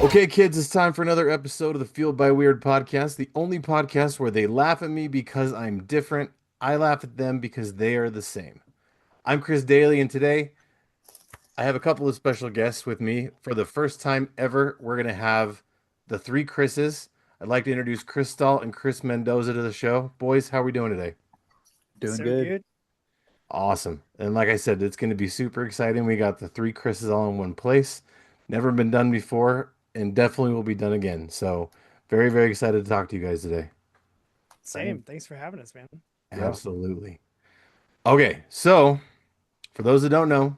Okay, kids, it's time for another episode of the Fueled by Weird podcast, the only podcast where they laugh at me because I'm different. I laugh at them because they are the same. I'm Kris Daly, and today I have a couple of special guests with me. For the first time ever, we're going to have the three Chris's. I'd like to introduce Kris and Kris Mendoza to the show. Boys, how are we doing today? Doing So good. good. Awesome. And like I said, it's going to be super exciting. We got the three Chris's all in one place. Never been done before, and definitely will be done again. So, very, very excited to talk to you guys today. Same. Same. Thanks for having us, man. Yeah. Absolutely. Okay, so for those that don't know,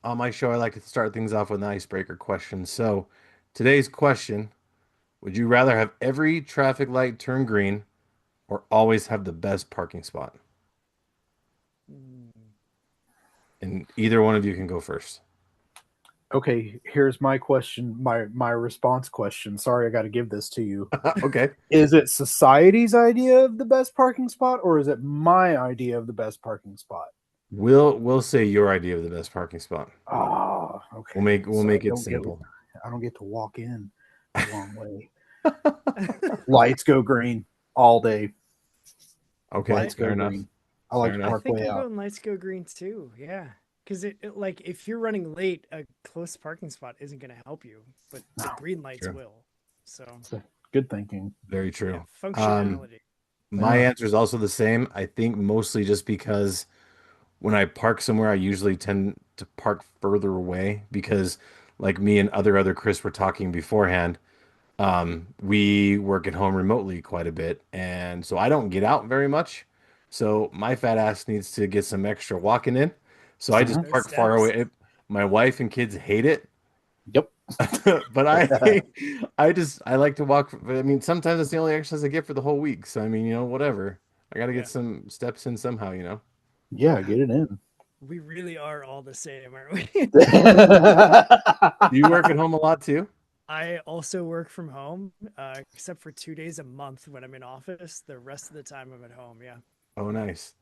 on my show, I like to start things off with an icebreaker question. So, today's question: would you rather have every traffic light turn green or always have the best parking spot? Mm. And either one of you can go first. Okay, here's my question, my response question. Sorry, I got to give this to you. Okay. Is it society's idea of the best parking spot, or is it my idea of the best parking spot? We'll say your idea of the best parking spot. Ah, We'll okay. make we'll So make it simple. I don't get to walk in the wrong way. Lights go green all day. Okay, I Lights fair go enough. green. I like Fair to I enough. park think way I'm out. going lights go green too. Yeah, because like if you're running late, a close parking spot isn't going to help you, but the No, green lights True. will. So so good thinking. Very yeah, true. Um, functionality. my Yeah. answer is also the same. I think mostly just because when I park somewhere, I usually tend to park further away because, like me and other Chris were talking beforehand, we work at home remotely quite a bit, and so I don't get out very much. So my fat ass needs to get some extra walking in. So I just Mhm. Those park far steps. away. My wife and kids hate it, Yep. but I like to walk. I mean, sometimes it's the only exercise I get for the whole week. So I mean, whatever. I got to get Yeah, some steps in somehow. Yeah, get it in. we really are all the same, aren't we? Do you work at home a lot too? I also work from home, except for 2 days a month when I'm in office. The rest of the time I'm at home. Yeah, Oh, nice.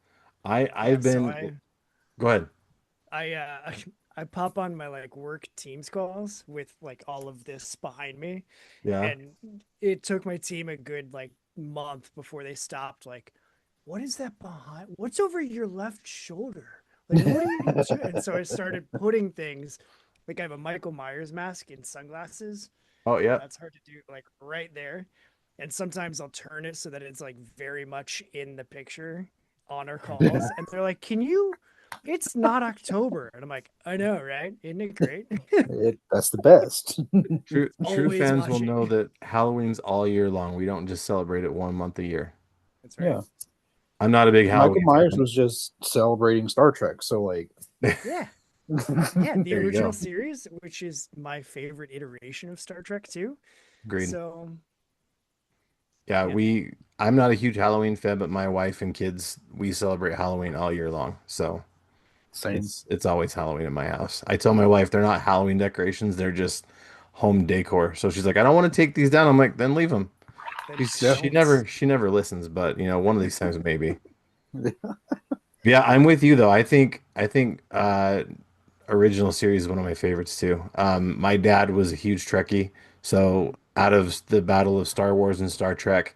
I yeah. I've So been. I Go ahead. I I pop on my like work Teams calls with like all of this behind me, Yeah. and it took my team a good like month before they stopped. Like, what is that behind? What's over your left shoulder? Like, what are you doing? And so I started putting things. Like I have a Michael Myers mask and sunglasses. Oh, yeah. That's hard to do like right there. And sometimes I'll turn it so that it's like very much in the picture on our calls. And they're like, "Can you it's not October." And I'm like, I know, right? Isn't it great? That's the best. True Always fans will watching. know that Halloween's all year long. We don't just celebrate it 1 month a year. That's right. Yeah. I'm not a big Michael Halloween Myers fan. was just celebrating Star Trek. So like, Yeah. Yeah. The There you original go. series, which is my favorite iteration of Star Trek too. Agreed. So Yeah, yeah. I'm not a huge Halloween fan, but my wife and kids, we celebrate Halloween all year long. So same. it's always Halloween in my house. I tell my wife they're not Halloween decorations, they're just home decor. So she's like, I don't want to take these down. I'm like, then leave them. Then She's, Yeah. she don't. never she never listens, but one of these times maybe. Yeah, I'm with you though. I think original series is one of my favorites too. My dad was a huge Trekkie, so out of the battle of Star Wars and Star Trek,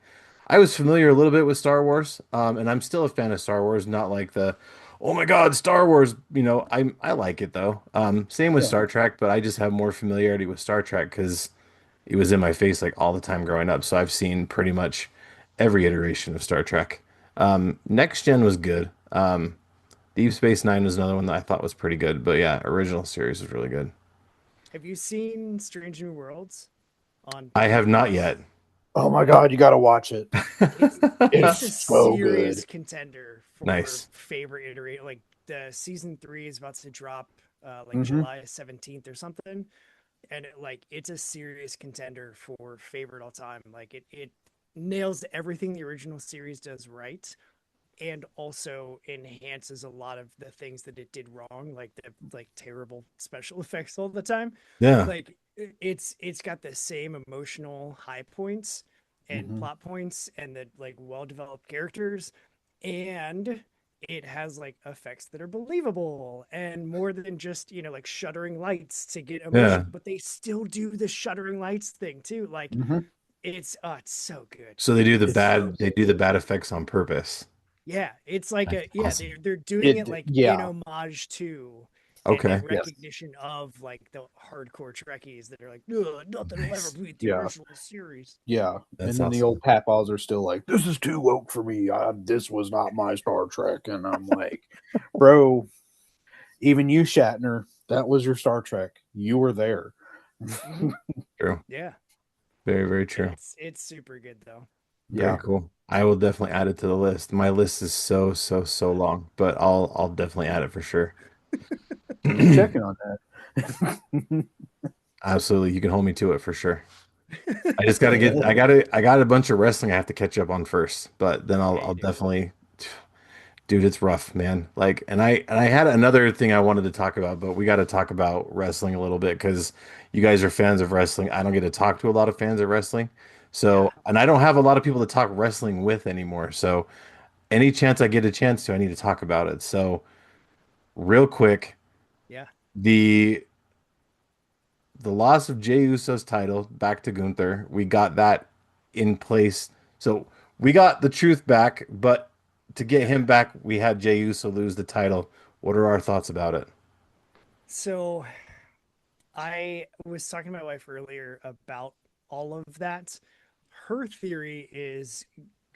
I was familiar a little bit with Star Wars, and I'm still a fan of Star Wars. Not like the, oh my God, Star Wars. I like it though. Same with Yeah. Star Trek, but I just have more familiarity with Star Trek because it was in my face like all the time growing up. So I've seen pretty much every iteration of Star Trek. Next Gen was good. Deep Space Nine was another one that I thought was pretty good. But yeah, original series was really good. Have you seen Strange New Worlds on I Disney have not Plus? yet. Oh my God, you got to watch it. It's it's a It's so serious good. contender for Nice. favorite iteration. Like the season 3 is about to drop like Hmm. July 17th or something. And it's a serious contender for favorite all time. Like it nails everything the original series does right and also enhances a lot of the things that it did wrong, like the like terrible special effects all the time. Yeah. Like it's got the same emotional high points and Hmm. plot points and the like well developed characters, and it has like effects that are believable and more than just, like shuddering lights to get Yeah. emotion, but they still do the shuddering lights thing too. Like Hmm. it's so good. So they do the It's so bad they do the bad effects on purpose. yeah, it's like That's awesome. they're doing it It like in yeah. homage to and in Okay. Yes. recognition of like the hardcore Trekkies that are like, "Ugh, nothing will ever Nice. beat the Yeah. original series." Yeah. That's And then the awesome. old papaws are still like, this is too woke for me. This was not my Star Trek. And I'm like, bro, even you, Shatner, that was your Star Trek. You were there. Hmm. True. Yeah, Very, very true. it's super good though. Very Yeah. cool. I will definitely add it to the list. My list is so, so, so long, but I'll definitely add it for sure. Keep checking on that. Absolutely. You can hold me to it for sure. I just gotta get I got a bunch of wrestling I have to catch up on first, but then Yeah, I'll you do. definitely dude, it's rough, man. Like and I had another thing I wanted to talk about, but we got to talk about wrestling a little bit because you guys are fans of wrestling. I don't get to talk to a lot of fans of wrestling. Yeah. So, and I don't have a lot of people to talk wrestling with anymore. So, any chance I get a chance to, I need to talk about it. So, real quick, Yeah. the the loss of Jey Uso's title back to Gunther, we got that in place. So we got the truth back, but to get Yeah. him back, we had Jey Uso lose the title. What are our thoughts about it? So I was talking to my wife earlier about all of that. Her theory is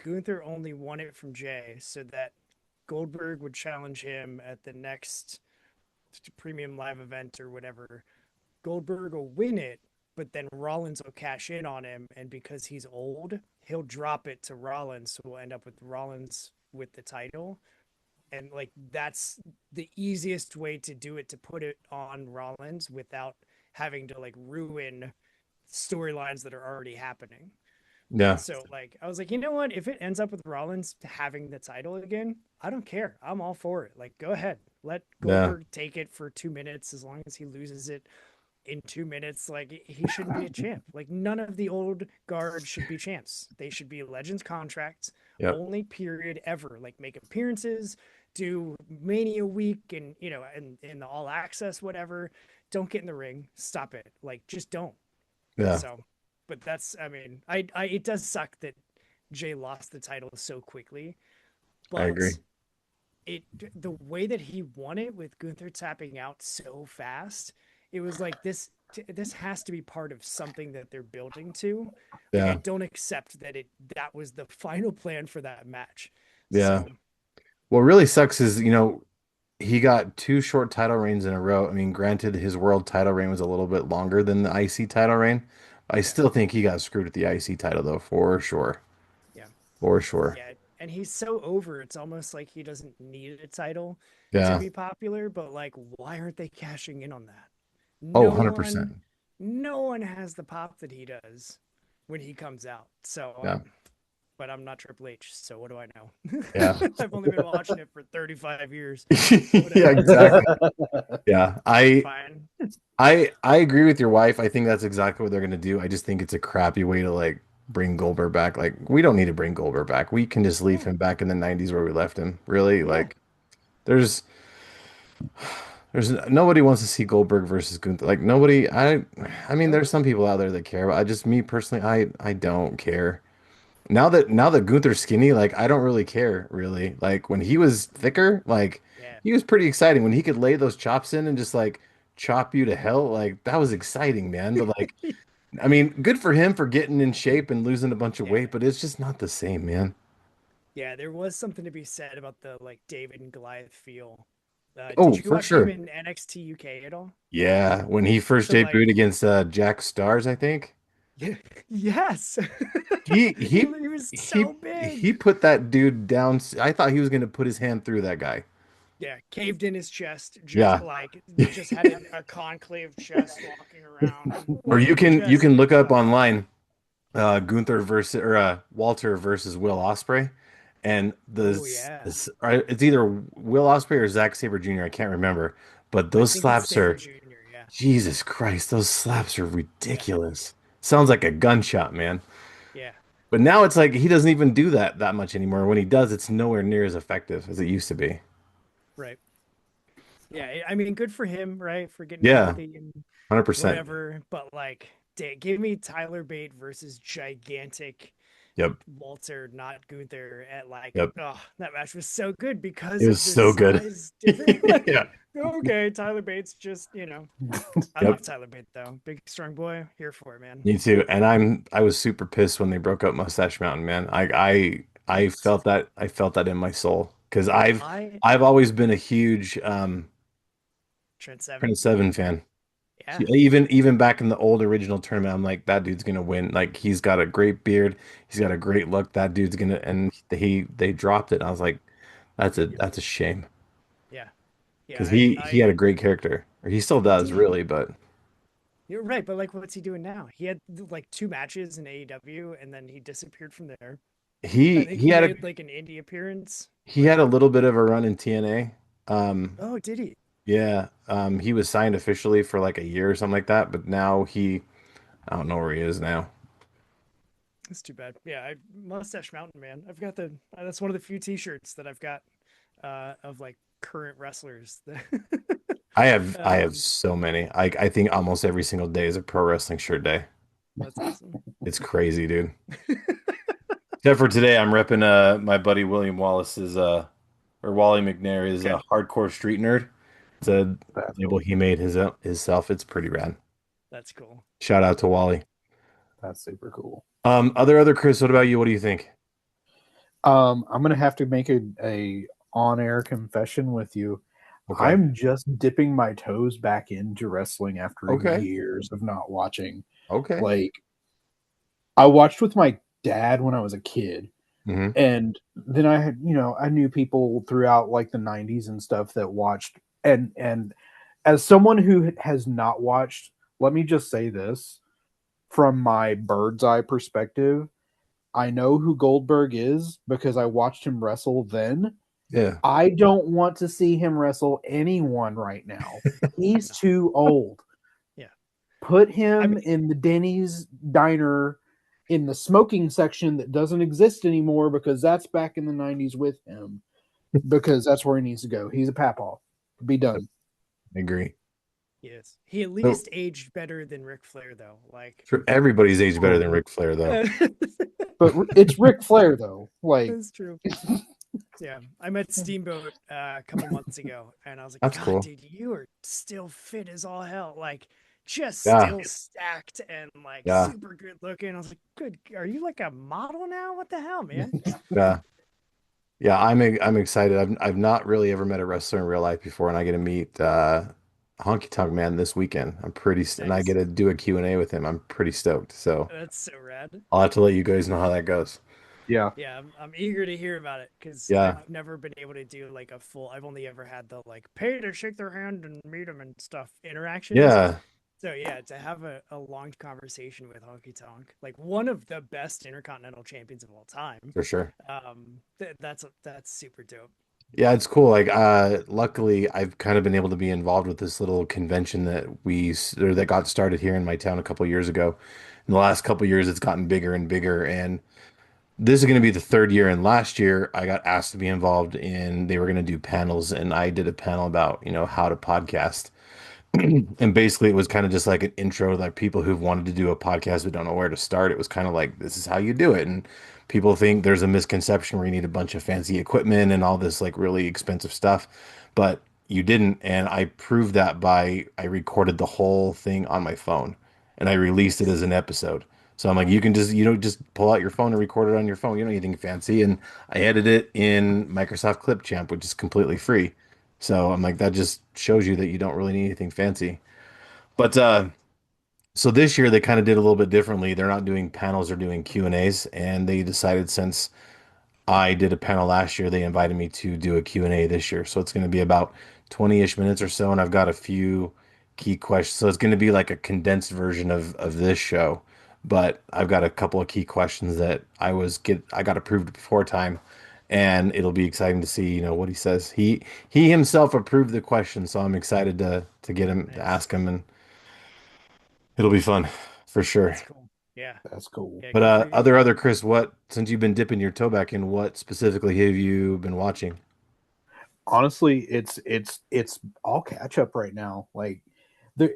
Gunther only won it from Jay so that Goldberg would challenge him at the next premium live event or whatever. Goldberg will win it, but then Rollins will cash in on him. And because he's old, he'll drop it to Rollins. So we'll end up with Rollins with the title. And like that's the easiest way to do it, to put it on Rollins without having to like ruin storylines that are already happening. Yeah, So like I was like, you know what? If it ends up with Rollins having the title again, I don't care. I'm all for it. Like go ahead. Let yeah, Goldberg take it for 2 minutes as long as he loses it in 2 minutes. Like he shouldn't be a champ. Like none of the old guard should be champs. They should be legends contracts yep, only, period, ever. Like make appearances, do Mania week and and in the all access, whatever. Don't get in the ring. Stop it. Like just don't. yeah. So but that's I mean, I it does suck that Jay lost the title so quickly, I agree. but it the way that he won it with Gunther tapping out so fast, it was like this has to be part of something that they're building to. Like I Yeah, don't accept that that was the final plan for that match. yeah. So What really sucks is, he got two short title reigns in a row. I mean, granted, his world title reign was a little bit longer than the IC title reign. I yeah, still think he got screwed with the IC title, though, for sure. yeah, For sure. yeah. And he's so over. It's almost like he doesn't need a title to Yeah. be popular. But like, why aren't they cashing in on that? Oh, No one, 100%. no one has the pop that he does when he comes out. So Yeah. but I'm not Triple H, so what do I know? Yeah. I've only been watching it for 35 years. Yeah, Whatever. exactly. Yeah. It's fine. I agree with your wife. I think that's exactly what they're gonna do. I just think it's a crappy way to like bring Goldberg back. Like we don't need to bring Goldberg back. We can just leave Yeah. him back in the 90s where we left him. Really, Yeah. like there's there's nobody wants to see Goldberg versus Gunther. Like nobody I mean Nope. there's some people out there that care, but I just me personally I don't care. Now that Gunther's skinny, like I don't really care really. Like when he was thicker, like Yeah. he was pretty exciting when he could lay those chops in and just like chop you to hell. Like that was exciting, man. But like I mean, good for him for getting in shape and losing a bunch of Yeah. weight, but it's just not the same, man. Yeah. There was something to be said about the like David and Goliath feel. Did Oh, you for watch him sure. in NXT UK at all? Yeah, when he first So debuted like, against Jack Stars, I think. yeah, yes, He he he was he so big. he put that dude down. I thought he was going to put his hand through that guy. Yeah, caved in his chest, just Yeah. like just had a concave chest walking around, Or like you just can look up oh online Gunther versus or Walter versus Will Ospreay, and oh yeah. it's either Will Ospreay or Zack Sabre Jr. I can't remember, but I those think it's slaps Saber are Jr. Yeah. Jesus Christ, those slaps are Yeah. ridiculous. Sounds like a gunshot, man. Yeah. But now it's like he doesn't even do that much anymore. When he does, it's nowhere near as effective as it used to be. Right. Yeah, I mean, good for him, right? For getting Yeah, healthy and 100%. whatever. But like, give me Tyler Bate versus gigantic Yep. Walter, not Gunther at like, Yep. oh, that match was so good It because was of the so good. size difference. Like, Yeah. okay, Tyler Bates just, I Yep. love Tyler Bate though. Big strong boy, here for it, man. Me too. And I was super pissed when they broke up Mustache Mountain, man. I Yes. felt that in my soul because I've I I've always been a huge Trent Seven. Prince Seven fan. Yeah. Even back in the old original tournament, I'm like, that dude's gonna win. Like he's got a great beard, he's got a great look. That dude's gonna and they dropped it. I was like, Yep. that's a shame Yeah. Yeah. because I he had a great character, or he still he does, did. really. But You're right, but like what's he doing now? He had like two matches in AEW and then he disappeared from there. I think he he had made like an indie appearance, he but had a little bit of a run in TNA. oh, did he? Yeah, he was signed officially for like a year or something like that, but now I don't know where he is now. That's too bad. Yeah, Mustache Mountain Man. I've got the that's one of the few T-shirts that I've got of like current wrestlers. I have um, so many. I think almost every single day is a pro wrestling shirt day. that's awesome. It's crazy, dude. Except for today, I'm repping my buddy William Wallace's or Wally McNair's Okay, hardcore street nerd. It's a That's label cool. he made himself. It's pretty rad. that's cool. Shout out to Wally. That's super cool. Other Chris, what about you? What do you think? I'm gonna have to make a on-air confession with you. Okay. I'm just dipping my toes back into wrestling after Okay. years of not watching. Okay. Like I watched with my dad when I was a kid, Hmm. and then I had, I knew people throughout like the 90s and stuff that watched, and as someone who has not watched, let me just say this from my bird's eye perspective. I know who Goldberg is because I watched him wrestle then. Yeah. I don't want to see him wrestle anyone right now. He's No, too old. yeah. Put I him mean, in the Denny's diner in the smoking section that doesn't exist anymore because that's back in the 90s with him because that's where he needs to go. He's a papaw. Be done. I agree. yes. He at So least aged better than Ric Flair, though. Like, sure, everybody's age better than Oh, Ric Flair, though. but it's Ric Flair though. Like that's true. Yeah, I met Steamboat a couple months ago, and I was like, That's God, cool. dude, you are still fit as all hell. Like, just Yeah. still stacked and like Yeah. super good looking. I was like, good. Are you like a model now? What the hell, man? Yeah. Yeah, I'm excited. I've not really ever met a wrestler in real life before, and I get to meet Honky Tonk Man this weekend. And I get Nice. to do a Q&A with him. I'm pretty stoked. So That's so rad. I'll have to let you guys know how that goes. yeah. Yeah, I'm eager to hear about it because Yeah. I've never been able to do like a full. I've only ever had the like pay to shake their hand and meet them and stuff interactions. Yeah, So yeah, to have a long conversation with Honky Tonk, like one of the best intercontinental champions of all time, for sure. that's super dope. Yeah, it's cool. Like, luckily, I've kind of been able to be involved with this little convention or that got started here in my town a couple years ago. In the last couple years, it's gotten bigger and bigger, and this is going to be the third year. And last year, I got asked to be involved in. They were going to do panels, and I did a panel about, how to podcast. And basically, it was kind of just like an intro to like people who've wanted to do a podcast but don't know where to start. It was kind of like, this is how you do it. And people think there's a misconception where you need a bunch of fancy equipment and all this like really expensive stuff, but you didn't. And I proved that by I recorded the whole thing on my phone and I released it Nice. as an episode. So I'm like, you can just, just pull out your phone and record it on your phone. You don't need anything fancy. And I edit it in Microsoft Clipchamp, which is completely free. So I'm like, that just shows you that you don't really need anything fancy. But so this year they kind of did a little bit differently. They're not doing panels, they're doing Q&As, and they decided since I did a panel last year, they invited me to do a Q&A this year. So it's going to be about 20-ish minutes or so, and I've got a few key questions. So it's going to be like a condensed version of this show, but I've got a couple of key questions that I got approved before time, and it'll be exciting to see, what he says. He himself approved the question, so I'm excited to get him to Nice. ask him, and it'll be fun for sure. That's cool. Yeah, That's cool. yeah, But good for you. other Chris, what since you've been dipping your toe back in, what specifically have you been watching? Honestly, it's all catch up right now. Like the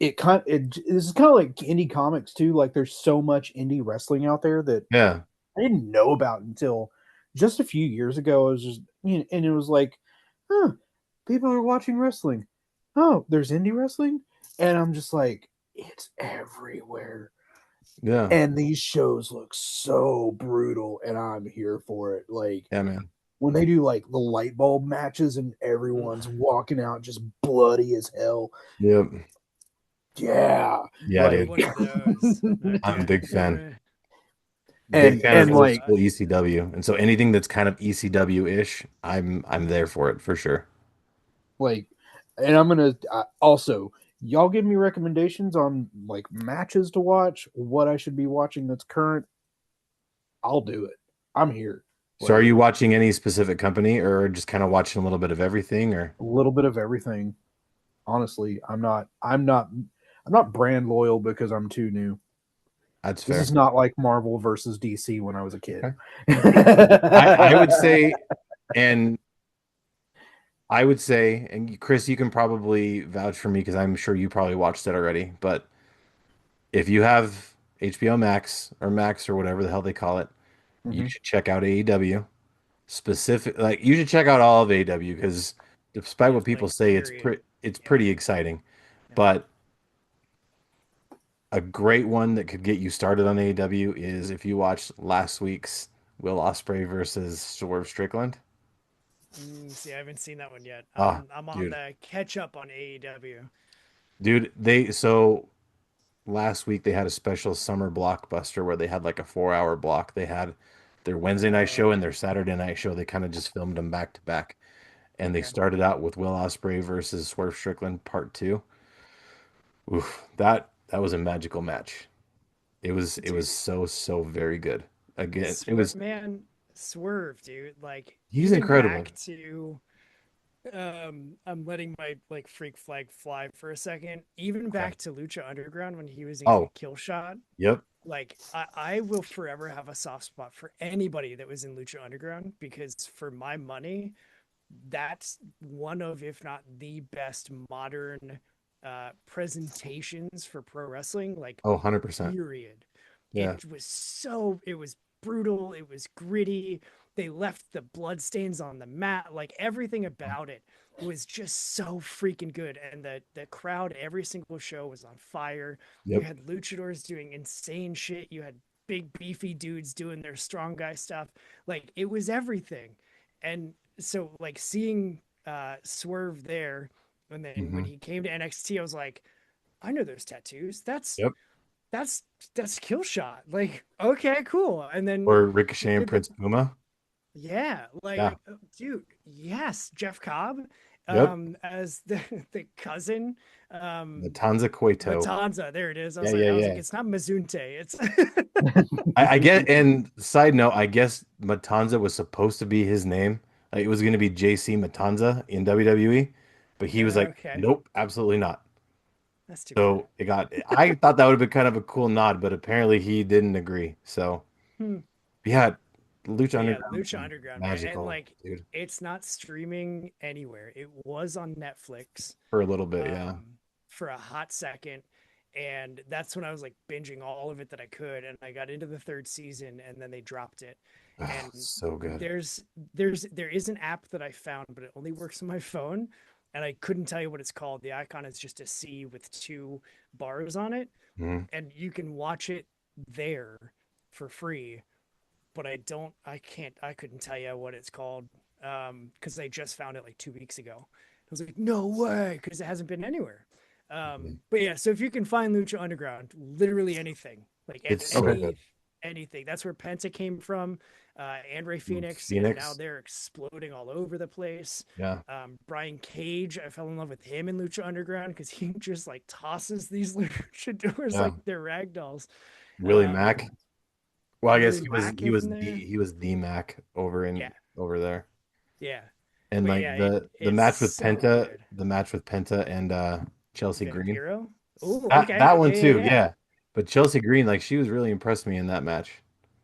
this is kind of like indie comics too. Like there's so much indie wrestling out there that Yeah, I didn't know about until just a few years ago. It was just, and it was like, huh, people are watching wrestling. Oh, there's indie wrestling, and I'm just like, it's everywhere. yeah, And these shows look so brutal, and I'm here for it. Like yeah, man. when they do like the light bulb matches, and Ugh, everyone's walking out just bloody as hell. Yep. Yeah, Yeah, another dude. like, one of those. I'm a Okay, big all fan. right. Big and fan of and old like school ECW. And so anything that's kind of ECW-ish, I'm there for it for sure. like and I'm gonna also y'all give me recommendations on like matches to watch, what I should be watching that's current. I'll do it. I'm here. So are Like you watching any specific company or just kind of watching a little bit of everything or a little bit of everything. Honestly, I'm not brand loyal because I'm too new. that's This fair. is not like Marvel versus DC when I was a kid. Okay. I would say, and I would say, and Chris, you can probably vouch for me because I'm sure you probably watched it already. But if you have HBO Max or Max or whatever the hell they call it, you Mhm. should check out AEW. Specific, like you should check out all of AEW because despite what Just people like say, period. it's Yeah, pretty exciting. yeah. But a great one that could get you started on AEW is if you watched last week's Will Ospreay versus Swerve Strickland. See, I haven't seen that one yet. Ah, I'm on dude. the catch up on AEW. Dude, they so last week they had a special summer blockbuster where they had like a 4 hour block. They had their Wednesday night show and their Saturday night show. They kind of just filmed them back to back. And they Okay, started out with Will Ospreay versus Swerve Strickland part two. Oof, that was a magical match. It was dude. so very good. Again, it Swerve, was man, Swerve, dude. Like he's even incredible. back to I'm letting my like freak flag fly for a second. Even Okay. back to Lucha Underground when he was in Oh, Kill Shot. yep, Like I will forever have a soft spot for anybody that was in Lucha Underground because for my money, that's one of, if not the best modern presentations for pro wrestling, like oh, 100%. period. Yeah, It was brutal, it was gritty. They left the bloodstains on the mat, like everything about it was just so freaking good. And the crowd, every single show was on fire. You yep, had luchadors doing insane shit. You had big beefy dudes doing their strong guy stuff. Like it was everything. And so like seeing Swerve there, and then when hmm he came to NXT, I was like, I know those tattoos. yep. That's that's kill shot. Like, okay, cool. And then Or he Ricochet and did the Prince Puma. yeah, Yeah, like dude, yes, Jeff Cobb yep. as the the cousin. Um Matanza Cueto. Matanza, there it is. Yeah, yeah, I was like, yeah. it's not Mazunte, it's I get, and side note, I guess Matanza was supposed to be his name. Like it was going to be JC Matanza in WWE, but he was like, okay. nope, absolutely not. That's too bad. So it got, I thought that would have been kind of a cool nod, but apparently he didn't agree. So Hmm. yeah, Lucha But yeah, Underground, Lucha Underground, man. And magical, like dude, it's not streaming anywhere. It was on Netflix for a little bit. Yeah. um for a hot second. And that's when I was like binging all of it that I could. And I got into the third season and then they dropped it. Oh, And so good. there is an app that I found, but it only works on my phone. And I couldn't tell you what it's called. The icon is just a C with two bars on it. Mhm. And you can watch it there for free, but I couldn't tell you what it's called because I just found it like 2 weeks ago. I was like, no way, because it hasn't been anywhere. But yeah, so if you can find Lucha Underground, literally anything, like It's so Okay. good. anything. That's where Penta came from, and Ray Phoenix, and now Phoenix. they're exploding all over the place. Yeah. Brian Cage, I fell in love with him in Lucha Underground because he just like tosses these luchadors Yeah. like they're rag dolls. Willie Um, Mack. Well, I guess Willie Mack in there. he was the Mac Yeah, over there. yeah. And But like yeah, the it's so good. the match with Penta and Chelsea Green. Vampiro. Oh, That okay. one Yeah, yeah, too. yeah. Yeah. But Chelsea Green, like she was really impressed me in that match.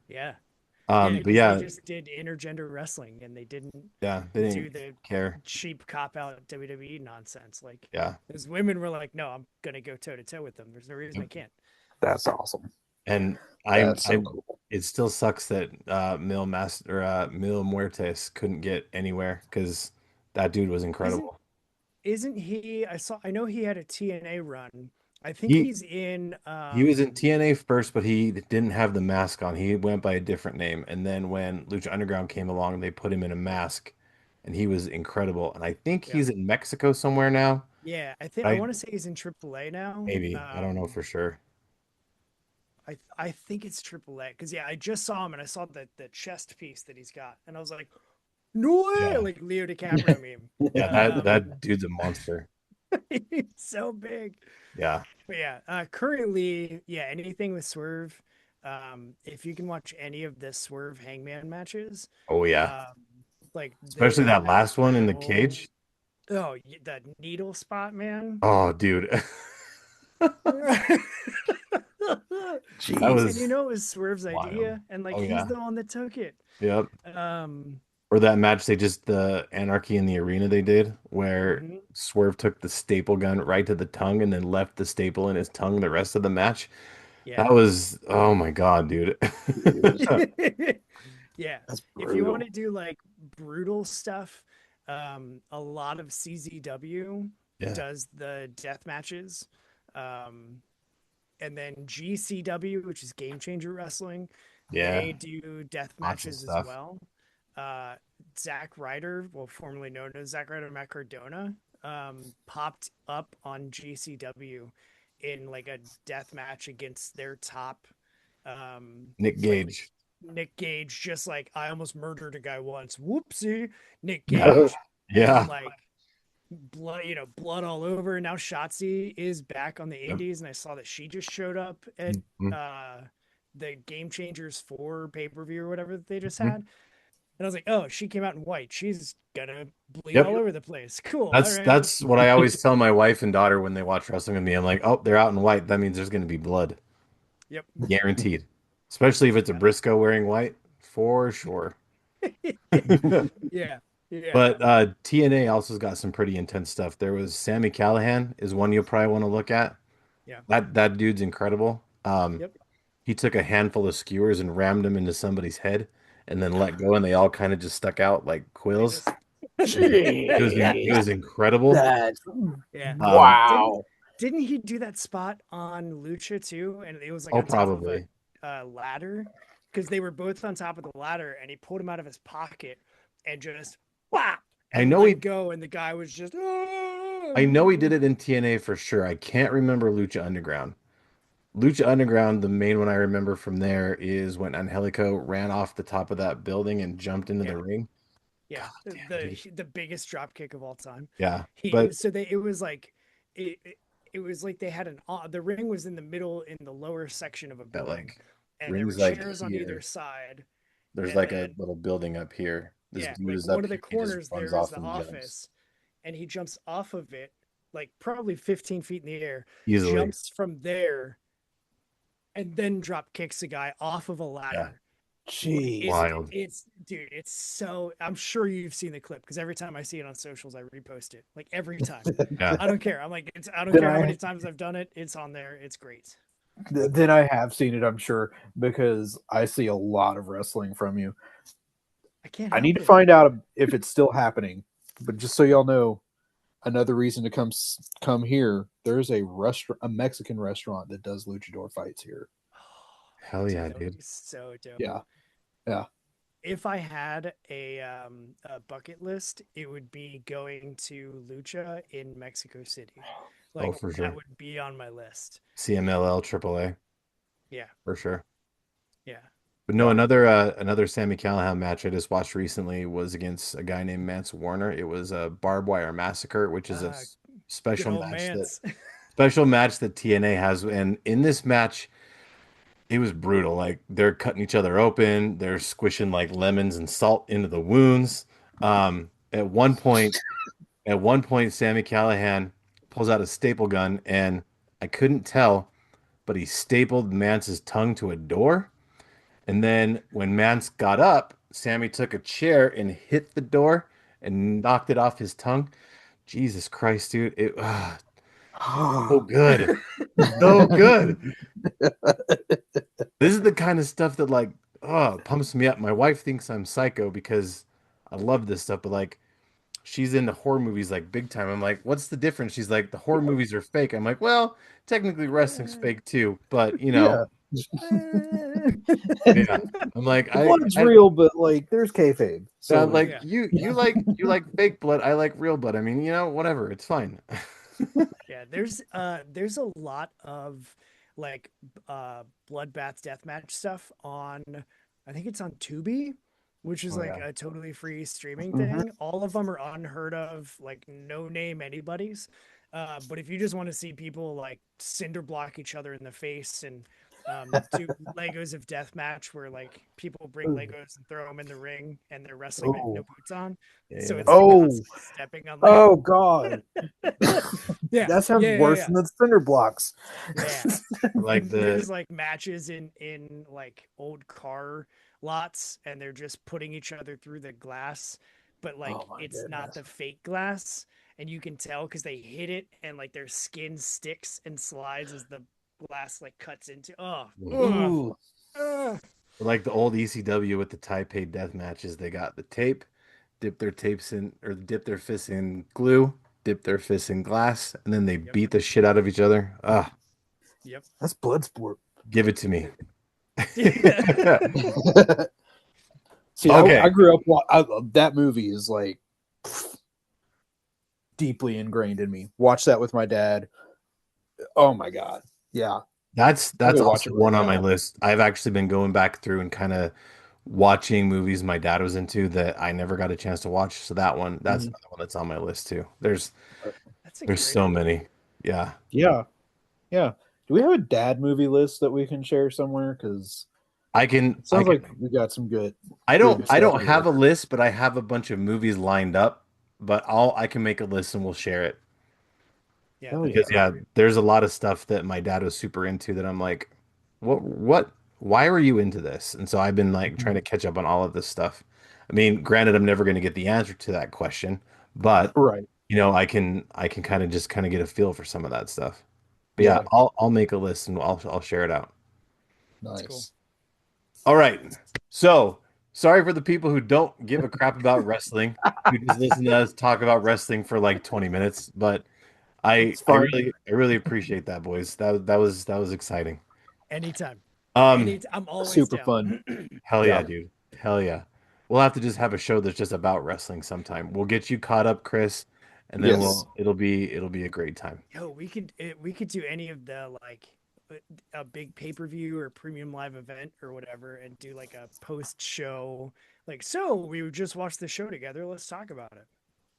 Yeah. Yeah, But because they yeah, just did intergender wrestling and they didn't yeah, they do didn't the care. cheap cop out WWE nonsense. Like, Yeah. those women were like, no, I'm gonna go toe to toe with them. There's no reason I can't. That's awesome. And That's so cool. it still sucks that Mil Muertes couldn't get anywhere because that dude was Isn't incredible. isn't he? I know he had a TNA run. I think He he's in. he was in TNA first, but he didn't have the mask on. He went by a different name. And then when Lucha Underground came along, they put him in a mask, and he was incredible. And I think Yeah, he's in Mexico somewhere now. yeah. I I want to say he's in AAA now. maybe I don't know for sure. I think it's AAA because yeah, I just saw him and I saw the chest piece that he's got, and I was like, no way, Yeah, like Leo DiCaprio meme. yeah, Um, that dude's a monster. he's so big. Yeah. But yeah, currently, yeah, anything with Swerve, if you can watch any of the Swerve Hangman matches, Oh yeah. um, like Especially they that have last one in the so, cage. oh, the needle spot, man. Oh, dude. That And Jeez. you was know it was Swerve's wild. idea, and like Oh he's yeah. the one that took it. Yep. Um, Or that match they just the Anarchy in the Arena they did where mhm, Swerve took the staple gun right to the tongue and then left the staple in his tongue the rest of the match. yeah. That was oh my God, dude. Dude, Yeah. that's If you want brutal. to do like brutal stuff, a lot of CZW Yeah. does the death matches. Um, and then GCW, which is Game Changer Wrestling, Yeah. they do death Lots of matches as stuff. well. Uh, Zack Ryder, well, formerly known as Zack Ryder Matt Cardona, popped up on GCW in like a death match against their top, Nick like Gage. Nick Gage, just like I almost murdered a guy once. Whoopsie, Nick Yeah. Gage, and Yeah. like blood, blood all over. Now Shotzi is back on the Yep. indies, and I saw that she just showed up at Mhm. uh the Game Changers 4 pay-per-view or whatever that they just Mhm. had. And I was like, oh, she came out in white. She's gonna bleed all Yep. over the place. Cool. All right. That's what I always tell my wife and daughter when they watch wrestling with me. I'm like, oh, they're out in white. That means there's going to be blood, Yep. guaranteed. Especially if it's a Yep. Briscoe wearing white, for sure. Yeah. Yeah. But TNA also's got some pretty intense stuff. There was Sammy Callahan is one you'll probably want to look at. Yeah. That dude's incredible. Yep. He took a handful of skewers and rammed them into somebody's head, and then let go, and they all kind of just stuck out like They quills. just It was Jeez. incredible. That's yeah. Didn't wow. didn't he do that spot on Lucha too? And it was like Oh, on top of a probably. ladder because they were both on top of the ladder, and he pulled him out of his pocket and just whap I and know let he go, and the guy was just. I know he did it in TNA for sure. I can't remember Lucha Underground. Lucha Underground, the main one I remember from there is when Angelico ran off the top of that building and jumped into the Yeah, ring. yeah, God damn, dude. the biggest drop kick of all time. Yeah, He but so they it was like it, it it was like they had the ring was in the middle in the lower section of a that building, like and there were rings like chairs on either here. side, There's and like a then little building up here. This yeah, dude like is one up of the here. He just corners runs there is off the and jumps office, and he jumps off of it like probably 15 feet in the air, easily. jumps from there, and then drop kicks a guy off of a Yeah, ladder. Like Jeez. wild. it's dude, it's so I'm sure you've seen the clip because every time I see it on socials, I repost it. Like every time. Yeah, I don't care. I'm like, I don't then care how many I times I've done it. It's on there. It's great. then I have seen it, I'm sure, because I see a lot of wrestling from you. I can't I need help to it. find out if it's still happening. But just so y'all know, another reason to come here, there's a restaurant, a Mexican restaurant that does luchador fights here. hell Dude, yeah, that would dude. be so dope. Yeah, yeah. If I had a bucket list, it would be going to Lucha in Mexico City. Oh, Like for that sure. would be on my list. CMLL AAA Yeah. for sure. Yeah. But no, Yeah. another Sammy Callahan match I just watched recently was against a guy named Mance Warner. It was a barbed wire massacre, which is a Uh, good special old match Mance. that TNA has. And in this match, it was brutal. Like they're cutting each other open, they're squishing like lemons and salt into the wounds. Um, at one point, at one point, Sammy Callahan pulls out a staple gun, and I couldn't tell, but he stapled Mance's tongue to a door. And then when Mance got up, Sammy took a chair and hit the door and knocked it off his tongue. Jesus Christ, dude. So good. So good. This is the kind of stuff that like pumps me up. My wife thinks I'm psycho because I love this stuff, but like she's into horror movies like big time. I'm like, what's the difference? She's like, the horror movies are fake. I'm like, well, technically wrestling's fake too, but Yeah. yeah. I'm like, The blood's real, but like there's kayfabe. So like Yeah. you like fake blood. I like real blood. I mean, whatever. It's fine. Yeah, there's a lot of like bloodbath deathmatch stuff on, I think it's on Tubi, which is Oh like yeah. a totally free streaming Mhm. thing. All of them are unheard of, like no name anybody's. But if you just want to see people like cinder block each other in the face and do Legos of deathmatch where like people bring Legos and throw them in the ring and they're wrestling with no Oh, boots on. Yeah, So yeah. it's like oh, constantly stepping on like oh God! yeah, That sounds yeah, yeah, worse yeah. than the cinder blocks. Yeah. Like There's the like matches in like old car lots and they're just putting each other through the glass, but Oh like my it's not goodness! the fake glass and you can tell because they hit it and like their skin sticks and slides as the glass like cuts into ugh, Ooh, ugh. like the old ECW with the Taipei death matches. They got the tape, dip their tapes in or dip their fists in glue, dip their fists in glass, and then they Yep, beat the shit out of each other. yep. that's blood sport. Give it to me. Yeah. See, I Okay. grew up. That movie is like deeply ingrained in me. Watch that with my dad. Oh my God! Yeah, I'm That's gonna watch also it right one on my now. list. I've actually been going back through and kind of watching movies my dad was into that I never got a chance to watch. So that's Mhm. another one that's on my list too. There's That's a great so idea. many. Yeah. Yeah, yeah. Do we have a dad movie list that we can share somewhere? Because I can it I sounds like can we got some I good don't I stuff don't have here. a list, but I have a bunch of movies lined up, but I can make a list and we'll share it. Yeah, Hell that'd be Because yeah. yeah, great. there's a lot of stuff that my dad was super into that I'm like, why were you into this? And so I've been like trying Mhm. to catch up on all of this stuff. I mean, granted, I'm never going to get the answer to that question, but Right. I can kind of get a feel for some of that stuff. But yeah, Yeah. I'll make a list and I'll share it out. That's cool. Nice. All right. So sorry for the people who don't give a crap about wrestling, who just listen to us talk about wrestling for like 20 minutes, but I It's I fun. really I really appreciate that, boys. That was exciting. Anytime. Um, Anytime. I'm always Super down. fun. hell Yeah. yeah, dude. Hell yeah. We'll have to just have a show that's just about wrestling sometime. We'll get you caught up, Chris, and then Yes. it'll be a great time. Yo, we could do any of the like a big pay-per-view or premium live event or whatever and do like a post show like so we just watched the show together, let's talk about it.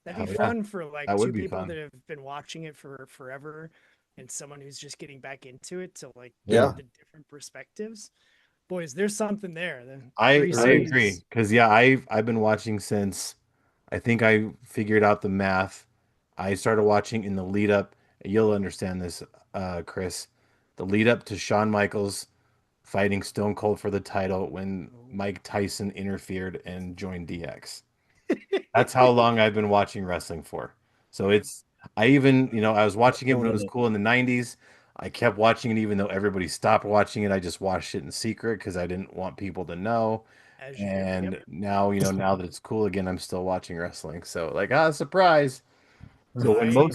That'd be Hell yeah. fun for like That two would be people fun. that have been watching it for forever and someone who's just getting back into it to like Yeah. get the different perspectives. Boys, there's something there. The three I Right. agree. C's. Because yeah, I've been watching since I think I figured out the math. I started watching in the lead up. You'll understand this, Chris. The lead up to Shawn Michaels fighting Stone Cold for the title when Mike Tyson interfered and joined DX. That's how long I've been watching wrestling for. So Yep. I even, I was watching it Been when it in was it. cool in the 90s. I kept watching it even though everybody stopped watching it. I just watched it in secret because I didn't want people to know. As you do. Yep. And now, now that it's cool again, I'm still watching wrestling. So like, surprise. So when I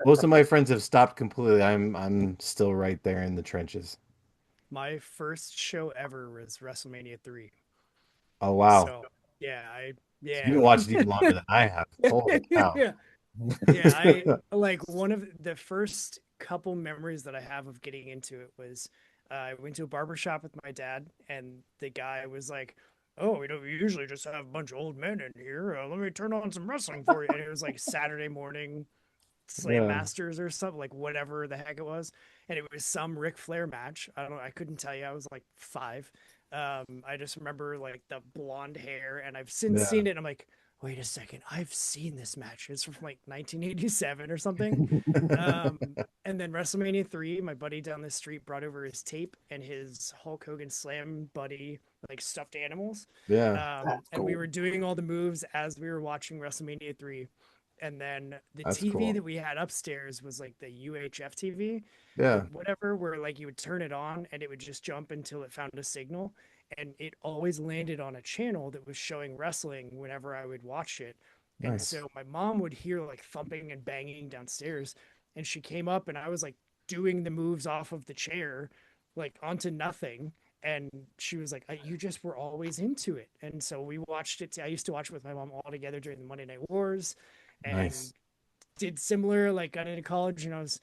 most of my friends have stopped completely, I'm still right there in the trenches. My first show ever was WrestleMania 3. Oh wow. So, yeah, So you've yeah. been watching even longer than I have. Holy cow. Yeah. Yeah, I like one of the first couple memories that I have of getting into it was I went to a barber shop with my dad, and the guy was like, "Oh, we usually just have a bunch of old men in here. Let me turn on some wrestling for you." And it was like Saturday morning Slam Yeah. Masters or something, like whatever the heck it was. And it was some Ric Flair match. I don't know. I couldn't tell you. I was like 5. I just remember like the blonde hair, and I've since Yeah. seen it. And I'm like, wait a second, I've seen this match. It's from like 1987 or something. And then WrestleMania 3, my buddy down the street brought over his tape and his Hulk Hogan Slam buddy, like stuffed animals. Yeah, That's And we cool. were doing all the moves as we were watching WrestleMania 3. And then the that's TV cool. that we had upstairs was like the UHF TV or Yeah, whatever, where like you would turn it on and it would just jump until it found a signal. And it always landed on a channel that was showing wrestling whenever I would watch it. And nice. so my mom would hear like thumping and banging downstairs. And she came up and I was like doing the moves off of the chair, like onto nothing. And she was like, "You just were always into it." And so we watched it. I used to watch it with my mom all together during the Monday Night Wars and Nice. did similar, like got into college and I was,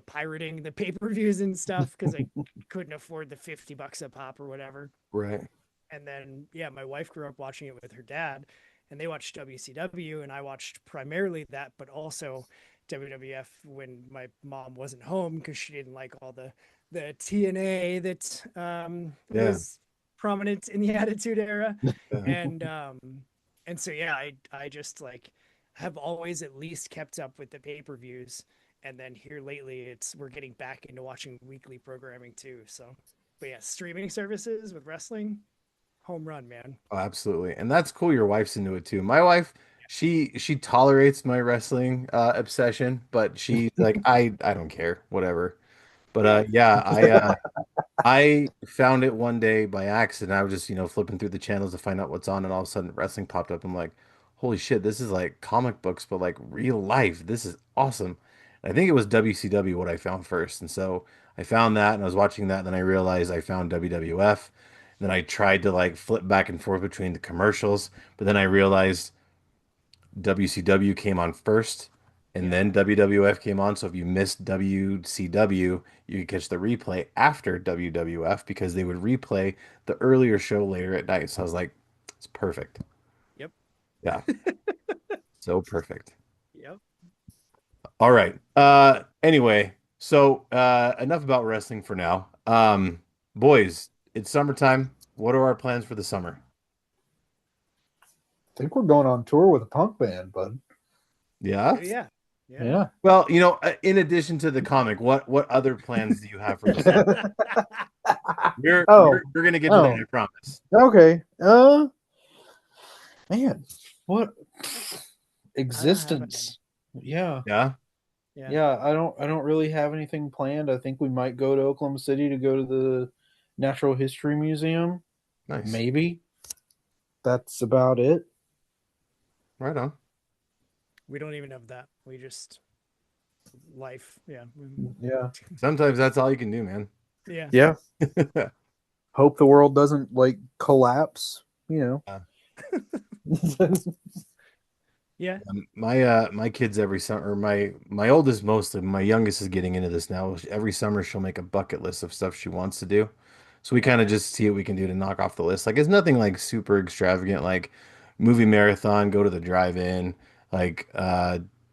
pirating the pay-per-views and stuff because I couldn't afford the $50 a pop or whatever. Right. And then, yeah, my wife grew up watching it with her dad, and they watched WCW, and I watched primarily that, but also WWF when my mom wasn't home because she didn't like all the TNA that Yeah. was prominent in the Attitude Era, Yeah. and so yeah, I just like have always at least kept up with the pay-per-views, and then here lately we're getting back into watching weekly programming too. So, but yeah, streaming services with wrestling, home run, man. Oh, absolutely. And that's cool. Your wife's into it too. My wife, she tolerates my wrestling obsession, but she's like, I don't care, whatever. But yeah, I found it one day by accident. I was just, flipping through the channels to find out what's on, and all of a sudden wrestling popped up. I'm like, holy shit, this is like comic books, but like real life. This is awesome. And I think it was WCW what I found first. And so I found that and I was watching that, and then I realized I found WWF. And then I tried to like flip back and forth between the commercials, but then I realized WCW came on first and Yep. then WWF came on. So if you missed WCW, you could catch the replay after WWF because they would replay the earlier show later at night. So I was like, it's perfect. Yep. Yeah, so perfect. Yep. All right. Anyway, so enough about wrestling for now. Boys, it's summertime. What are our plans for the summer? I think we're going on tour with a punk band, bud. Yeah. Oh, yeah. Yeah. Yeah. Well, in addition to the comic, what other plans do you have for the summer? You're Oh, you're you're gonna get to that, oh, I promise. okay. Man, what I don't have any. existence? Yeah, Yeah, Yeah. yeah. I don't really have anything planned. I think we might go to Oklahoma City to go to the Natural History Museum. nice. Maybe that's about it. Right on. We don't even have that. We just life. Yeah. Yeah, Sometimes that's all you can do, man. Yeah. yeah. Hope the world doesn't like collapse. You Uh, know. Yeah. my kids every summer, my oldest mostly, my youngest is getting into this now. Every summer she'll make a bucket list of stuff she wants to do. So we kind of just see what we can do to knock off the list. Like it's nothing like super extravagant, like movie marathon, go to the drive-in, like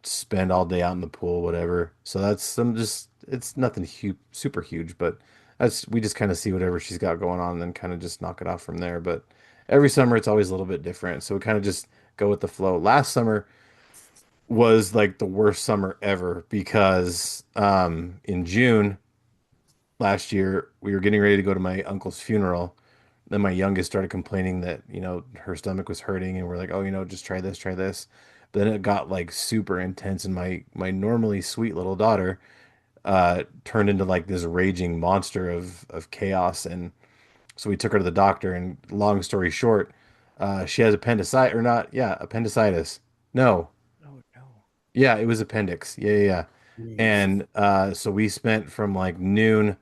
spend all day out in the pool, whatever. So that's some just it's nothing huge, super huge, but that's we just kind of see whatever she's got going on and then kind of just knock it off from there. But every summer it's always a little bit different. So we kind of just go with the flow. Last summer was like the worst summer ever because in June last year we were getting ready to go to my uncle's funeral. Then my youngest started complaining that, her stomach was hurting and we're like, "Oh, just try this, try this." But then it got like super intense and my normally sweet little daughter turned into like this raging monster of chaos, and so we took her to the doctor, and long story short, she has appendicitis or not, yeah, appendicitis. No, Oh no. yeah, it was appendix. Yeah, yeah, yeah. Jeez. And so we spent from like noon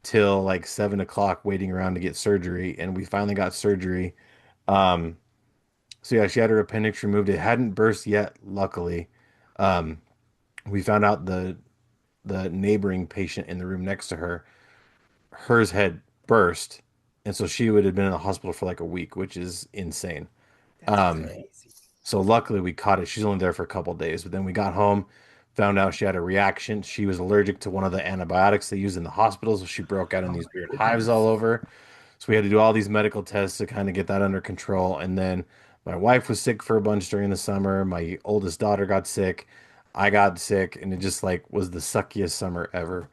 till like 7 o'clock waiting around to get surgery, and we finally got surgery. Um, so yeah, she had her appendix removed. It hadn't burst yet, luckily. Um, we found out the neighboring patient in the room next to her, hers had burst, and so she would have been in the hospital for like a week, which is insane. That's Um, Dang. crazy. So luckily we caught it. She's only there for a couple of days, but then we got home, found out she had a reaction. She was allergic to one of the antibiotics they use in the hospital, so she broke out in Oh these my weird hives all goodness. over. So we had to do all these medical tests to kind of get that under control. And then My wife was sick for a bunch during the summer. My oldest daughter got sick. I got sick, and it just like was the suckiest summer ever.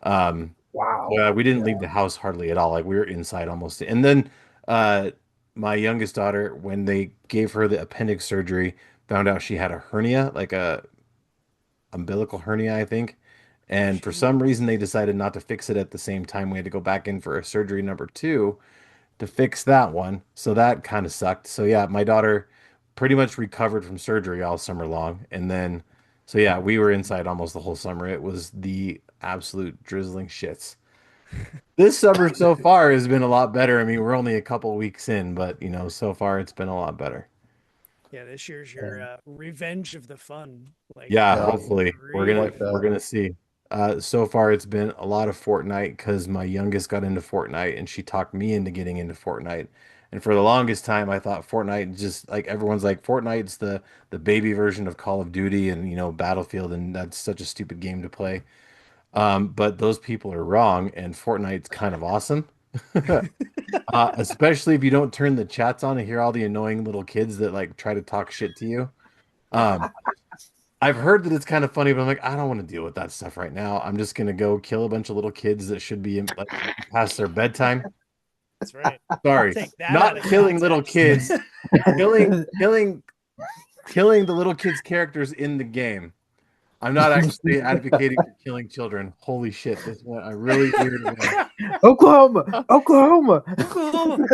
Um, Wow. yeah, we didn't Yeah. leave the house hardly at all. Like we were inside almost. And then uh my youngest daughter, when they gave her the appendix surgery, found out she had a hernia, like a umbilical hernia, I think. And for some Jeez. reason they decided not to fix it at the same time. We had to go back in for a surgery number two to fix that one. So that kind of sucked. So yeah, my daughter pretty much recovered from surgery all summer long. And then so yeah, we were inside almost the whole summer. It was the absolute drizzling shits. This summer so far has been a lot better. I mean, we're only a couple weeks in, but so far it's been a lot better. Yeah, this year's your And revenge of the fun. Like Yeah, yeah, hopefully we're I gonna like we're that. gonna see. So far it's been a lot of Fortnite because my youngest got into Fortnite and she talked me into getting into Fortnite. And for the longest time, I thought Fortnite just like everyone's like Fortnite's the baby version of Call of Duty and Battlefield, and that's such a stupid game to play. But those people are wrong, and Fortnite's kind of awesome. Especially if you don't turn the chats on and hear all the annoying little kids that like try to talk shit to you. Yeah, Um, I've heard that it's kind of funny, but I'm like, I don't want to deal with that stuff right now. I'm just gonna go kill a bunch of little kids that should be like past their bedtime. that's right. Sorry, Take that out not of killing little context. kids, killing, killing, killing the little kids' characters in the game. I'm not actually advocating for killing children. Holy shit, this went a really weird way. Oklahoma, Oklahoma. Oklahoma.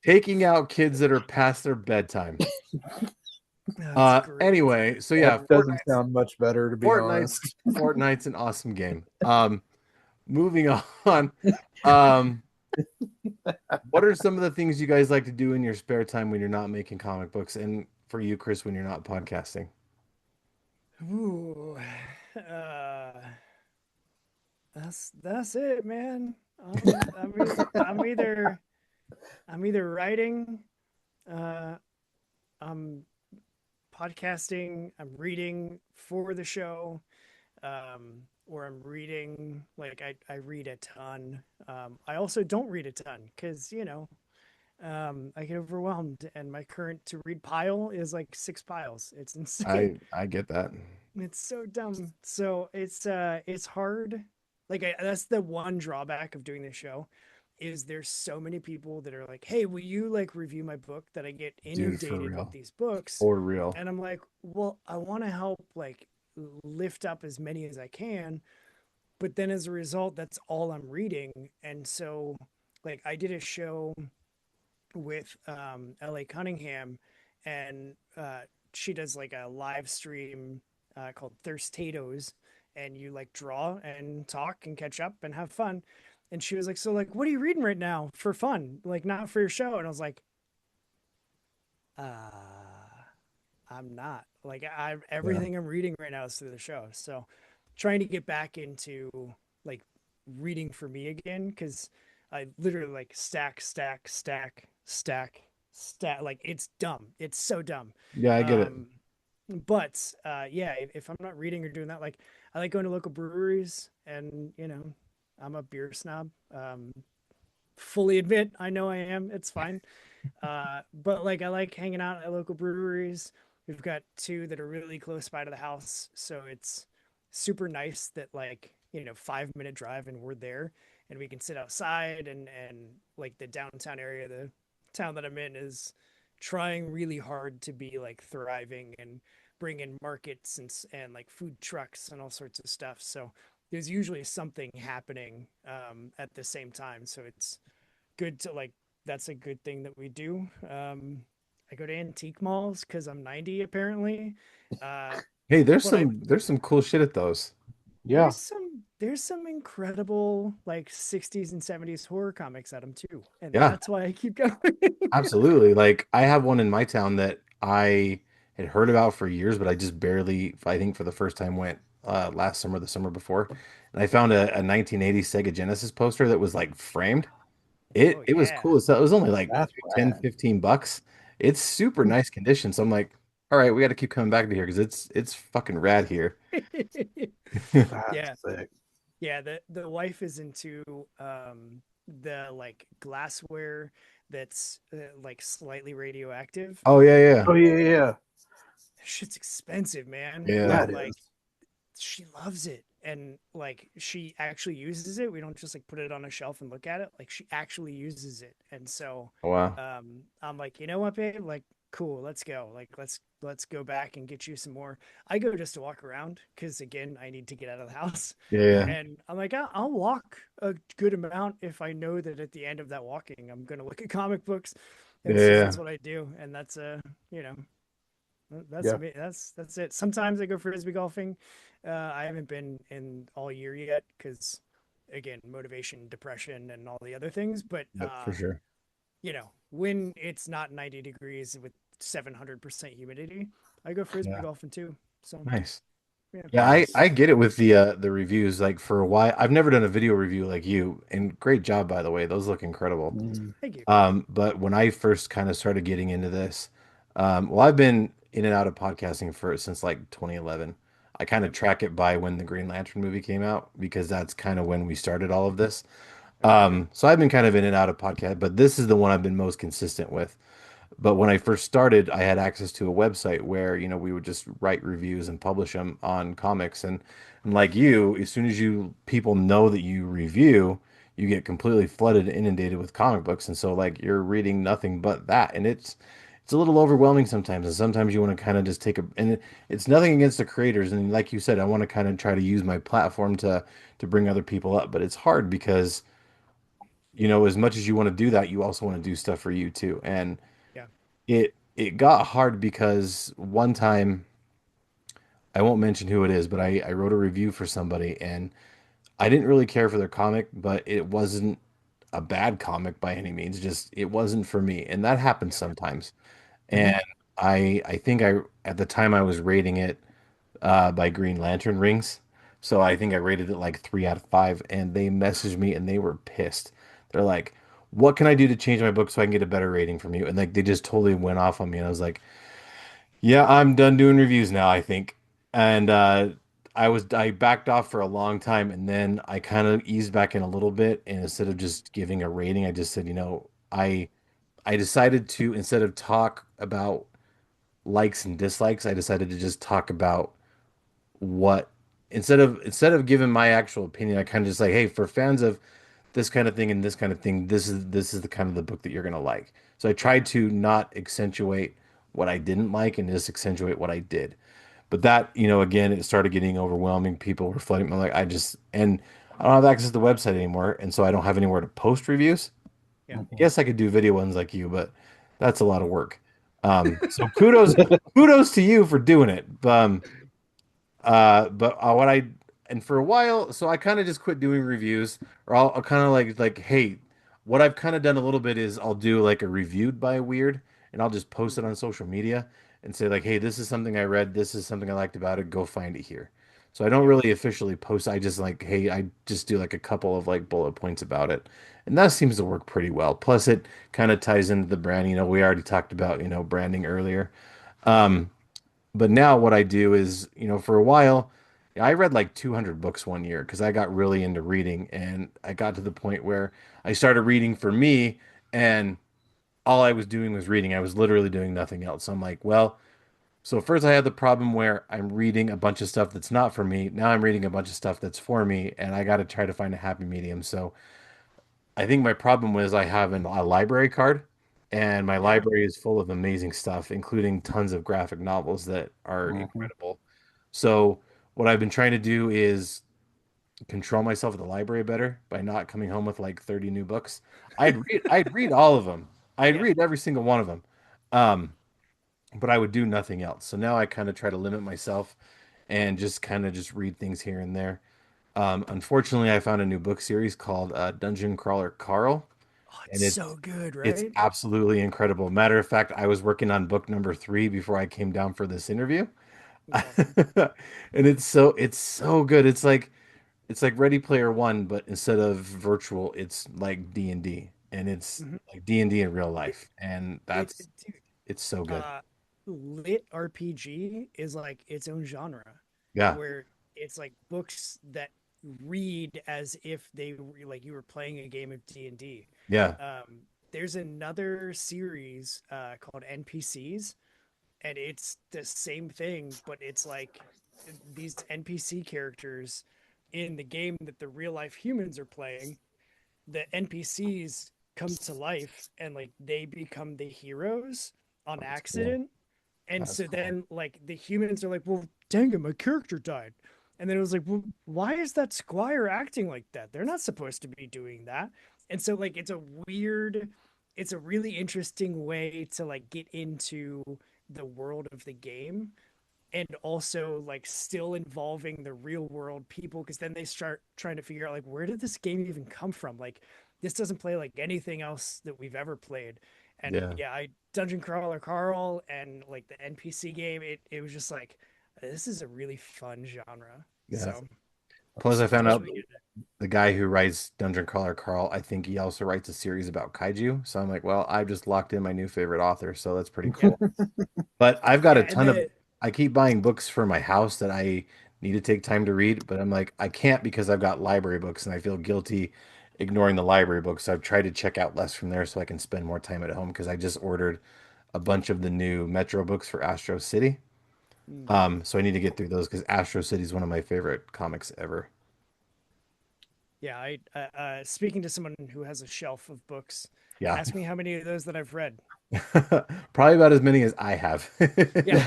Taking out kids that are past their bedtime. That's great. Anyway, so That yeah, doesn't sound much better, to be Fortnite's honest. Fortnite's an awesome game. Moving on. Um, what are some of the things you guys like to do in your spare time when you're not making comic books? And for you, Chris, when you're not podcasting? Ooh, uh, that's it, man. I'm either writing, uh, I'm podcasting, I'm reading for the show, or I'm reading. Like I read a ton. I also don't read a ton because I get overwhelmed, and my current to read pile is like 6 piles. It's insane. I get that. It's so dumb. So it's hard. Like that's the one drawback of doing this show is there's so many people that are like, "Hey, will you like review my book?" That I get Dude, for inundated with real. these books, For real. and I'm like, "Well, I want to help like lift up as many as I can, but then as a result, that's all I'm reading." And so like I did a show with LA Cunningham, and she does like a live stream called Thirstatoes, and you like draw and talk and catch up and have fun. And she was like, "So like, what are you reading right now for fun? Like, not for your show?" And I was like, I'm not. Like, I Yeah. everything I'm reading right now is through the show. So, trying to get back into like reading for me again because I literally like stack, stack, stack, stack, stack. Like it's dumb. It's so dumb. Yeah, I get it. Um, but yeah, if I'm not reading or doing that, like I like going to local breweries, and I'm a beer snob. Fully admit I know I am. It's fine. But like I like hanging out at local breweries. We've got two that are really close by to the house, so it's super nice that like 5-minute drive and we're there, and we can sit outside, and like the downtown area, the town that I'm in is trying really hard to be like thriving and bring in markets and like food trucks and all sorts of stuff. So there's usually something happening at the same time. So it's good to like that's a good thing that we do. I go to antique malls because I'm 90 apparently. Uh, Hey, there's but I some cool shit at those. Yeah. there's some incredible like 60s and 70s horror comics at them too, and Yeah, that's why I keep going. absolutely. Like I have one in my town that I had heard about for years, but I just barely, I think for the first time went last summer, the summer before. And I found a 1980 Sega Genesis poster that was like framed. It Oh it was yeah. cool. So it was only like That's 10, rad. 15 bucks. It's super nice condition. So I'm like, all right, we got to keep coming back to here because it's fucking rad here. That's Yeah. sick. Yeah, the wife is into the like glassware that's like slightly radioactive. Oh yeah, yeah, Oh yeah, yeah, Shit's expensive, man. yeah. yeah. But It like is. she loves it, and like she actually uses it. We don't just like put it on a shelf and look at it. Like she actually uses it. And so Oh, wow. I'm like, you know what, babe? Like, cool, let's go. Like, let's go back and get you some more. I go just to walk around because again, I need to get out of the house. Yeah, yeah, Mhm. And I'm like, I'll walk a good amount if I know that at the end of that walking, I'm gonna look at comic books. yeah, And so yeah. that's what I do. And that's you know, that's Yeah. me. That's it. Sometimes I go frisbee golfing. I haven't been in all year yet because, again, motivation, depression, and all the other things. But Yep, for sure. when it's not 90 degrees with 700% humidity, I go frisbee Yeah, golfing too. So nice. yeah, Yeah, I Nice. get it with the reviews. Like for a while, I've never done a video review like you, and great job by the way. Those look incredible. Mhm. thank you. But when I first kind of started getting into this, well, I've been in and out of podcasting for since like 2011. I kind of Yep. track it by when the Green Lantern movie came out because that's kind of when we started all of this. Okay. So I've been kind of in and out of podcast, but this is the one I've been most consistent with. But when I first started, I had access to a website where, we would just write reviews and publish them on comics. And like you, as soon as people know that you review, you get completely flooded, inundated with comic books. And so like you're reading nothing but that. And it's a little overwhelming sometimes. And sometimes you want to kind of just it's nothing against the creators. And like you said, I want to kind of try to use my platform to bring other people up. But it's hard because, as much as you want to do that, you also want to do stuff for you too. And Yeah. it got hard because one time I won't mention who it is, but I wrote a review for somebody and I didn't really care for their comic, but it wasn't a bad comic by any means. Just it wasn't for me, and that happens Yeah. sometimes. Mhm. And I think I at the time I was rating it by Green Lantern rings, so I think I rated it like 3 out of 5, and they messaged me and they were pissed. They're like, "What can I do to change my book so I can get a better rating from you?" And like they just totally went off on me, and I was like, yeah, I'm done doing reviews now, I think. And I backed off for a long time and then I kind of eased back in a little bit and instead of just giving a rating, I just said, I decided to instead of talk about likes and dislikes, I decided to just talk about what instead of giving my actual opinion, I kind of just like, hey, for fans of this kind of thing and this kind of thing, this is the kind of the book that you're gonna like. So I Yeah. tried to not accentuate what I didn't like and just accentuate what I did. But that, again, it started getting overwhelming. People were flooding. I'm like, and I don't have access to the website anymore, and so I don't have anywhere to post reviews. Yeah. I Mhm. guess I could do video ones like you, but that's a lot of work. So kudos to you for doing it. But what I and for a while, so I kind of just quit doing reviews, or I'll kind of like, hey, what I've kind of done a little bit is I'll do like a reviewed by Weird, and I'll just post it Mhm. on social media and say like, hey, this is something I read, this is something I liked about it, go find it here. So I don't Yeah. really officially post. I just like, hey, I just do like a couple of like bullet points about it, and that seems to work pretty well. Plus, it kind of ties into the brand. We already talked about branding earlier. Um, but now what I do is, for a while, I read like 200 books one year because I got really into reading and I got to the point where I started reading for me and all I was doing was reading. I was literally doing nothing else. So I'm like, well, so first I had the problem where I'm reading a bunch of stuff that's not for me. Now I'm reading a bunch of stuff that's for me and I got to try to find a happy medium. So I think my problem was I have a library card, and my Yeah. library is full of amazing stuff, including tons of graphic novels that are Mhm. incredible. So what I've been trying to do is control myself at the library better by not coming home with like 30 new books. I'd read all of them. I'd Yeah. read every single one of them. Um, but I would do nothing else. So now I kind of try to limit myself and just kind of just read things here and there. Unfortunately, I found a new book series called Dungeon Crawler Carl, Oh, it's and so good, it's right? absolutely incredible. Matter of fact, I was working on book number 3 before I came down for this interview. That's awesome. And it's so good. It's like Ready Player One, but instead of virtual, it's like D&D. And it's Mhm. like D&D in real It, life. And dude, it's so good. uh, lit RPG is like its own genre, Yeah. where it's like books that read as if like you were playing a game of D&D. Yeah. there's another series called NPCs, and it's the same thing, but it's like these NPC characters in the game that the real life humans are playing, the NPCs come to life and like they become the heroes on That's cool. accident. And That's so cool. then like the humans are like, well, dang it, my character died. And then it was like, well, why is that squire acting like that? They're not supposed to be doing that. And so like it's a really interesting way to like get into the world of the game, and also like still involving the real world people, because then they start trying to figure out like, where did this game even come from? Like this doesn't play like anything else that we've ever played. And Yeah. yeah, I Dungeon Crawler Carl and like the NPC game, it was just like, this is a really fun genre. Yeah. So Plus, I found out especially in the guy who writes Dungeon Crawler Carl, I think he also writes a series about kaiju. So I'm like, well, I've just locked in my new favorite author, so that's pretty yeah, cool. But I've got a yeah, and ton of, the I keep buying books for my house that I need to take time to read, but I'm like, I can't because I've got library books and I feel guilty ignoring the library books. So I've tried to check out less from there so I can spend more time at home because I just ordered a bunch of the new Metro books for Astro City. mm, So I need to get through those because Astro City is one of my favorite comics ever. yeah, I speaking to someone who has a shelf of books, Yeah. ask me how many of those that I've read. Probably about as many as I have. Yeah.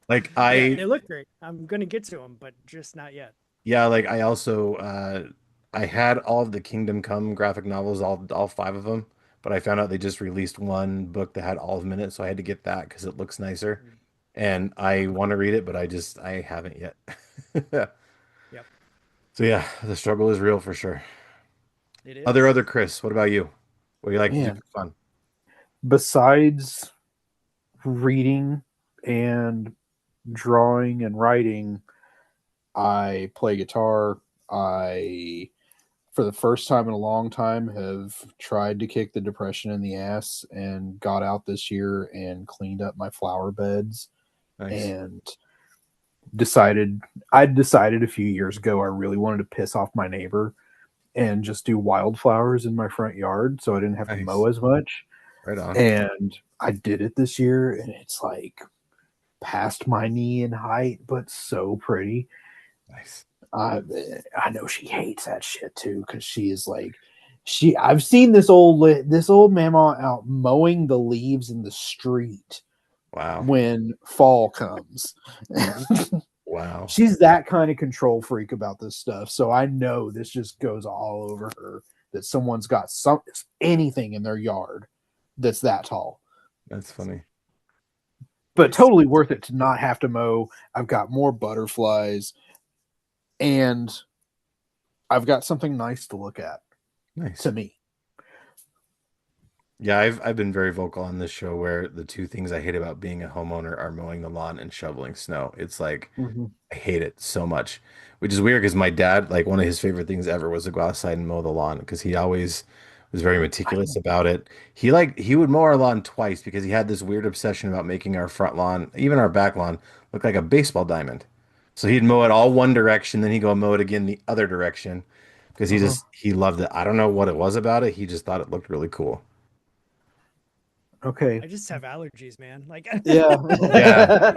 Like Yeah, I they look great. I'm gonna get to them, but just not yet. Yeah, like I also I had all of the Kingdom Come graphic novels, all five of them, but I found out they just released one book that had all of them in it, so I had to get that because it looks nicer. Mm. And I want to read it, but I haven't yet. Yep, So yeah, the struggle is real for sure. it Other is. other Chris, what about you? What do you like to do Man, for fun? besides reading and drawing and writing, I play guitar. I, for the first time in a long time, have tried to kick the depression in the ass and got out this year and cleaned up my flower beds Nice. and I decided a few years ago I really wanted to piss off my neighbor and just do wildflowers in my front yard so I didn't have to mow Nice. as much. Right on. And I did it this year and it's like past my knee in height, but so pretty. Nice. I I know she hates that shit too because she is like she. I've seen this old mama out mowing the leaves in the street Wow. when fall comes. Wow. She's that kind of control freak about this stuff, so I know this just goes all over her. That someone's got anything in their yard that's that tall. That's funny. But It's totally worth it to not have to mow. I've got more butterflies and I've got something nice to look at Nice. to me. Yeah, I've been very vocal on this show where the two things I hate about being a homeowner are mowing the lawn and shoveling snow. It's like Mhm. I hate it so much, which is weird because my dad, like one of his favorite things ever was to go outside and mow the lawn because he always was very meticulous about it. He would mow our lawn twice because he had this weird obsession about making our front lawn, even our back lawn, look like a baseball diamond. So he'd mow it all one direction, then he'd go mow it again the other direction because Uh-huh. he loved it. I don't know what it was about it. He just thought it looked really cool. Okay. I just have allergies, man. Like Yeah. Yeah.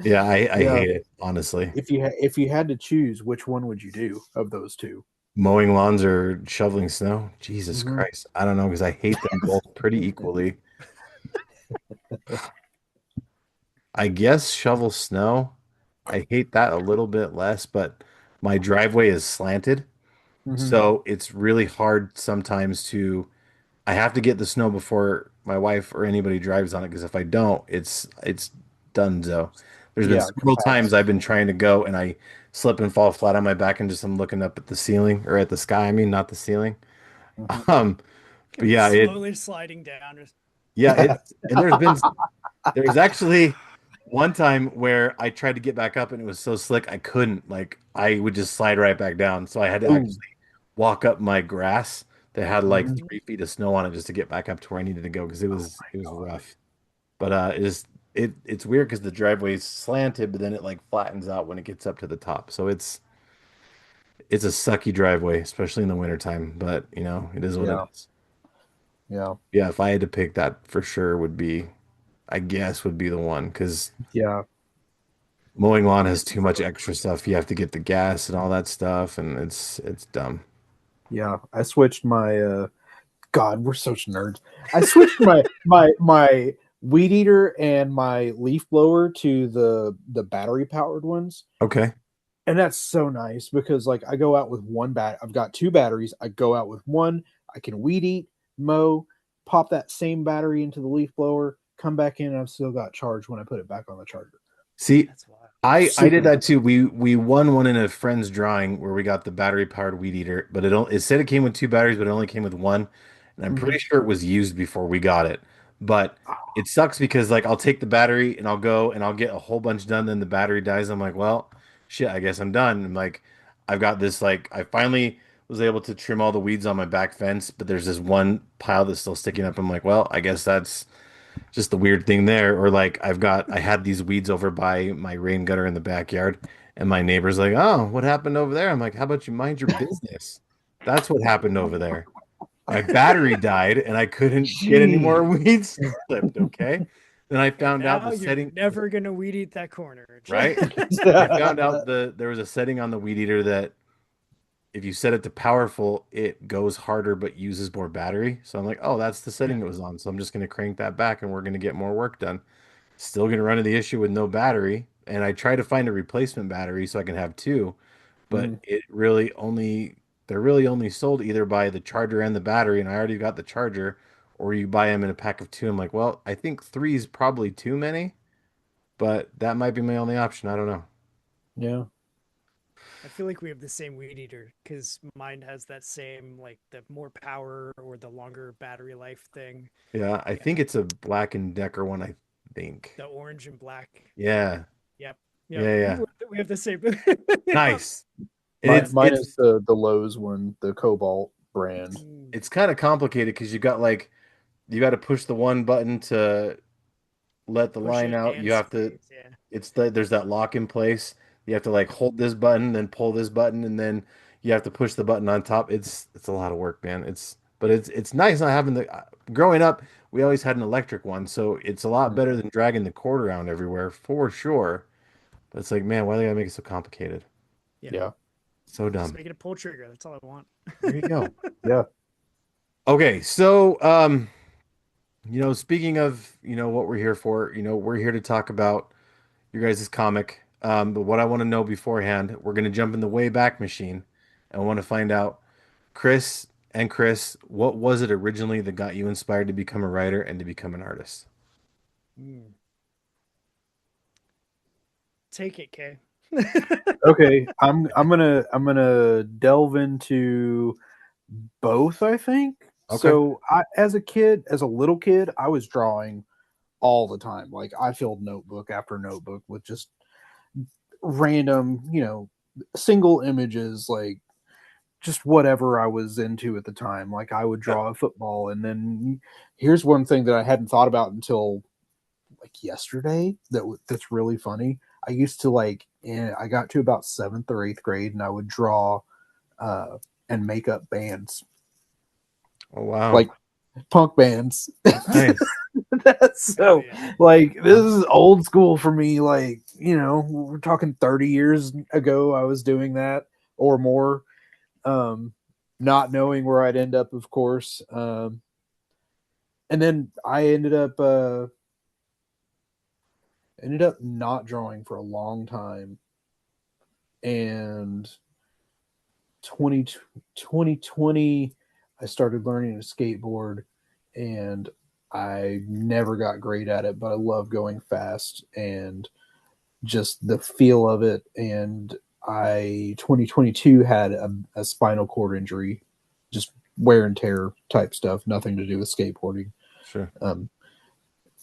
Yeah, I Yeah. hate it, honestly. If you had to choose, which one would you do of those two? Mowing lawns or shoveling snow? Jesus Mhm. Christ. I don't know because I hate them both pretty equally. I guess shovel snow. I hate that a little bit less, but my driveway is slanted. Mhm. So it's really hard sometimes to I have to get the snow before my wife or anybody drives on it because if I don't, it's donezo. There's been Yeah, several times compacts. I've been trying to go and I slip and fall flat on my back and just I'm looking up at the ceiling or at the sky, I mean, not the ceiling. Mhm. Um, but yeah, slowly sliding down. yeah, it's and there's actually one time where I tried to get back up and it was so slick I couldn't. Like I would just slide right back down. So I had to Boom. actually walk up my grass that had like Mhm. 3 feet of snow on it just to get back up to where I needed to go because Oh it was my god. rough. But it's weird because the driveway is slanted, but then it like flattens out when it gets up to the top. So it's a sucky driveway, especially in the wintertime. But you know, it is what it Yeah. is. Yeah. Yeah, if I had to pick, that for sure would be, I guess, would be the one, because Yeah. mowing lawn has too much extra stuff. You have to get the gas and all that stuff, and it's dumb. Yeah. I switched my God, we're such nerds. I switched my weed eater and my leaf blower to the battery powered ones. Okay. And that's so nice because like I go out with one bat. I've got two batteries. I go out with one. I can weed eat, mow, pop that same battery into the leaf blower, come back in, and I've still got charge when I put it back on the charger. See, That's wild. I did Super that nice. too. We won one in a friend's drawing where we got the battery powered weed eater, but it said it came with two batteries, but it only came with one, and I'm Mm-hmm. pretty sure it was used before we got it. But it sucks because like I'll take the battery and I'll go and I'll get a whole bunch done, then the battery dies. I'm like, well, shit, I guess I'm done. I'm like, I've got this like I finally was able to trim all the weeds on my back fence, but there's this one pile that's still sticking up. I'm like, well, I guess that's just the weird thing there. Or like I had these weeds over by my rain gutter in the backyard, and my neighbor's like, "Oh, what happened over there?" I'm like, "How about you mind your business?" That's what happened over there. My battery died, and I couldn't get any more Gee. weeds clipped. Okay, then I And found out now the you're setting, never gonna weed eat that corner. right? I found out there was a setting on the weed eater that if you set it to powerful, it goes harder but uses more battery. So I'm like, oh, that's the setting it was on. So I'm just gonna crank that back, and we're gonna get more work done. Still gonna run into the issue with no battery, and I try to find a replacement battery so I can have two, but Mm, they're really only sold either by the charger and the battery, and I already got the charger, or you buy them in a pack of two. I'm like, well, I think three is probably too many, but that might be my only option. I don't know. yeah. I feel like we have the same weed eater because mine has that same like the more power or the longer battery life thing. Yeah, I And think it's a Black and Decker one, I think. the orange and black. Yeah. Yep. Yep. Yeah, yeah. We have the same. Yep. Nice. And it's Mine is it's the Lowe's one, the Cobalt brand. Mm. it's kind of complicated because you got to push the one button to let the Push line it out. and You have to squeeze. Yeah. there's that lock in place. You have to like hold this button, then pull this button, and then you have to push the button on top. It's a lot of work, man. It's nice not having the growing up, we always had an electric one, so it's a lot Mm, better than dragging the cord around everywhere for sure. But it's like, man, why do they gotta make it so complicated? Yeah. yeah. So Just dumb. make it a pull trigger. That's all I want. There you go. Yeah. Okay, so speaking of, what we're here for, we're here to talk about your guys' comic. But what I want to know beforehand, we're going to jump in the Wayback Machine. And I want to find out, Chris, what was it originally that got you inspired to become a writer and to become an artist? Mm. Take it, Kay. Okay. I'm gonna delve into both, I think. Okay. So I as a kid, as a little kid, I was drawing all the time. Like I filled notebook after notebook with just random, single images, like just whatever I was into at the time. Like I would Yeah. draw a football, and then here's one thing that I hadn't thought about until like yesterday. That's really funny. I used to I got to about seventh or eighth grade, and I would draw uh, and make up bands Oh, wow. like punk bands. Nice. That's Oh so yeah. like this is old school for me. Like we're talking 30 years ago. I was doing that or more. Not knowing where I'd end up, of course. And then I ended up not drawing for a long time. And 20 2020, I started learning to skateboard, and I never got great at it, but I love going fast and just the feel of it. And I 2022 had a spinal cord injury, just wear and tear type stuff, nothing to do with skateboarding. Sure. Um,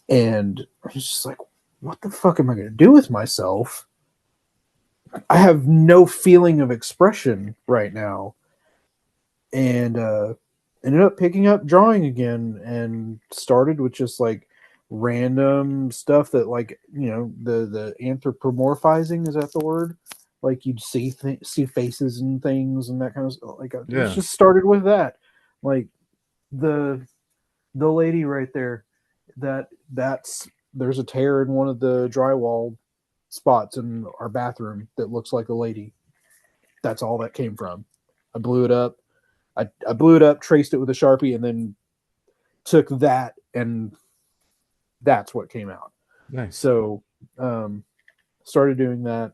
and I was just like, what the fuck am I going to do with myself? I have no feeling of expression right now. And ended up picking up drawing again and started with just like random stuff that like the anthropomorphizing, is that the word? Like you'd see faces and things and that kind of stuff. Like I Yeah. just started with that, like the The lady right there, that's there's a tear in one of the drywall spots in our bathroom that looks like a lady. That's all that came from. I blew it up. I blew it up, traced it with a Sharpie, and then took that, and that's what came out. Nice. So um, started doing that,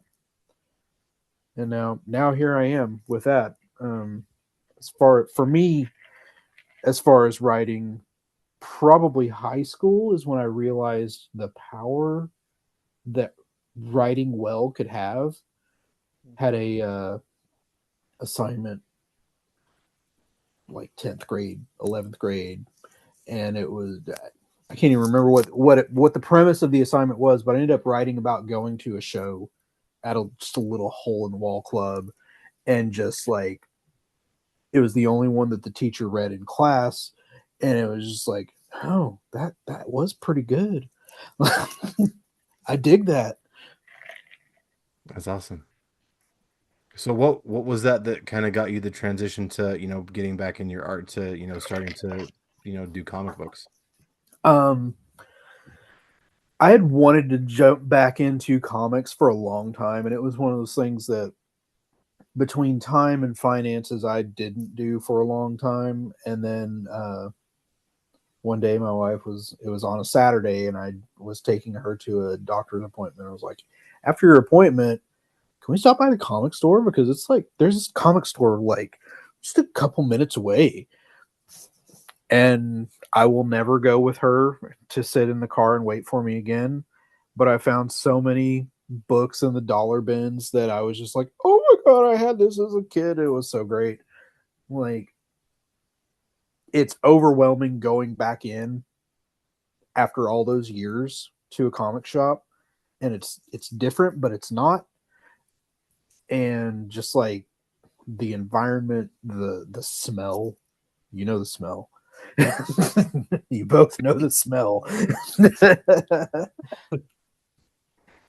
and now here I am with that. As far for me, as far as writing, probably high school is when I realized the power that writing well could have. Had a assignment like 10th grade, 11th grade, and it was I can't even remember what the premise of the assignment was, but I ended up writing about going to a show at just a little hole in the wall club, and just like it was the only one that the teacher read in class, and it was just like, oh, that was pretty good. I dig that. That's awesome. So what was that kind of got you the transition to, getting back in your art to, starting to, do comic books? Um, I had wanted to jump back into comics for a long time, and it was one of those things that between time and finances I didn't do for a long time. And then one day my wife was it was on a Saturday, and I was taking her to a doctor's appointment. I was like, after your appointment, can we stop by the comic store? Because it's like there's this comic store like just a couple minutes away. And I will never go with her to sit in the car and wait for me again. But I found so many books in the dollar bins that I was just like, oh my God, I had this as a kid. It was so great. Like, it's overwhelming going back in after all those years to a comic shop, and it's different, but it's not. And just like the environment, the smell, the smell. You both know the smell.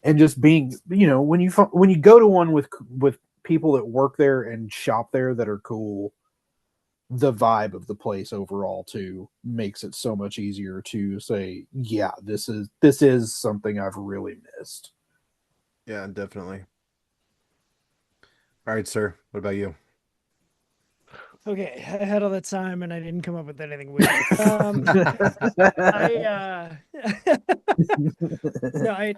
And just being, when you go to one with people that work there and shop there that are cool, the vibe of the place overall too makes it so much easier to say, yeah, this is something I've really missed. Yeah, definitely. All right, sir. What about you? Okay, I had all that time and I didn't come up with anything witty. I no,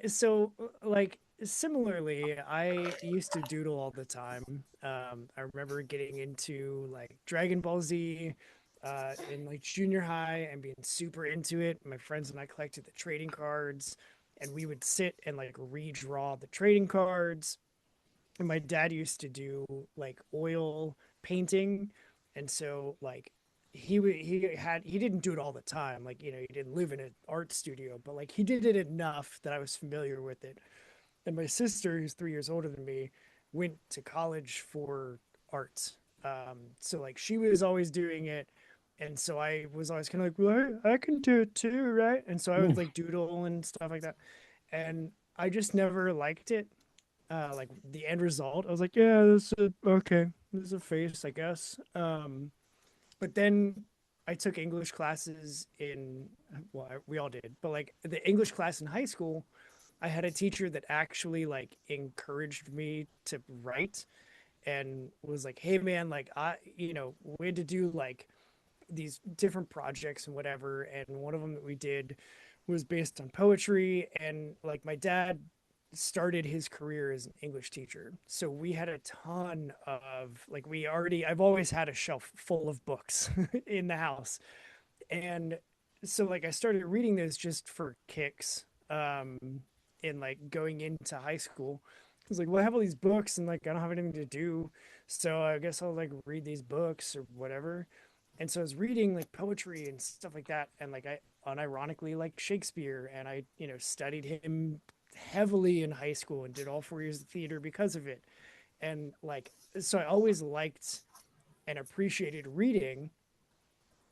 so like similarly, I used to doodle all the time. I remember getting into like Dragon Ball Z in like junior high and being super into it. My friends and I collected the trading cards, and we would sit and like redraw the trading cards. And my dad used to do like oil painting, and so like he didn't do it all the time, like he didn't live in an art studio, but like he did it enough that I was familiar with it. And my sister, who's 3 years older than me, went to college for art. So like she was always doing it, and so I was always kind of like, well, I can do it too, right? And so I would like doodle and stuff like that, and I just never liked it, like the end result. I was like, yeah, okay. This is a face, I guess. But then I took English classes in, well, we all did, but like the English class in high school, I had a teacher that actually like encouraged me to write and was like, hey man, like we had to do like these different projects and whatever. And one of them that we did was based on poetry. And like my dad started his career as an English teacher. So we had a ton of like I've always had a shelf full of books in the house. And so like I started reading those just for kicks. In like going into high school. I was like, well, I have all these books and like I don't have anything to do. So I guess I'll like read these books or whatever. And so I was reading like poetry and stuff like that. And like I unironically like Shakespeare, and I, studied him heavily in high school and did all 4 years of theater because of it. And like, so I always liked and appreciated reading.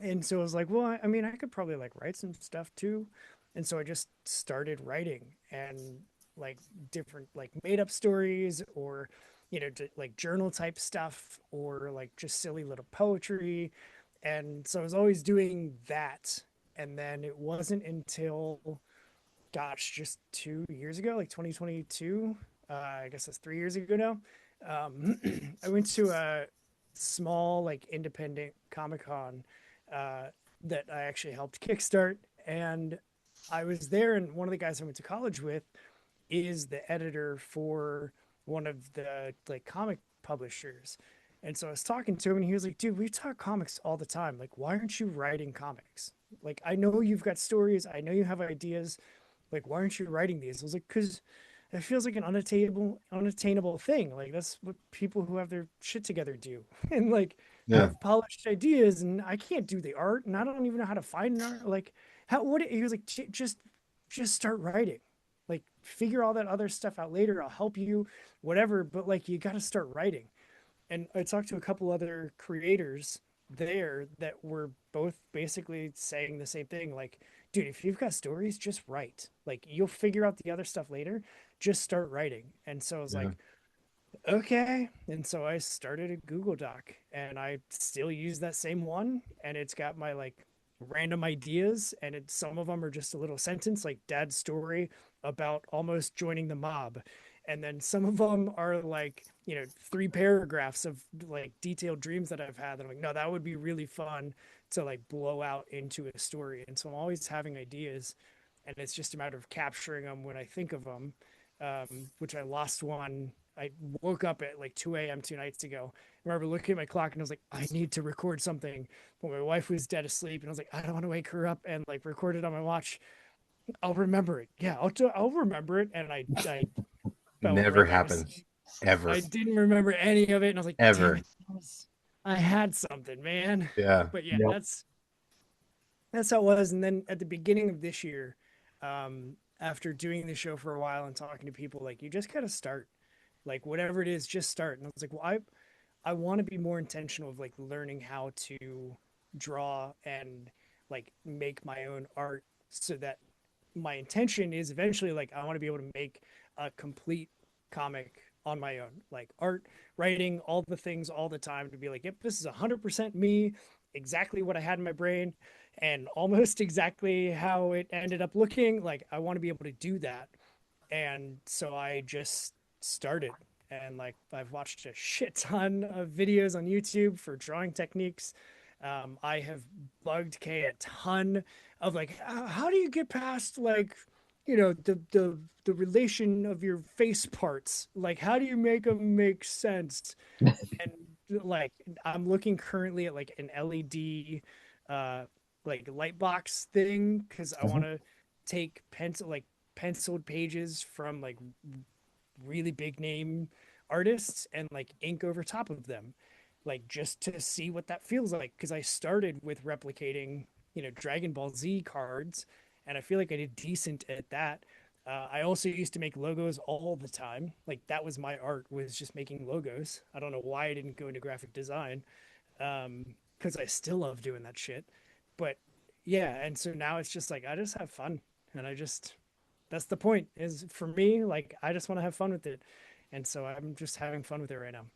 And so I was like, well, I mean, I could probably like write some stuff too. And so I just started writing, and like different like made up stories, or like journal type stuff, or like just silly little poetry. And so I was always doing that. And then it wasn't until, gosh, just 2 years ago, like 2022, I guess that's 3 years ago now. I went to a small, like independent Comic Con uh, that I actually helped kickstart. And I was there, and one of the guys I went to college with is the editor for one of the like comic publishers. And so I was talking to him and he was like, dude, we talk comics all the time. Like, why aren't you writing comics? Like, I know you've got stories. I know you have ideas. Like, why aren't you writing these? I was like, because it feels like an unattainable thing. Like, that's what people who have their shit together do and like Yeah. have polished ideas. And I can't do the art and I don't even know how to find an art. Like, how, what, he was like, just start writing, like figure all that other stuff out later. I'll help you, whatever. But like you got to start writing. And I talked to a couple other creators there that were both basically saying the same thing. Like, dude, if you've got stories, just write. Like you'll figure out the other stuff later. Just start writing. And so I was Yeah. like, okay. And so I started a Google Doc and I still use that same one. And it's got my like random ideas. And some of them are just a little sentence like dad's story about almost joining the mob. And then some of them are like, 3 paragraphs of like detailed dreams that I've had. That I'm like, no, that would be really fun to like blow out into a story. And so I'm always having ideas. And it's just a matter of capturing them when I think of them, which I lost one. I woke up at like 2 a.m. 2 nights ago. I remember looking at my clock and I was like, I need to record something. But my wife was dead asleep and I was like, I don't want to wake her up and like record it on my watch. I'll remember it. Yeah, I'll remember it. And I fell Never right back happens. asleep. Ever. I didn't remember any of it. And I was like, damn Ever. it. I had something, man. Yeah. But yeah, Yep. that's how it was. And then at the beginning of this year, after doing the show for a while and talking to people, like you just gotta start, like whatever it is, just start. And I was like, well, I want to be more intentional of like learning how to draw and like make my own art so that my intention is eventually like I want to be able to make a complete comic on my own, like art, writing, all the things all the time to be like, yep, this is 100% me, exactly what I had in my brain and almost exactly how it ended up looking. Like I want to be able to do that. And so I just started, and like I've watched a shit ton of videos on YouTube for drawing techniques. I have bugged Kay a ton of like, how do you get past like, the relation of your face parts? Like, how do you make them make sense? And like, I'm looking currently at like an LED, uh, like light box thing because I want Mhm. to take penciled pages from like really big name artists and like ink over top of them, like just to see what that feels like. Because I started with replicating, Dragon Ball Z cards, and I feel like I did decent at that. I also used to make logos all the time. Like that was my art, was just making logos. I don't know why I didn't go into graphic design, because I still love doing that shit. But yeah, and so now it's just like I just have fun, and I just that's the point is for me, like I just want to have fun with it. And so I'm just having fun with it right now.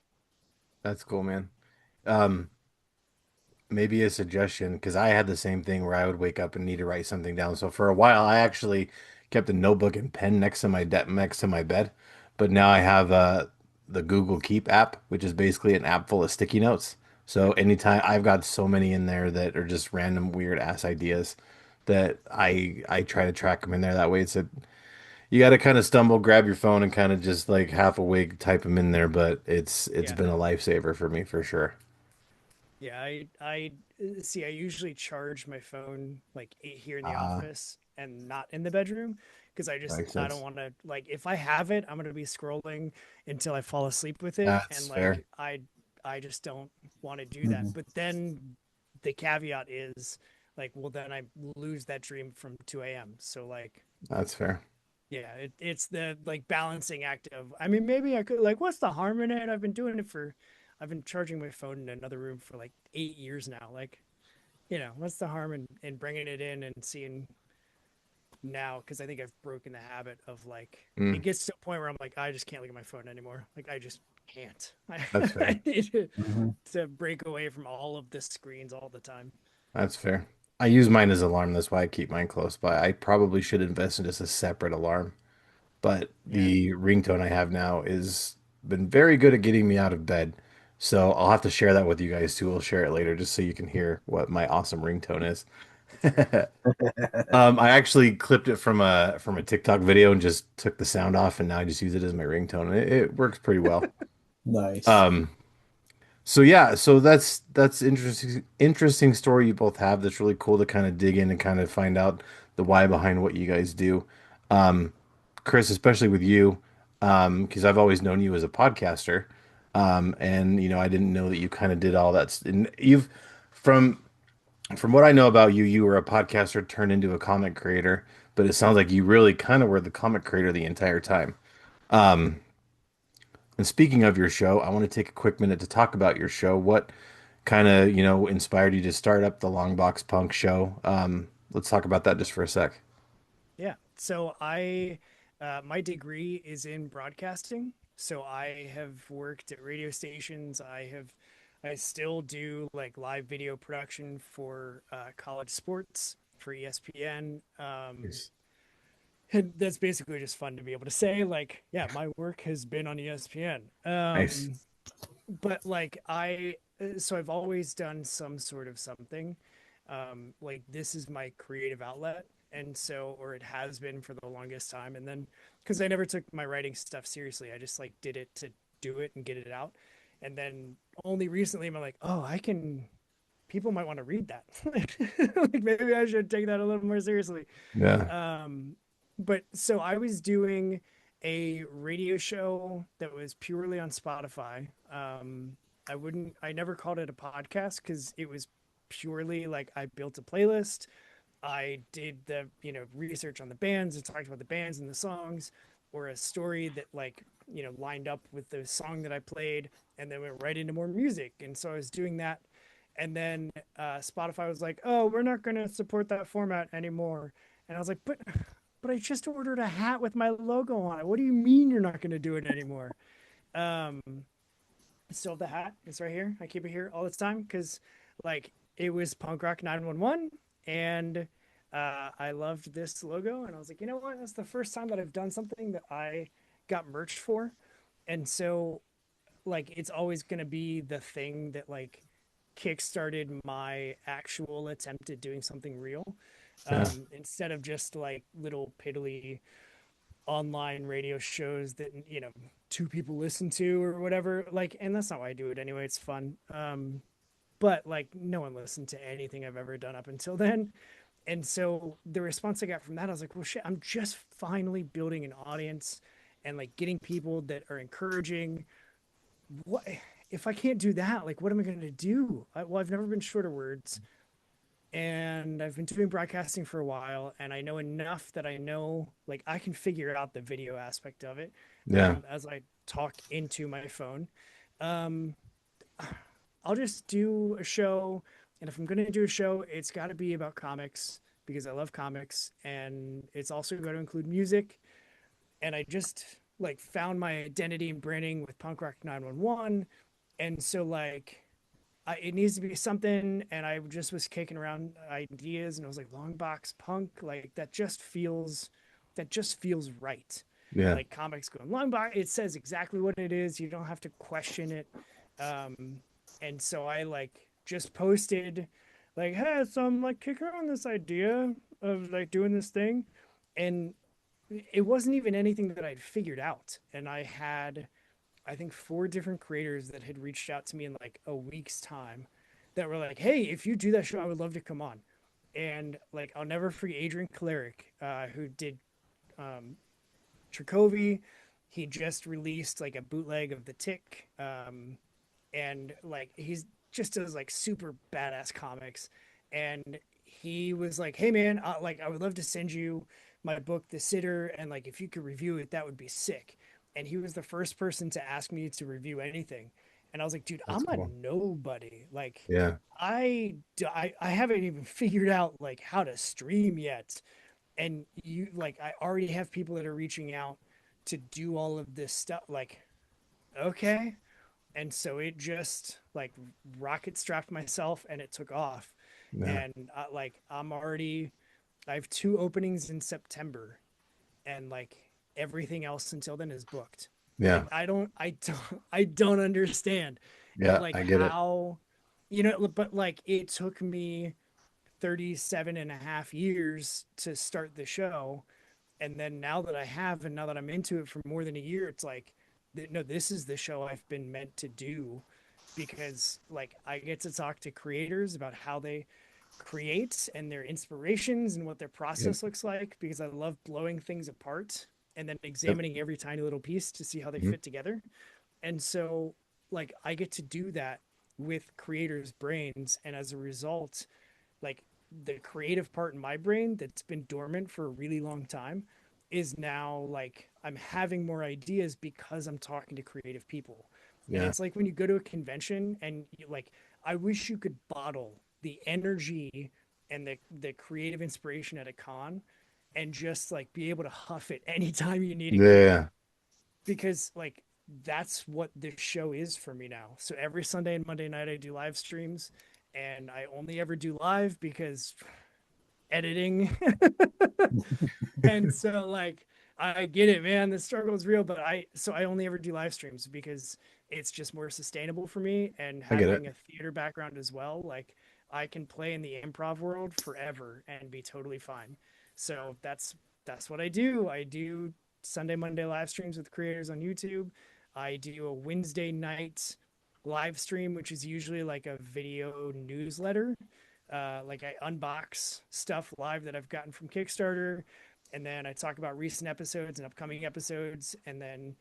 That's cool, man. Um, Maybe a suggestion because I had the same thing where I would wake up and need to write something down. So for a while, I actually kept a notebook and pen next to my bed. But now I have the Google Keep app, which is basically an app full of sticky notes. So anytime I've got so many in there that are just random weird ass ideas that I try to track them in there. That way, it's a you got to kind of stumble, grab your phone, and kind of just like half awake type them in there. But it's Yeah. been a lifesaver for me for sure. Yeah. I see, I usually charge my phone like here in the Ah, office and not in the bedroom because makes I don't sense. want to, like, if I have it, I'm going to be scrolling until I fall asleep with it. That's And fair. like, I just don't want to do that. Mhm. But then the caveat is like, well, then I lose that dream from 2 a.m. So like, That's fair. yeah, it's the like balancing act of, I mean, maybe I could, like, what's the harm in it? I've been charging my phone in another room for like 8 years now. Like, what's the harm in bringing it in and seeing now because I think I've broken the habit of like it Mm, gets to a point where I'm like I just can't look at my phone anymore. Like I just can't. that's I fair. need Mhm. to break away from all of the screens all the time. That's fair. I use mine as alarm. That's why I keep mine close by. I probably should invest in just a separate alarm. But Yeah. the ringtone I have now is been very good at getting me out of bed. So I'll have to share that with you guys too. We'll share it later just so you can hear what my awesome ringtone is. I actually clipped it from a TikTok video and just took the sound off, and now I just use it as my ringtone. And it works pretty well. Nice. Um, so yeah, so that's interesting story you both have. That's really cool to kind of dig in and kind of find out the why behind what you guys do. Um, Kris, especially with you, because I've always known you as a podcaster, and I didn't know that you kind of did all that. And you've from from what I know about you, you were a podcaster turned into a comic creator, but it sounds like you really kind of were the comic creator the entire time. Um, and speaking of your show, I want to take a quick minute to talk about your show. What kind of, inspired you to start up the Long Box Punk show? Let's talk about that just for a sec. Yeah. My degree is in broadcasting. So I have worked at radio stations. I still do like live video production for college sports for ESPN. Nice. And that's basically just fun to be able to say, like, yeah, my work has been on ESPN. Nice. But like so I've always done some sort of something. Like this is my creative outlet, and so or it has been for the longest time. And then because I never took my writing stuff seriously, I just like did it to do it and get it out. And then only recently I'm like, oh, I can. People might want to read that. Like maybe I should take that a little more seriously. Yeah. Um, but so I was doing a radio show that was purely on Spotify. I never called it a podcast because it was purely like I built a playlist. I did the, research on the bands and talked about the bands and the songs or a story that like, lined up with the song that I played and then went right into more music. And so I was doing that. And then Spotify was like, "Oh, we're not going to support that format anymore." And I was like, "But I just ordered a hat with my logo on it. What do you mean you're not going to do it anymore?" Um, Still the hat. It's right here. I keep it here all the time because, like, it was Punk Rock 911, and I loved this logo. And I was like, you know what? That's the first time that I've done something that I got merch for, and so like it's always going to be the thing that like kickstarted my actual attempt at doing something real, Yeah. instead of just like little piddly online radio shows that two people listen to or whatever. Like, and that's not why I do it anyway. It's fun. But like no one listened to anything I've ever done up until then. And so the response I got from that, I was like, well, shit, I'm just finally building an audience and like getting people that are encouraging. What if I can't do that? Like, what am I going to do? Well, I've never been short of words, and I've been doing broadcasting for a while, and I know enough that I know like I can figure out the video aspect of it Yeah. as I talk into my phone. Um, I'll just do a show, and if I'm going to do a show, it's got to be about comics because I love comics, and it's also going to include music. And I just like found my identity and branding with Punk Rock 911, and so like it needs to be something. And I just was kicking around ideas, and I was like, long box punk, like that just feels right. Yeah. Like comics going long box, it says exactly what it is. You don't have to question it. Um, and so I like just posted, like, hey, so I'm like kicking around this idea of like doing this thing, and it wasn't even anything that I'd figured out. And I had I think four different creators that had reached out to me in like a week's time that were like, "Hey, if you do that show, I would love to come on." And like, I'll never forget Adrian Klerick, who did um, Tricovi. He just released like a bootleg of The Tick, and like he's just does like super badass comics. And he was like, "Hey man, like I would love to send you my book, The Sitter, and like if you could review it, that would be sick." And he was the first person to ask me to review anything. And I was like, dude, That's I'm a cool. nobody. Like, Yeah. I haven't even figured out like how to stream yet. And you like, I already have people that are reaching out to do all of this stuff. Like, okay. And so it just like rocket strapped myself and it took off. Yeah. And like, I have two openings in September, and like everything else until then is booked. Yeah. And I don't understand Yeah, like I get it. how, but like it took me 37 and a half years to start the show. And then now that I have, and now that I'm into it for more than a year, it's like, no, this is the show I've been meant to do, because like I get to talk to creators about how they create and their inspirations and what their Yep. process looks like, because I love blowing things apart and then Yep. examining every tiny little piece to see how they Mhm. fit together. And so like I get to do that with creators' brains, and as a result, like the creative part in my brain that's been dormant for a really long time is now like I'm having more ideas because I'm talking to creative people. And Yeah. it's like when you go to a convention and you like, I wish you could bottle the energy and the creative inspiration at a con and just like be able to huff it anytime you need a cue, Yeah. because like that's what this show is for me now. So every Sunday and Monday night I do live streams, and I only ever do live because editing. And so like I get it, man. The struggle is real, but I only ever do live streams because it's just more sustainable for me. And I get it. having a theater background as well, like I can play in the improv world forever and be totally fine. So that's what I do. I do Sunday, Monday live streams with creators on YouTube. I do a Wednesday night live stream, which is usually like a video newsletter. Like I unbox stuff live that I've gotten from Kickstarter, and then I talk about recent episodes and upcoming episodes. And then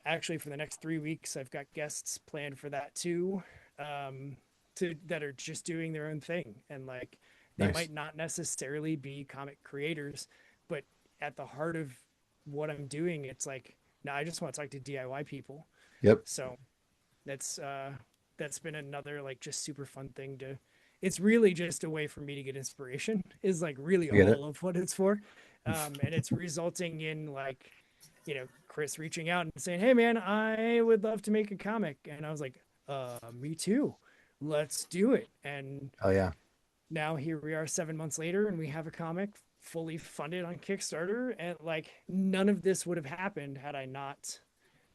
actually for the next 3 weeks, I've got guests planned for that too, to that are just doing their own thing. And like they Nice. might not necessarily be comic creators, but at the heart of what I'm doing, it's like, no, I just want to talk to DIY people. Yep. So that's that's been another like just super fun thing to, it's really just a way for me to get inspiration, is like really I get it. all of what it's for. And it's resulting in like, Kris reaching out and saying, hey man, I would love to make a comic. And I was like, me too, let's do it. And Oh yeah. now here we are 7 months later, and we have a comic fully funded on Kickstarter. And like none of this would have happened had I not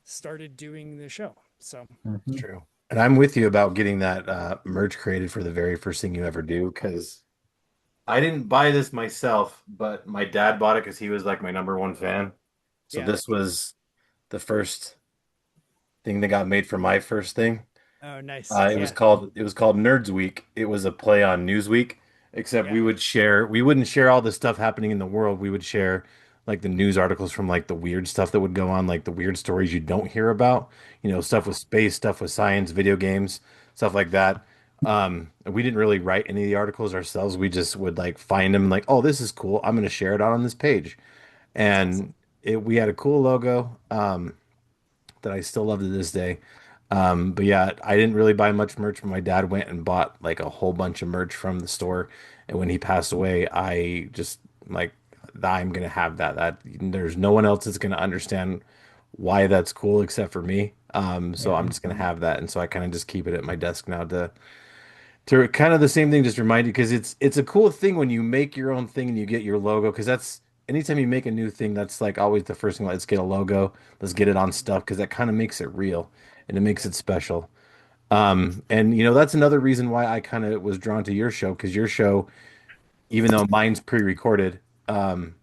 started doing the show. So It's Mhm. true. And I'm with you about getting that merch created for the very first thing you ever do, because I didn't buy this myself, but my dad bought it because he was like my number one fan. So yeah. this was the first thing that got made for my first thing. Oh, nice. Yeah. It was called Nerds Week. It was a play on Newsweek, except Yeah. we wouldn't share all the stuff happening in the world. We would share like the news articles from like the weird stuff that would go on, like the weird stories you don't hear about, stuff with space, stuff with science, video games, stuff like that. We didn't really write any of the articles ourselves. We just would like find them like, oh, this is cool. I'm going to share it out on this page. That's awesome. And we had a cool logo. That I still love to this day. But yeah, I didn't really buy much merch, but my dad went and bought like a whole bunch of merch from the store. And when he passed away, I just like, I'm gonna have that. That there's no one else that's gonna understand why that's cool except for me. So I'm Mhm. just gonna have that. And so I kind of just keep it at my desk now to kind of the same thing, just remind you, because it's a cool thing when you make your own thing and you get your logo, because that's anytime you make a new thing, that's like always the first thing. Let's get a logo, let's get it on stuff, because that kind of makes it real and it makes Yeah. it special. And that's another reason why I kind of was drawn to your show, because your show, even though mine's pre-recorded, um,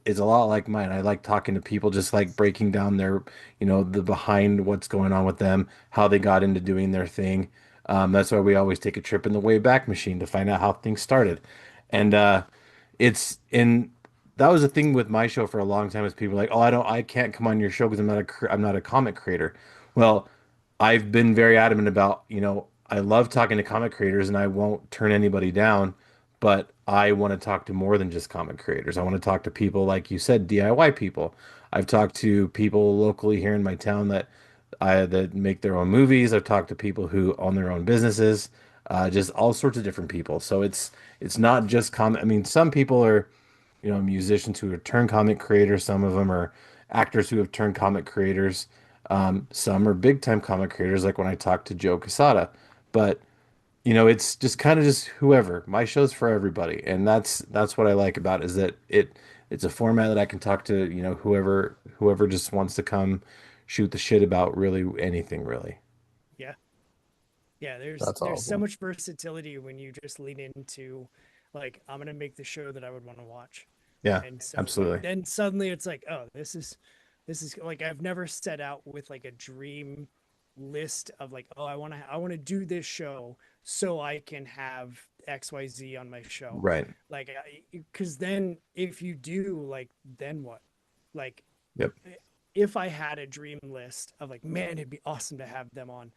is a lot like mine. I like talking to people, just like breaking down their, the behind what's going on with them, how they got into doing their thing. That's why we always take a trip in the Wayback Machine to find out how things started. And it's in that was the thing with my show for a long time is people like, oh, I can't come on your show because I'm not a comic creator. Well, I've been very adamant about, I love talking to comic creators and I won't turn anybody down, but I want to talk to more than just comic creators. I want to talk to people, like you said, DIY people. I've talked to people locally here in my town that make their own movies. I've talked to people who own their own businesses, just all sorts of different people. So it's not just comic. I mean, some people are. musicians who have turned comic creators. Some of them are actors who have turned comic creators. Some are big time comic creators, like when I talked to Joe Quesada. But it's just kind of just whoever. My show's for everybody, and that's what I like about it, is that it's a format that I can talk to, whoever just wants to come shoot the shit about really anything, really. Yeah. Yeah, That's there's so awesome. much versatility when you just lean into like I'm gonna make the show that I would want to watch. Yeah, And so absolutely. then suddenly it's like, oh, this is like I've never set out with like a dream list of like, oh, I want to do this show so I can have XYZ on my show. Right. Like cuz then if you do, like then what? Like Yep. if I had a dream list of like, man, it'd be awesome to have them on.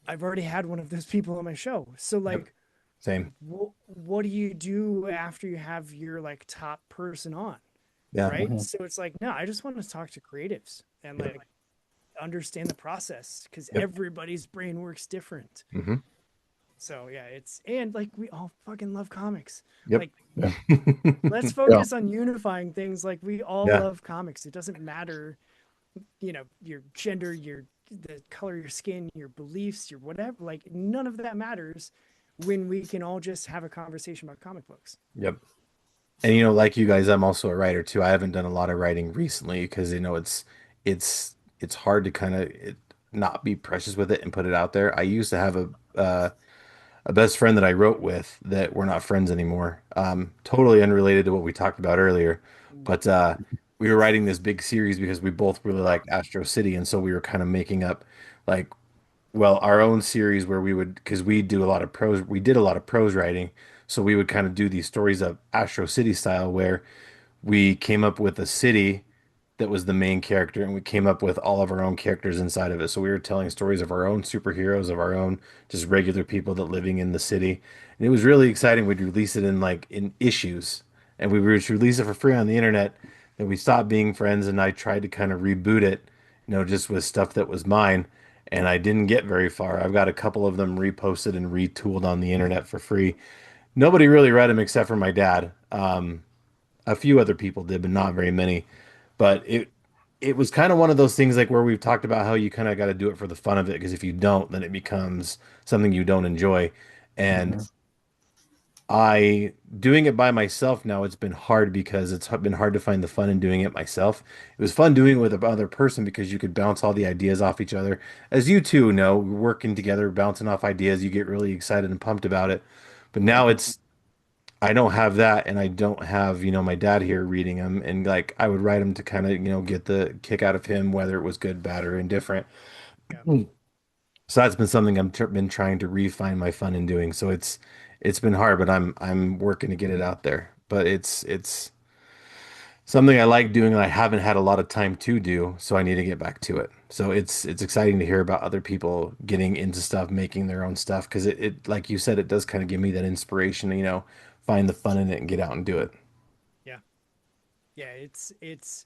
I've already had one of those people on my show. So Yep. like Same. what do you do after you have your like top person on? Yeah. Right? Mhm. So it's like, no, I just want to talk to creatives and Yep. like understand the process because Yep. everybody's brain works different. Hmm. So yeah, it's and like we all fucking love comics. Yep. Like Yeah. let's Yeah. focus on unifying things. Like we all Yeah. love comics. It doesn't matter, your gender, your the color of your skin, your beliefs, your whatever. Like none of that matters when we can all just have a conversation about comic books. Yep. And like you guys, I'm also a writer too. I haven't done a lot of writing recently because it's hard to kind of not be precious with it and put it out there. I used to have a best friend that I wrote with that we're not friends anymore. Totally unrelated to what we talked about earlier, but we were writing this big series because we both really liked Astro City, and so we were kind of making up like, well, our own series where we would, because we did a lot of prose writing, so we would kind of do these stories of Astro City style where we came up with a city that was the main character, and we came up with all of our own characters inside of it. So we were telling stories of our own superheroes, of our own just regular people that living in the city. And it was really exciting. We'd release it in like in issues, and we would release it for free on the internet. Then we stopped being friends, and I tried to kind of reboot it, just with stuff that was mine. And I didn't get very far. I've got a couple of them reposted and retooled on the internet for free. Nobody really read them except for my dad. A few other people did, but not very many. But it was kind of one of those things like where we've talked about how you kind of got to do it for the fun of it, because if you don't, then it becomes something you don't enjoy. And Mhm. I doing it by myself now, it's been hard because it's been hard to find the fun in doing it myself. It was fun doing it with another person because you could bounce all the ideas off each other. As you two know, working together, bouncing off ideas, you get really excited and pumped about it. But now I don't have that, and I don't have, my dad here reading them, and like I would write them to kind of, get the kick out of him, whether it was good, bad, or indifferent. Yeah. Mm. So that's been something been trying to refine my fun in doing. So it's been hard, but I'm working to get it out there. But it's something I like doing and I haven't had a lot of time to do, so I need to get back to it. So it's exciting to hear about other people getting into stuff, making their own stuff, because it like you said, it does kind of give me that inspiration to, find the fun in it and get out and do it. Yeah. Yeah, it's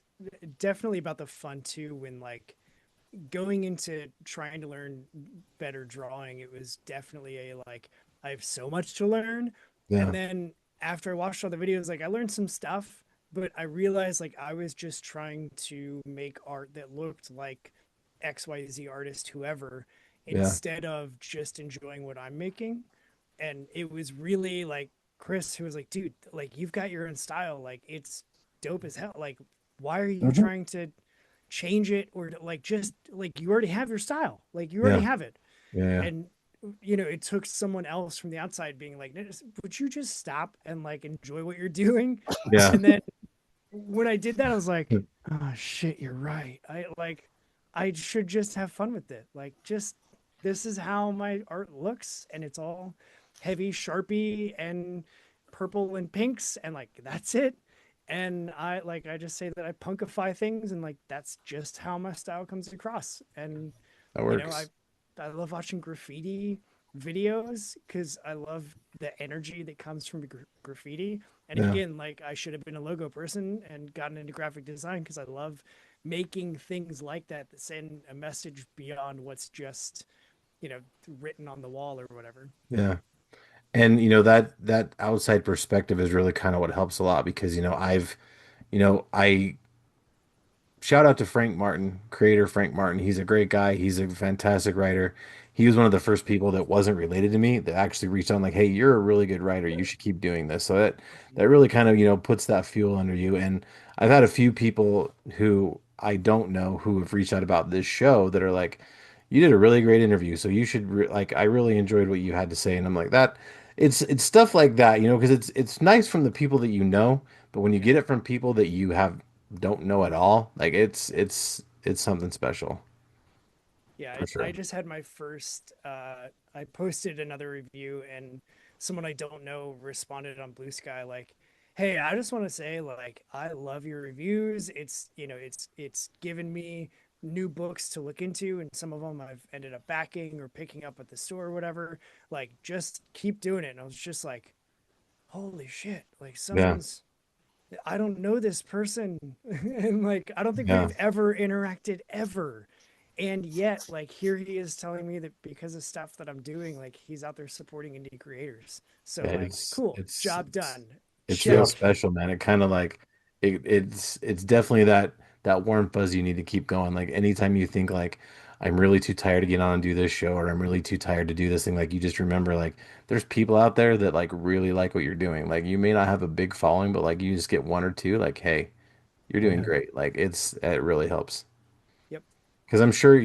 definitely about the fun too when like going into trying to learn better drawing, it was definitely a like I have so much to learn. And Yeah. then after I watched all the videos, like I learned some stuff, but I realized like I was just trying to make art that looked like XYZ artist, whoever, Yeah. instead of just enjoying what I'm making. And it was really like Kris who was like, dude, like you've got your own style, like it's dope as hell. Like, why are you Mhm. trying to change it or like just like you already have your style, like you already Yeah. have it. Yeah. And it took someone else from the outside being like, would you just stop and like enjoy what you're doing? Yeah. And then when I did that, I was like, oh shit, you're right. I should just have fun with it. Like just this is how my art looks, and it's all heavy Sharpie and purple and pinks, and like that's it. And I just say that I punkify things, and like that's just how my style comes across. And That you know, I works. I love watching graffiti videos because I love the energy that comes from graffiti. And Yeah. again, like I should have been a logo person and gotten into graphic design because I love making things like that that send a message beyond what's just, you know, written on the wall or whatever. Yeah. And that outside perspective is really kind of what helps a lot because I shout out to Frank Martin, creator Frank Martin. He's a great guy. He's a fantastic writer. He was one of the first people that wasn't related to me that actually reached out like, "Hey, you're a really good writer. You should keep doing this." So that really kind of, puts that fuel under you. And I've had a few people who I don't know who have reached out about this show that are like, "You did a really great interview. So you should I really enjoyed what you had to say." And I'm like, "That it's stuff like that, because it's nice from the people that you know, but when you Yeah. get it from people that you have don't know at all, like it's something special Yeah, for I sure. just had my first I posted another review and someone I don't know responded on Blue Sky like, "Hey, I just want to say like I love your reviews. It's given me new books to look into and some of them I've ended up backing or picking up at the store or whatever. Like just keep doing it." And I was just like, "Holy shit. Like Yeah, someone's I don't know this person and like I don't think yeah. we've ever interacted ever. And yet like here he is telling me that because of stuff that I'm doing, like he's out there supporting indie creators. So like It's cool, it's job done. it's real Yeah. Check. special, man. It kind of like it's definitely that warm fuzz you need to keep going. Like anytime you think like I'm really too tired to get on and do this show, or I'm really too tired to do this thing, like you just remember like there's people out there that like really like what you're doing. Like you may not have a big following, but like you just get one or two, like, hey, you're doing Yeah. great. Like it really helps. Yep. Because I'm sure,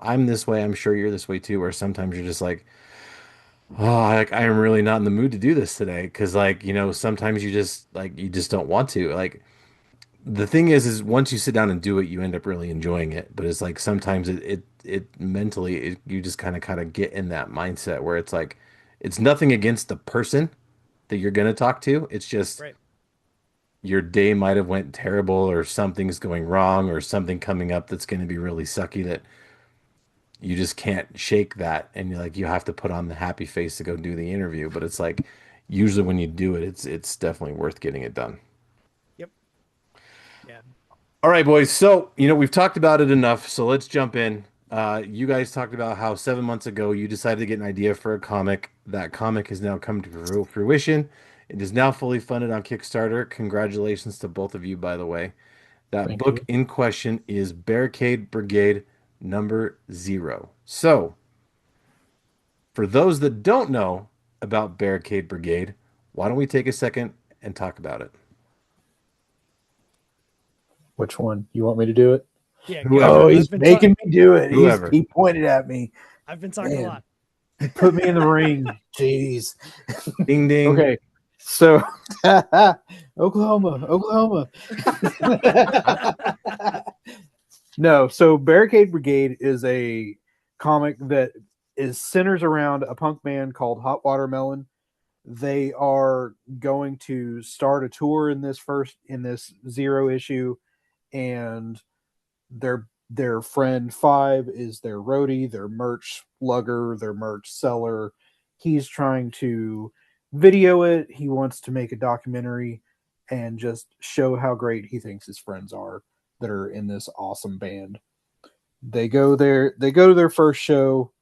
I'm this way. I'm sure you're this way too, where sometimes you're just like, oh, like I am really not in the mood to do this today. Because like, sometimes you just don't want to. Like the thing is once you sit down and do it, you end up really enjoying it. But it's like sometimes it mentally, you just kind of get in that mindset where it's like, it's nothing against the person that you're gonna talk to. It's just Right. your day might have went terrible, or something's going wrong, or something coming up that's going to be really sucky that you just can't shake that, and you have to put on the happy face to go do the interview. But it's like usually when you do it, it's definitely worth getting it done. Yep. Yeah. All right, boys. So, we've talked about it enough. So let's jump in. You guys talked about how 7 months ago you decided to get an idea for a comic. That comic has now come to fruition. It is now fully funded on Kickstarter. Congratulations to both of you, by the way. That Thank book you. in question is Barricade Brigade number 0. So, for those that don't know about Barricade Brigade, why don't we take a second and talk about it? Which one? You want me to do it? Yeah, go. Oh, Whoever, he's making me do it. whoever. He pointed at me. I've been talking a Man, lot. he put me in the ring. Jeez. Ding ding. Okay. So Oklahoma, Oklahoma. No, so Barricade Brigade is a comic that is centers around a punk band called Hot Watermelon. They are going to start a tour in this 0 issue, and their friend Five is their roadie, their merch lugger, their merch seller. He's trying to video it. He wants to make a documentary and just show how great he thinks his friends are that are in this awesome band. They go to their first show.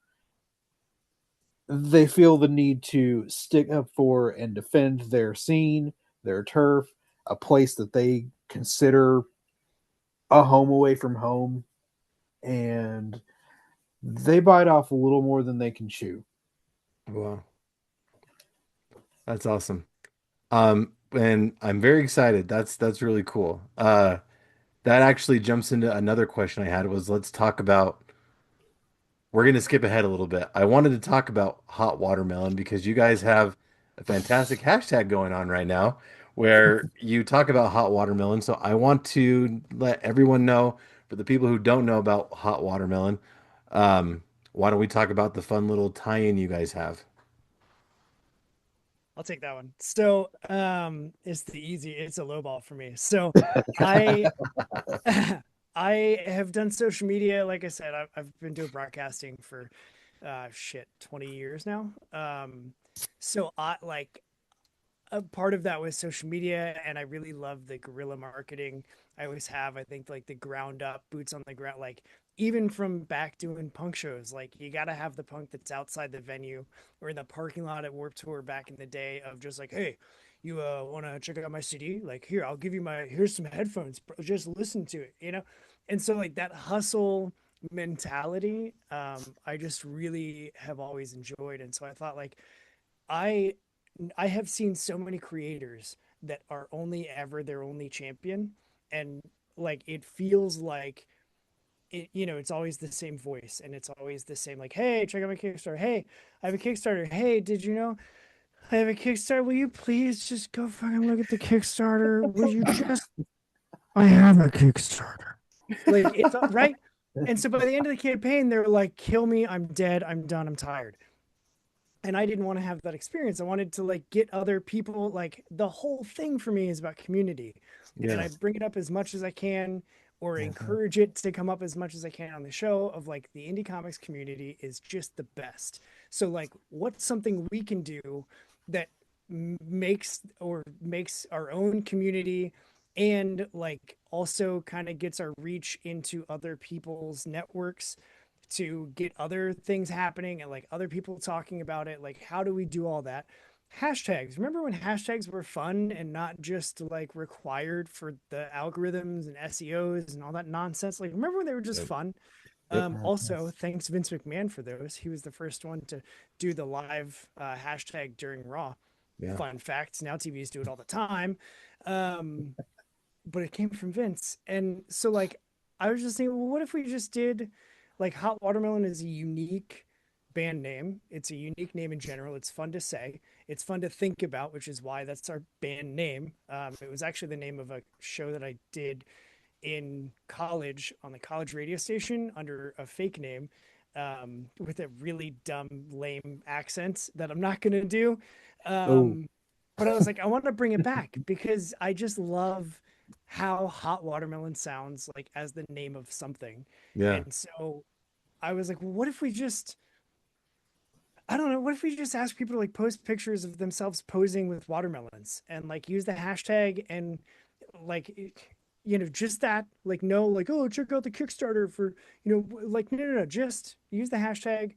They feel the need to stick up for and defend their scene, their turf, a place that they consider a home away from home, and they bite off a little more than they can chew. Wow, that's awesome. And I'm very excited. That's really cool. That actually jumps into another question I had was let's talk about we're going to skip ahead a little bit. I wanted to talk about hot watermelon because you guys have a fantastic hashtag going on right now where you talk about hot watermelon. So I want to let everyone know, for the people who don't know about hot watermelon, um, why don't we talk about the fun little tie-in you guys have? I'll take that one. So, it's a low ball for me. So, I I have done social media. Like I said, I've been doing broadcasting for 20 years now. So I like a part of that was social media, and I really love the guerrilla marketing. I always have. I think like the ground up, boots on the ground, like even from back doing punk shows, like you got to have the punk that's outside the venue or in the parking lot at Warped Tour back in the day of just like, hey, you want to check out my CD? Like, here, I'll give you here's some headphones, bro. Just listen to it, you know? And so, like, that hustle mentality, I just really have always enjoyed. And so I thought, like, I, I have seen so many creators that are only ever their only champion. And like, it feels like, it's always the same voice and it's always the same, like, hey, check out my Kickstarter. Hey, I have a Kickstarter. Hey, did you know I have a Kickstarter? Will you please just go fucking look at the Kickstarter? Will you just, I have a Kickstarter. Like, it's right. And so by the end of the campaign, they're like, kill me. I'm dead. I'm done. I'm tired. And I didn't want to have that experience. I wanted to like get other people, like the whole thing for me is about community. And Yeah. I bring it up as much as I can or Mhm. encourage it to come up as much as I can on the show of like the indie comics community is just the best. So like what's something we can do that makes our own community and like also kind of gets our reach into other people's networks to get other things happening and like other people talking about it. Like, how do we do all that? Hashtags. Remember when hashtags were fun and not just like required for the algorithms and SEOs and all that nonsense? Like, remember when they were just Yep. fun? Yep. Mhm. Also, thanks Vince McMahon for those. He was the first one to do the live hashtag during Raw. Yeah. Fun facts. Now TVs do it all the time. Um, but it came from Vince. And so like I was just thinking, well, what if we just did like Hot Watermelon is a unique band name. It's a unique name in general. It's fun to say. It's fun to think about, which is why that's our band name. It was actually the name of a show that I did in college on the college radio station under a fake name with a really dumb, lame accent that I'm not going to do. Oh, Um, but I was like, I want to bring it back because I just love how Hot Watermelon sounds like as the name of something. Yeah. And so I was like, well, what if we just, I don't know, what if we just ask people to like post pictures of themselves posing with watermelons and like use the hashtag and like, just that, like, no, like, oh, check out the Kickstarter for, like, no, just use the hashtag,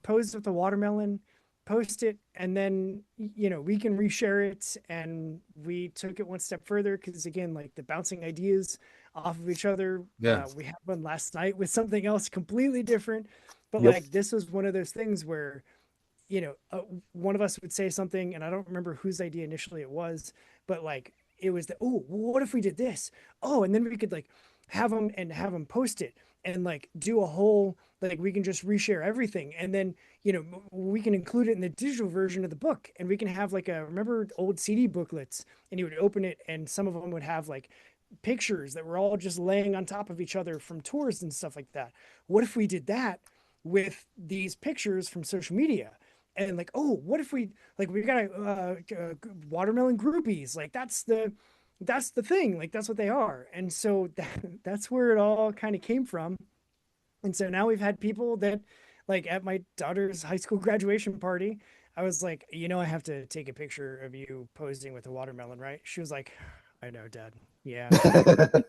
pose with the watermelon, post it, and then we can reshare it. And we took it one step further because again, like the bouncing ideas off of each other. Yeah. We had one last night with something else completely different, but yep. like this was one of those things where you know, uh, one of us would say something, and I don't remember whose idea initially it was, but like it was the, oh, what if we did this? Oh, and then we could like have them post it and like do a whole, like we can just reshare everything. And then, we can include it in the digital version of the book. And we can have like remember old CD booklets and you would open it and some of them would have like pictures that were all just laying on top of each other from tours and stuff like that. What if we did that with these pictures from social media? And like, oh, what if we got watermelon groupies? Like that's the thing. Like that's what they are. And so that's where it all kind of came from. And so now we've had people that, like at my daughter's high school graduation party, I was like, I have to take a picture of you posing with a watermelon, right? She was like, I know, Dad. Yeah.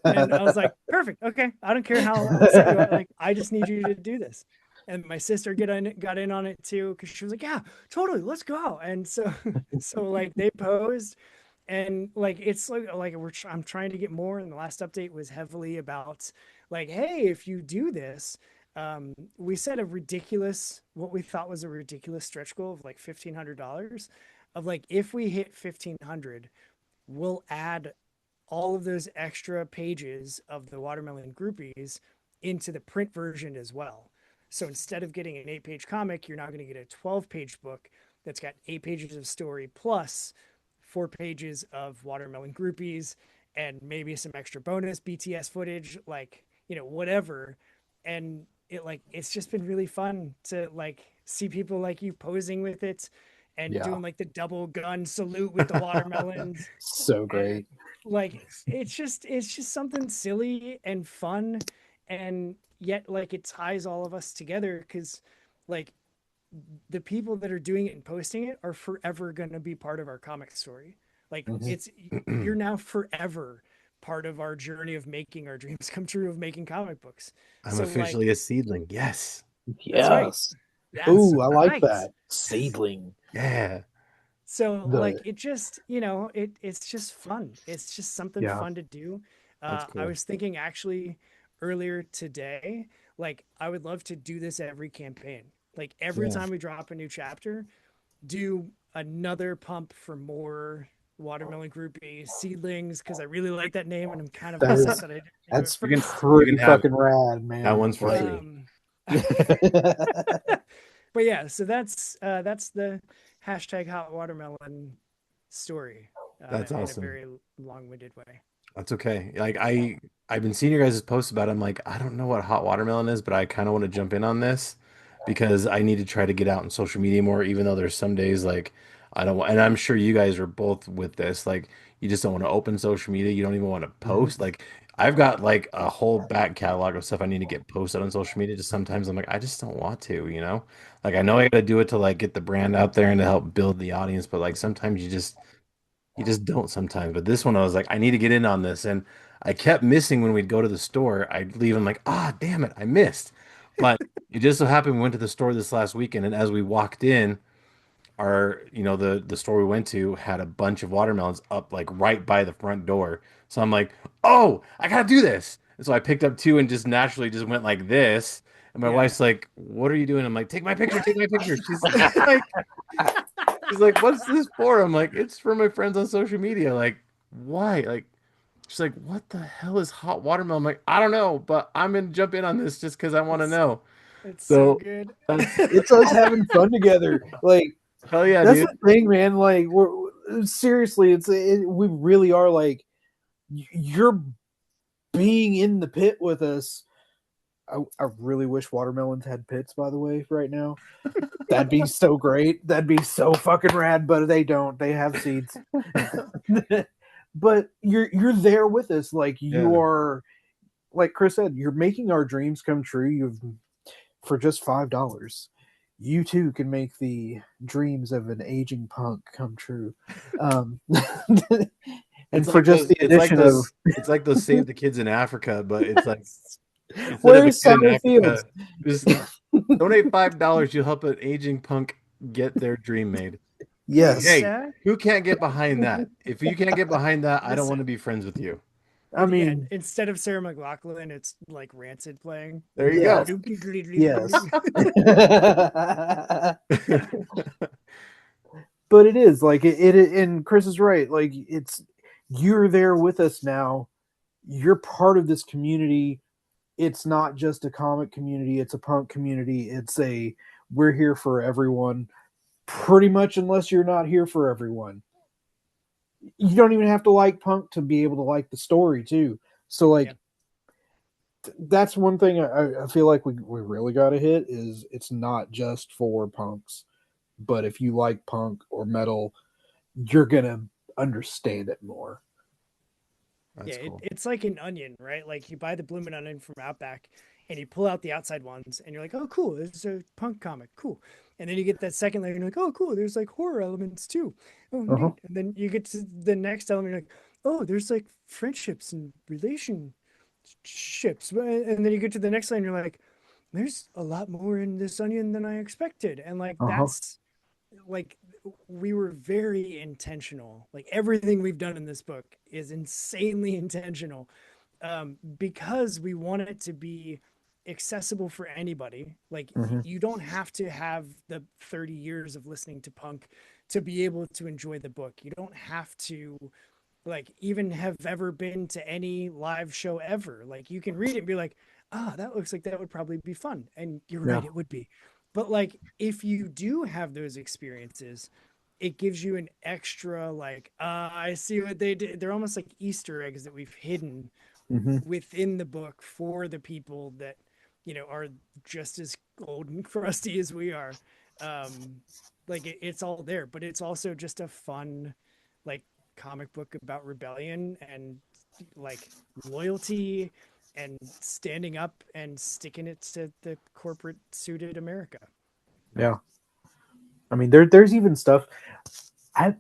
And I was like, perfect. Okay. I don't care how upset you are. Like, I just need you to do this. And my sister got in on it too, because she was like, yeah, totally, let's go. And so, so like they posed and like it's like I'm trying to get more. And the last update was heavily about like, hey, if you do this, we set a ridiculous, what we thought was a ridiculous stretch goal of like $1,500 of like, if we hit 1,500, we'll add all of those extra pages of the watermelon groupies into the print version as well. So instead of getting an 8-page comic, you're now going to get a 12-page book that's got 8 pages of story plus 4 pages of watermelon groupies and maybe some extra bonus BTS footage, like, whatever. And it's just been really fun to like see people like you posing with it and Yeah. doing like the double gun salute with the watermelons So and great. like it's just something silly and fun and yet like it ties all of us together because like the people that are doing it and posting it are forever going to be part of our comic story. Like Mhm. it's you're now forever part of our journey of making our dreams come true of making comic books. I'm So like officially a seedling. Yes. that's right. Yes. That's Ooh, I like right. that. Seedling. Yeah. So The like it just, it's just fun. It's just something yeah. fun to do. That's I cool. was thinking actually earlier today, like I would love to do this every campaign. Like every Yeah. time we drop a new chapter, do another pump for more watermelon groupie seedlings because I really like that name and I'm kind of That upset is that I didn't do it that's first. You can pretty have fucking rad, that man. one's for Like free. Um, but yeah, so that's the hashtag hot watermelon story That's in a awesome. very long-winded way. That's okay. Like I've been seeing your guys' posts about it. I'm like, I don't know what hot watermelon is, but I kind of want to jump in on this because I need to try to get out on social media more, even though there's some days like I don't want, and I'm sure you guys are both with this. Like you just don't want to open social media. You don't even want to Mhm. post. Like I've got like a whole back catalog of stuff I need to get posted on social media. Just sometimes I'm like, I just don't want to, you know? Like I know I got to do it to like get the brand out there and to help build the audience, but like sometimes you just don't sometimes. But this one, I was like, I need to get in on this. And I kept missing when we'd go to the store. I'd leave. I'm like, ah, damn it, I missed. But it just so happened we went to the store this last weekend. And as we walked in, the store we went to had a bunch of watermelons up like right by the front door. So I'm like, oh, I gotta do this. And so I picked up two and just naturally just went like this. And my Yeah. wife's like, what are you doing? I'm like, take my picture, take my picture. She's like, what's this for? I'm like, it's for my friends on social media. Like, why? Like, she's like, what the hell is hot watermelon? I'm like, I don't know, but I'm gonna jump in on this just because I want to It's know. it's so So good. that's It's us having fun together. Like hell yeah, that's dude. the thing, man. Like seriously, we really are like you're being in the pit with us. I really wish watermelons had pits, by the way, right now. That'd be so great. That'd be so fucking rad, but they don't. They have seeds. But you're there with us. Like you Yeah, are like Kris said, you're making our dreams come true. You've for just $5. You too can make the dreams of an aging punk come true. Um, and it's for like just those. the It's like addition of those. It's like those Save the Kids in Africa, but it's like instead of a where's kid in Summer Fields? Africa, just donate $5. You'll help an aging punk get their dream made. And Yes. hey, who can't get behind that? If you can't get behind that, I don't want Listen, to be friends with you. I yeah, mean, instead of Sarah McLachlan, it's like Rancid playing. There you go. yes. Yes. But it is like and Kris is right. Like it's you're there with us now. You're part of this community. It's not just a comic community, it's a punk community. It's a we're here for everyone. Pretty much unless you're not here for everyone. You don't even have to like punk to be able to like the story too. So Yeah. like that's one thing I feel like we really got to hit is it's not just for punks, but if you like punk or metal, you're gonna understand it more. Yeah, That's cool. it's like an onion, right? Like you buy the blooming onion from Outback and you pull out the outside ones and you're like, oh, cool, it's a punk comic, cool. And then you get that second layer and you're like, oh, cool, there's like horror elements too. Oh, Uh-huh. neat. And then you get to the next element, you're like, oh, there's like friendships and relationships. And then you get to the next line, you're like, there's a lot more in this onion than I expected. And like, Uh-huh. that's like we were very intentional. Like everything we've done in this book is insanely intentional, because we want it to be accessible for anybody. Like Mm-hmm. you don't have to have the 30 years of listening to punk to be able to enjoy the book. You don't have to like even have ever been to any live show ever. Like you can read it and be like, ah, that looks like that would probably be fun. And you're Yeah. right, it would be. But like if you do have those experiences, it gives you an extra like, I see what they did. They're almost like Easter eggs that we've hidden Mm-hmm. within the book for the people that, are just as old and crusty as we are. Um, like it's all there, but it's also just a fun, like comic book about rebellion and like loyalty and standing up and sticking it to the corporate suited America. Yeah. I mean, there's even stuff.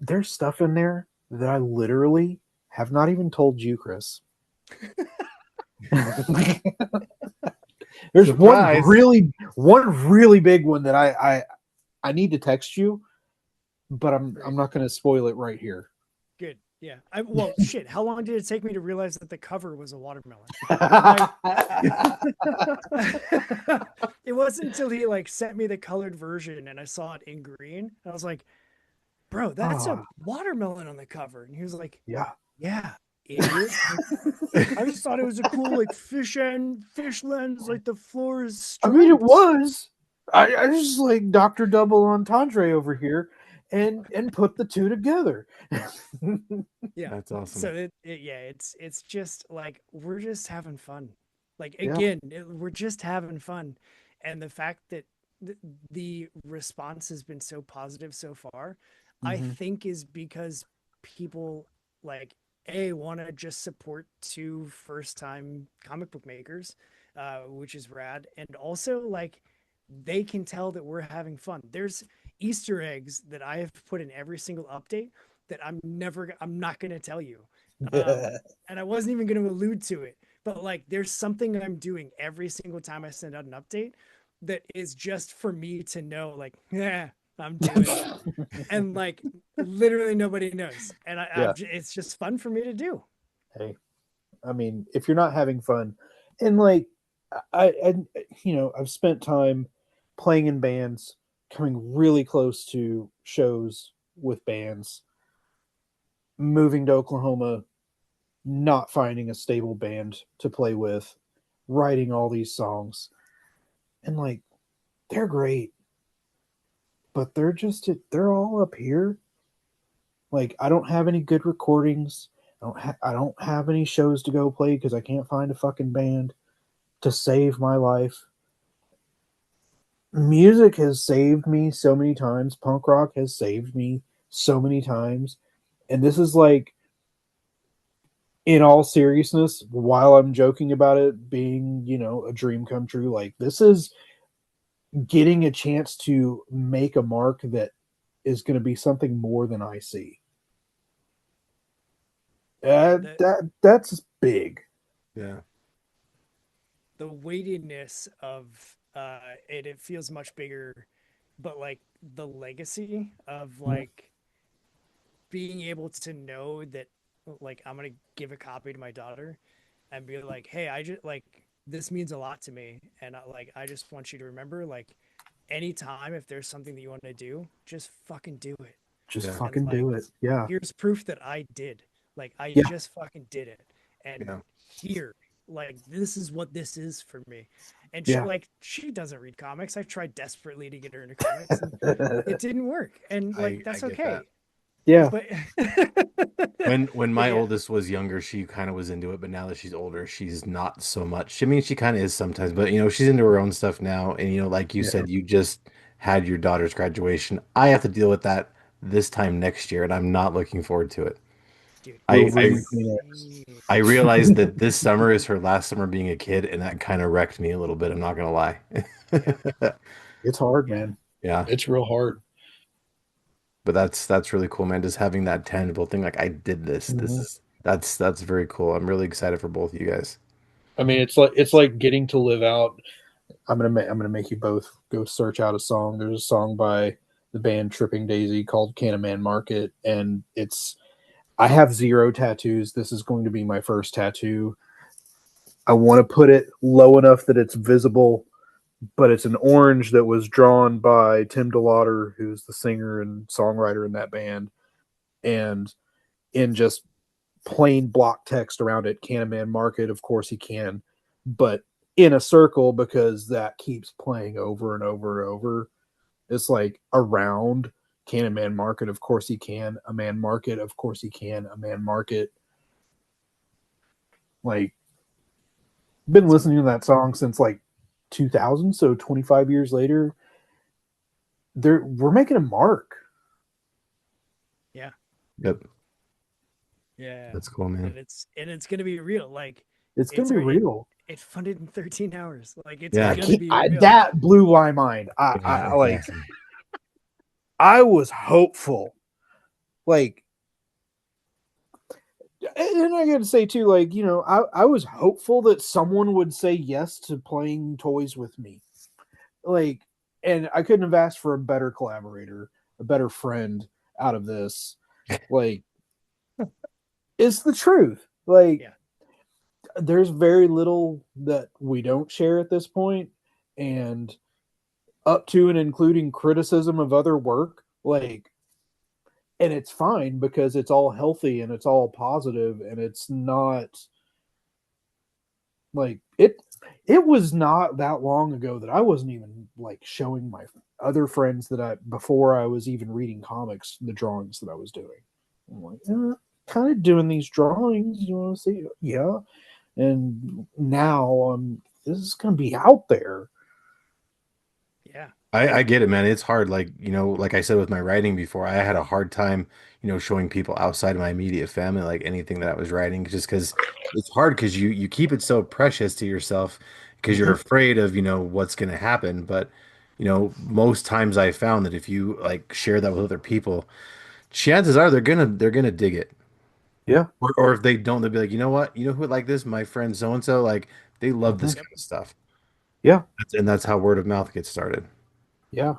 There's stuff in there that I literally have not even told you, Kris. There's Surprise. one really big one that I need to text you, but I'm not going to spoil it right here. Good. Yeah. Well, shit. How long did it take me to realize that the cover was a watermelon? It wasn't until he like sent me the colored version and I saw it in green. I was like, bro, that's a watermelon on the cover. And he was like, Yeah. yeah, idiot. I just thought it was a cool like fish lens, like the floor is I striped. mean, it was. I just like Dr. Double Entendre over here and put the two together. Yeah. That's awesome. So it's just like we're just having fun. Like Yeah. again, we're just having fun, and the fact that the response has been so positive so far, I think is because people like want to just support two first time comic book makers, which is rad, and also like they can tell that we're having fun. There's Easter eggs that I have put in every single update that I'm not going to tell you. And I wasn't even going to allude to it, but like there's something I'm doing every single time I send out an update that is just for me to know, like, yeah, I'm doing it. And like literally nobody knows. And it's just fun for me to do. Hey, I mean, if you're not having fun, and like, I I've spent time playing in bands, coming really close to shows with bands, moving to Oklahoma, not finding a stable band to play with, writing all these songs, and like, they're great, but they're all up here. Like, I don't have any good recordings. I don't have any shows to go play because I can't find a fucking band to save my life. Music has saved me so many times. Punk rock has saved me so many times. And this is like, in all seriousness, while I'm joking about it being, a dream come true, like this is getting a chance to make a mark that is going to be something more than I see. That's big. Yeah. The weightiness of it feels much bigger, but like the legacy of like being able to know that like I'm gonna give a copy to my daughter and be like, hey, I just like this means a lot to me, and I just want you to remember, like, anytime if there's something that you want to do, just fucking do it. Just Yeah. fucking Like, do it. Yeah. here's proof that I did. Like, I Yeah. just fucking did it. And Yeah. here, like, this is what this is for me. And Yeah. she doesn't read comics. I tried desperately to get her into comics, and it didn't work. And like, that's I get that. okay. Yeah. But When my yeah, oldest was younger, she kind of was into it, but now that she's older, she's not so much. I mean, she kind of is sometimes, but she's into her own stuff now. And like you Yeah. said, you just had your daughter's graduation. I have to deal with that this time next year, and I'm not looking forward to it. dude, I I, Wolverine Phoenix. I realized that this summer is her last summer being a kid, and that kind of wrecked me a little bit. I'm not gonna lie. yeah, It's hard, yeah, man. Yeah. It's real hard. But that's really cool, man. Just having that tangible thing, like I did this. This Mhm. is that's very cool. I'm really excited for both of you guys. I mean, it's like getting to live out. I'm gonna make you both go search out a song. There's a song by the band Tripping Daisy called "Can a Man Market," and I have zero tattoos. This is going to be my first tattoo. I want to put it low enough that it's visible, but it's an orange that was drawn by Tim DeLauder, who's the singer and songwriter in that band, and in just plain block text around it, can a man market? Of course he can, but in a circle because that keeps playing over and over and over. It's like around, can a man market? Of course he can. A man market? Of course he can. A man market. Like, been listening to that song since like 2000, so 25 years later, we're making a mark. yeah, Yep. yeah. That's cool, man. And it's gonna be real. Like, It's gonna it's be it, real. it funded in 13 hours. Like, it's Yeah. gonna be real. That blew my mind. Yeah, I it's like. awesome. I was hopeful. Like, And I got to say too, like, I was hopeful that someone would say yes to playing toys with me, like, and I couldn't have asked for a better collaborator, a better friend out of this. Like, it's the truth. Like, Yeah. there's very little that we don't share at this point, and up to and including criticism of other work, like, and it's fine because it's all healthy and it's all positive and it's not like it was not that long ago that I wasn't even like showing my other friends that I before I was even reading comics the drawings that I was doing. I'm like, kind of doing these drawings. You want to see? Yeah. And now this is going to be out there. Yeah. I get it, man. It's hard. Like, like I said with my writing before, I had a hard time, showing people outside of my immediate family, like anything that I was writing, just because it's hard because you keep it so precious to yourself because you're Mm-hmm. afraid of, what's going to happen. But, most times I found that if you like share that with other people, chances are they're gonna dig it. Yeah. Or if they don't, they'll be like, you know what? You know who would like this? My friend so and so, like they love this Mm-hmm. Yep. kind of stuff. Yeah. And that's how word of mouth gets started. Yeah.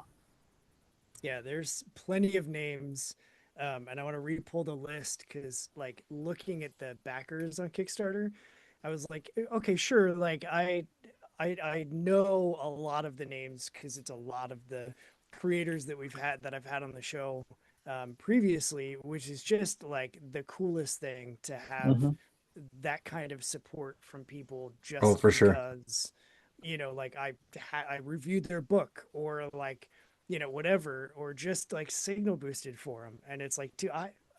Yeah, there's plenty of names. And I want to re-pull the list because, like, looking at the backers on Kickstarter, I was like, okay, sure. Like, I know a lot of the names because it's a lot of the creators that I've had on the show previously, which is just like the coolest thing to have Mm-hmm. that kind of support from people Oh, just for sure. because, like I reviewed their book or like, whatever, or just like signal boosted for them. And it's like, dude,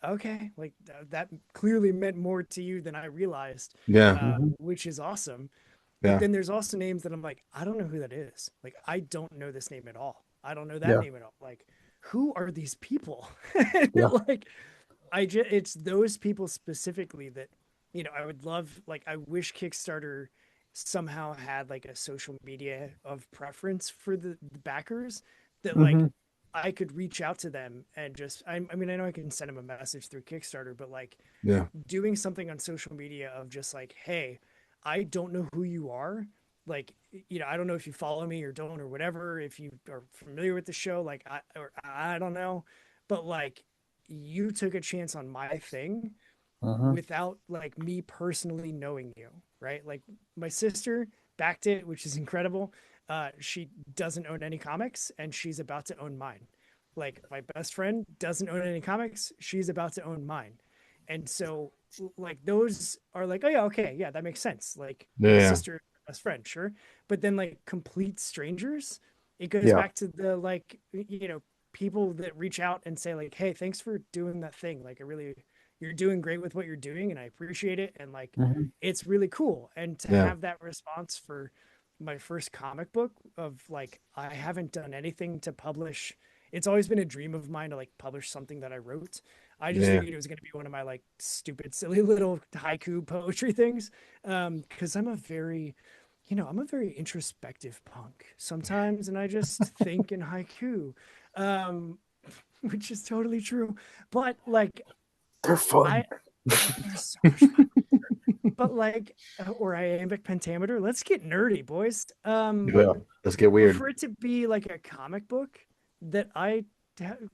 okay, like that clearly meant more to you than I realized, Yeah. Mm-hmm. which is awesome. But Yeah. then there's also names that I'm like, I don't know who that is. Like, I don't know this name at all. I don't know that Yeah. name at all. Like, who are these people? Yeah. Like, it's those people specifically that, I would love, like, I wish Kickstarter somehow had like a social media of preference for the backers that, like, Mm-hmm. I could reach out to them and just, I mean, I know I can send them a message through Kickstarter, but like Yeah. doing something on social media of just like, hey, I don't know who you are. Like, I don't know if you follow me or don't or whatever, if you are familiar with the show, like, I don't know, but like, you took a chance on my thing Mm-hmm. without like me personally knowing you, right? Like, my sister backed it, which is incredible. She doesn't own any comics and she's about to own mine. Like, my best friend doesn't own any comics, she's about to own mine. And so, like, those are like, oh yeah, okay, yeah, that makes sense. Like, my Yeah. sister, best friend, sure. But then, like, complete strangers, it goes Yeah. back to the, like, people that reach out and say like, hey, thanks for doing that thing. Like, I really, you're doing great with what you're doing and I appreciate it. And like, Mm-hmm. it's really cool. And to Yeah. have that response for my first comic book of like, I haven't done anything to publish. It's always been a dream of mine to like publish something that I wrote. I just Yeah. figured it was going to be one of my like stupid, silly little haiku poetry things. Cause I'm a very introspective punk sometimes. And I just think in haiku, um, which is totally true. But like, They're fun. I, they're so much fun. But like, or iambic pentameter. Let's get nerdy, boys. Yeah. Let's get But weird. for it to be like a comic book that I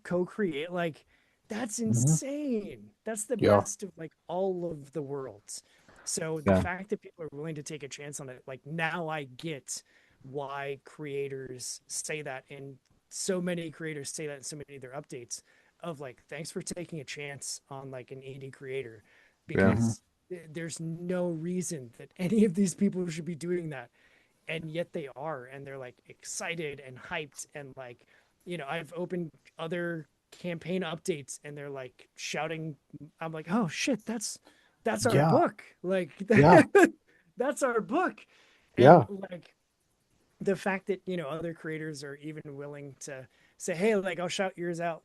co-create, like, that's Mm-hmm. insane. That's the Yeah. best of like all of the worlds. So the Yeah. fact that people are willing to take a chance on it, like, now I get why creators say that, and so many creators say that in so many of their updates of like, thanks for taking a chance on like an indie creator, Yeah. Mm-hmm. because there's no reason that any of these people should be doing that, and yet they are, and they're like excited and hyped, and like, I've opened other campaign updates and they're like shouting. I'm like, oh shit, that's our Yeah. book, like, Yeah. that's our book. And Yeah. like, the fact that, other creators are even willing to say, hey, like, I'll shout yours out,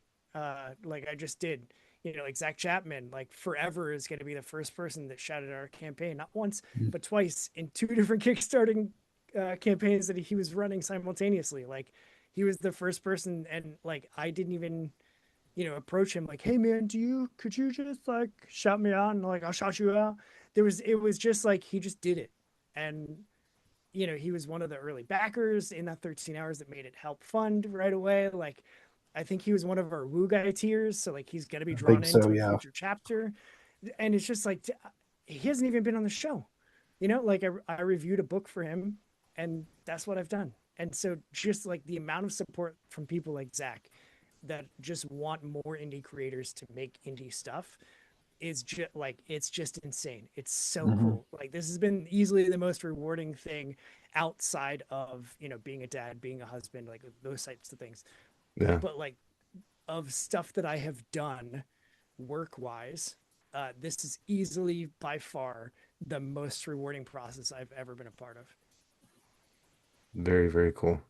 like I just did. Like Zach Chapman, like, forever is going to be the first person that shouted our campaign, not once but twice in two different kickstarting campaigns that he was running simultaneously. Like, he was the first person, and like, I didn't even approach him like, hey man, could you just like shout me out and like I'll shout you out. It was just like he just did it. And he was one of the early backers in that 13 hours that made it help fund right away. Like I think he was one of our Woo Guy tiers, so like he's gonna be I drawn think so, into a yeah. future chapter. And it's just like he hasn't even been on the show. Like I reviewed a book for him, and that's what I've done. And so just like the amount of support from people like Zach that just want more indie creators to make indie stuff is just like it's just insane. It's so Hmm. cool. Like this has been easily the most rewarding thing outside of being a dad, being a husband, like those types of things. Yeah, But like of stuff that I have done work wise, this is easily by far the most rewarding process I've ever been a part of. very, very cool.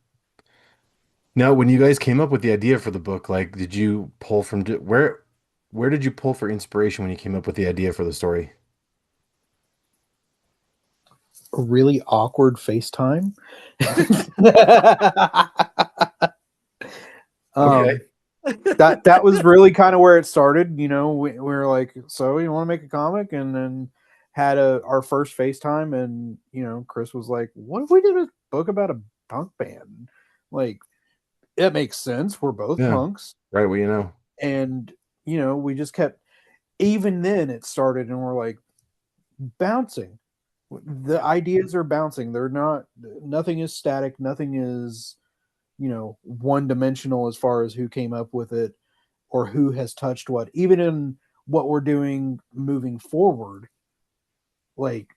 Now, when you guys came up with the idea for the book, like, did you pull from where did you pull for inspiration when you came up with the idea for the story? A really awkward FaceTime. Okay. um, that was really kind of where it started. We were like, so you want to make a comic, and then had our first FaceTime, and Kris was like, what if we did a book about a punk band? Like, it makes sense. We're both Yeah. punks, Right. Well, you know. and we just kept. Even then, it started, and we're like bouncing. The Yeah. ideas are bouncing. They're not. Nothing is static. Nothing is one dimensional as far as who came up with it or who has touched what. Even in what we're doing moving forward, like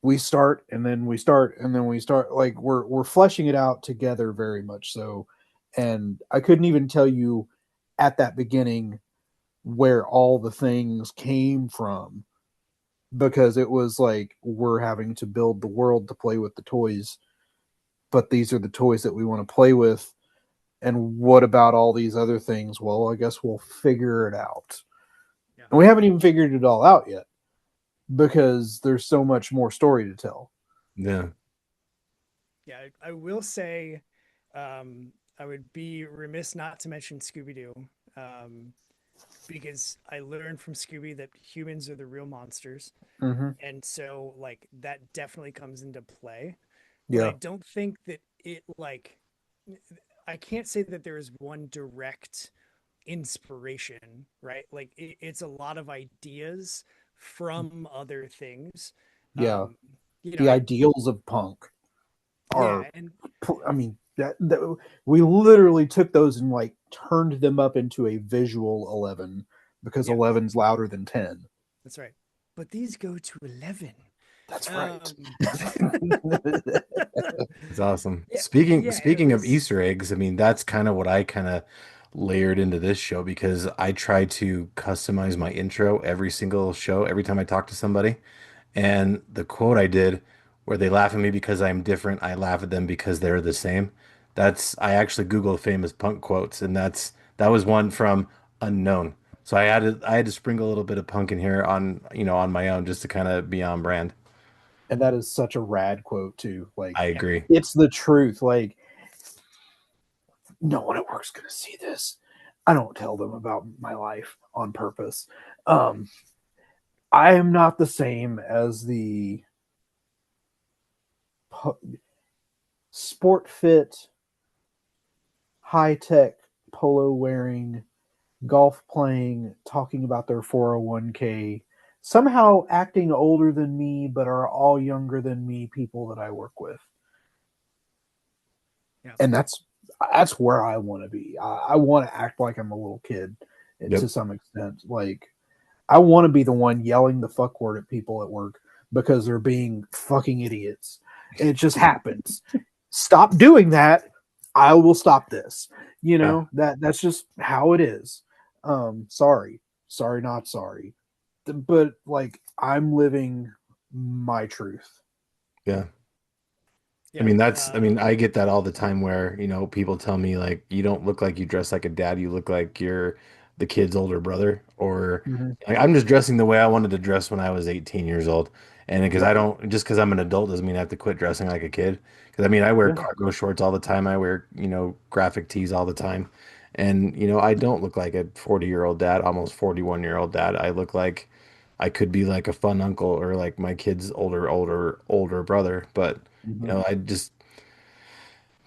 we start and then we start and then we start, like we're fleshing it out together very much so. And I couldn't even tell you at that beginning where all the things came from, because it was like we're having to build the world to play with the toys, but these are the toys that we want to play with. And what about all these other things? Well, I guess we'll figure it out. Yeah. And we haven't even figured it all out yet, because there's so much more story to tell. Yeah. Yeah. I will say, I would be remiss not to mention Scooby Doo, um, because I learned from Scooby that humans are the real monsters. Mm-hmm. And so, like, that definitely comes into play. But I Yeah. don't think that it, like, I can't say that there is one direct inspiration, right? Like it's a lot of ideas from other things. Yeah. The I ideals of punk are, yeah, and I mean, that we literally took those and like turned them up into a visual 11, because yeah, 11's louder than 10. that's right. But these go to 11. That's right. Um It's awesome. yeah, Speaking yeah, and it speaking of was Easter eggs, I mean, that's kind of what I kind of layered into this show because I try to customize my intro every single show, every time I talk to somebody. And the quote I did where they laugh at me because I'm different, I laugh at them because they're the same. I actually Googled famous punk quotes, and that was one from Unknown. So I had to sprinkle a little bit of punk in here on my own just to kind of be on brand. And that is such a rad quote too. Like, I yeah, agree. it's the truth. Like, no one at work's gonna see this. I don't tell them about my life on purpose. Um, I am not the same as the sport fit, high tech polo wearing, golf playing, talking about their 401k, somehow acting older than me, but are all younger than me people that I work with. yeah, And that's where I want to be. I want to act like I'm a little kid, to Yep. some extent. Like, I want to be the one yelling the fuck word at people at work because they're being fucking idiots. And it just happens. Stop doing that. I will stop this. Yeah. That's just how it is. Sorry. Sorry, not sorry. But like, I'm living my truth. Yeah. I yeah. mean, I mean, I get that all the time where, people tell me like, you don't look like you dress like a dad. You look like you're the kid's older brother. Or Mm-hmm. like, I'm just dressing the way I wanted to dress when I was 18 years old. And because Yep. just because I'm an adult doesn't mean I have to quit dressing like a kid. Because I mean, I wear Yeah. cargo shorts all the time. I wear, graphic tees all the time. And, I don't look like a 40-year-old dad, almost 41-year-old dad. I look like I could be like a fun uncle or like my kid's older brother. But, Mhm. I just,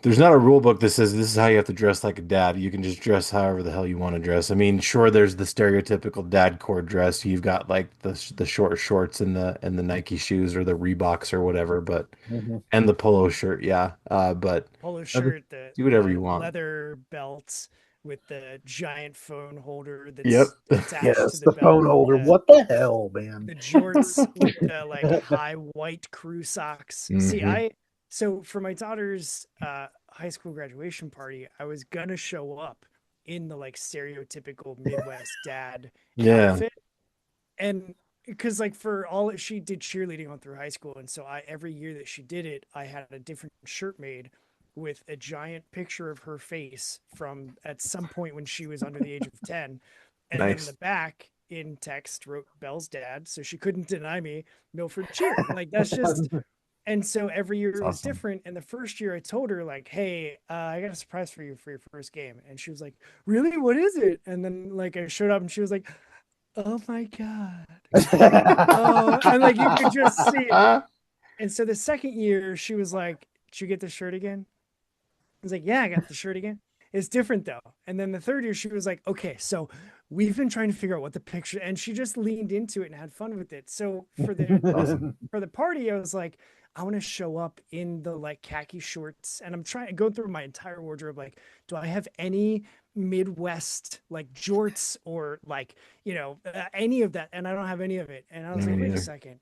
there's not a rule book that says this is how you have to dress like a dad. You can just dress however the hell you want to dress. I mean, sure, there's the stereotypical dad core dress. You've got like the short shorts and the Nike shoes or the Reeboks or whatever, but Mhm. and the polo shirt, yeah. But Polo Other- shirt, the do whatever you the want. leather belt with the giant phone holder Yep. that's attached to Yes, the the phone belt, holder. What the hell, man? the jorts with the like high white crew socks. See, Hmm. so for my daughter's high school graduation party, I was gonna show up in the like stereotypical Midwest dad Yeah. outfit. And because like for all she did cheerleading on through high school, and so I every year that she did it, I had a different shirt made with a giant picture of her face from at some point when she was under the age of 10. And then in the Nice. back in text wrote Belle's dad, so she couldn't deny me Milford cheer. Like that's just, and so every year That's it was awesome. different. And the first year I told her like, hey, I got a surprise for you for your first game. And she was like, really, what is it? And then like I showed up and she was like, oh my God. Like, oh, and like you could just see it. And so the second year, she was like, did you get the shirt again? I was like, yeah, I got the shirt again. It's different though. And then the third year, she was like, okay, so we've been trying to figure out what the picture, and she just leaned into it and had fun with it. So Awesome. for the party, I was like, I want to show up in the like khaki shorts, and I'm trying to go through my entire wardrobe. Like, do I have any Midwest like jorts or like any of that? And I don't have any of it. And I was Me like, wait a neither. second.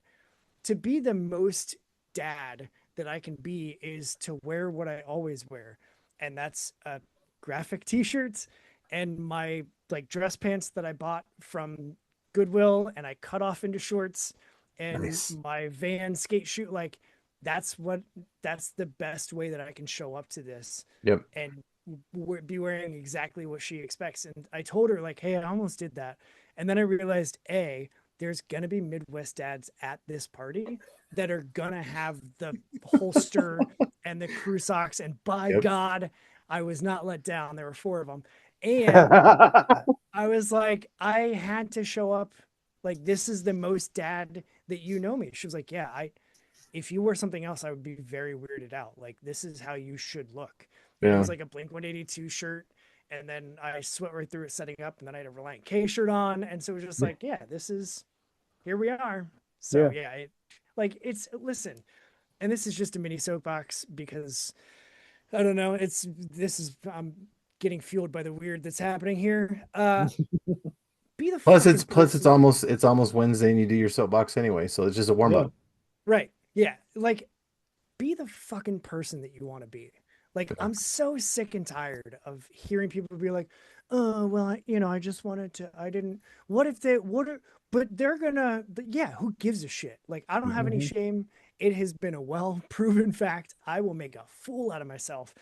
To be the most dad that I can be is to wear what I always wear, and that's graphic T-shirts and my like dress pants that I bought from Goodwill and I cut off into shorts and Nice. my Van skate shoe. Like that's what that's the best way that I can show up to this Yep. and be wearing exactly what she expects. And I told her like, hey, I almost did that, and then I realized there's gonna be Midwest dads at this party that are gonna have the holster and the crew socks. And by Yep. God, I was not let down. There were four of them. And I was like, I had to show up like this is the most dad that you know me. She was like, yeah, I if you wore something else, I would be very weirded out. Like this is how you should look. And it Yeah. was like a Blink 182 shirt. And then I sweat right through it setting up, and then I had a Reliant K shirt on. And so it was just like, yeah, this is here we are. So Yeah. yeah, like it's listen, and this is just a mini soapbox because I don't know. This is I'm getting fueled by the weird that's happening here. Be the Plus fucking it's person. almost Wednesday and you do your soapbox anyway, so it's just a warm Yeah. up. Right. Yeah. Like be the fucking person that you want to be. Like Yeah. I'm so sick and tired of hearing people be like, "Oh, well, I just wanted to. I didn't. What if they? What? But they're gonna. Yeah, who gives a shit? Like I don't have any Mhm. shame. It has been a well proven fact. I will make a fool out of myself,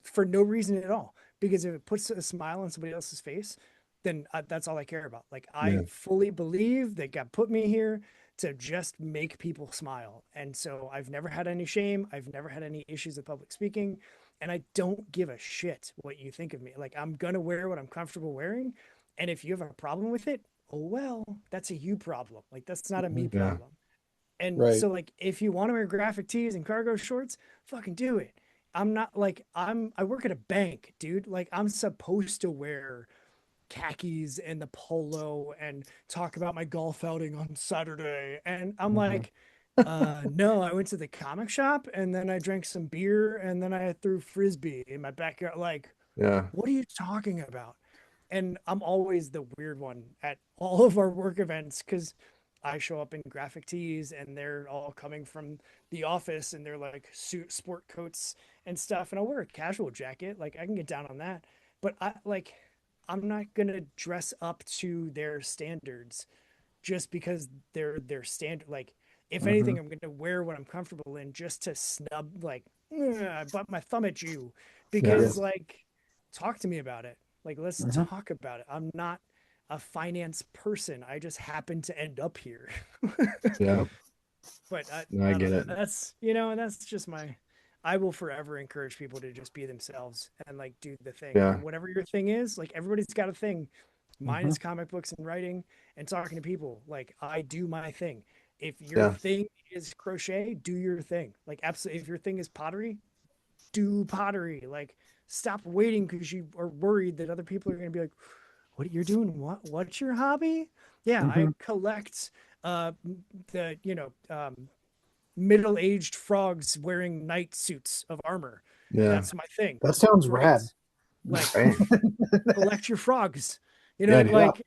for no reason at all. Because if it puts a smile on somebody else's face, then that's all I care about. Like I Yeah. fully believe that God put me here to just make people smile. And so I've never had any shame. I've never had any issues with public speaking. And I don't give a shit what you think of me. Like, I'm going to wear what I'm comfortable wearing. And if you have a problem with it, oh, well, that's a you problem. Like, that's not a me Mhm. Yeah. problem. And Right. so, like, if you want to wear graphic tees and cargo shorts, fucking do it. I'm not like, I work at a bank, dude. Like, I'm supposed to wear khakis and the polo and talk about my golf outing on Saturday. And I'm Mhm. like, no, I went to the comic shop and then I drank some beer and then I threw frisbee in my backyard. Like, Yeah. what are you talking about? And I'm always the weird one at all of our work events because I show up in graphic tees and they're all coming from the office and they're like suit sport coats and stuff. And I'll wear a casual jacket. Like I can get down on that. But I'm not gonna dress up to their standards just because they're standard. Like if anything, Mhm. I'm gonna wear what I'm comfortable in just to snub like I butt my thumb at you Yeah. Yeah. because like talk to me about it. Like let's Mhm. talk about it. I'm not a finance person. I just happen to end up here. Yeah. But No, I I don't get know. it. That's that's just my I will forever encourage people to just be themselves and like do the thing. Yeah. And whatever your thing is, like everybody's got a thing. Mine Mhm. is comic books and writing and talking to people. Like I do my thing. If your Yeah. thing is crochet, do your thing. Like absolutely, if your thing is pottery, do pottery. Like stop waiting because you are worried that other people are going to be like, "What you're doing? What's your hobby?" Yeah, I Mhm. collect uh the middle-aged frogs wearing knight suits of armor. Yeah. That's my thing. That sounds rad. Great. Like Right. collect your frogs. Yeah, dude. Yeah. Like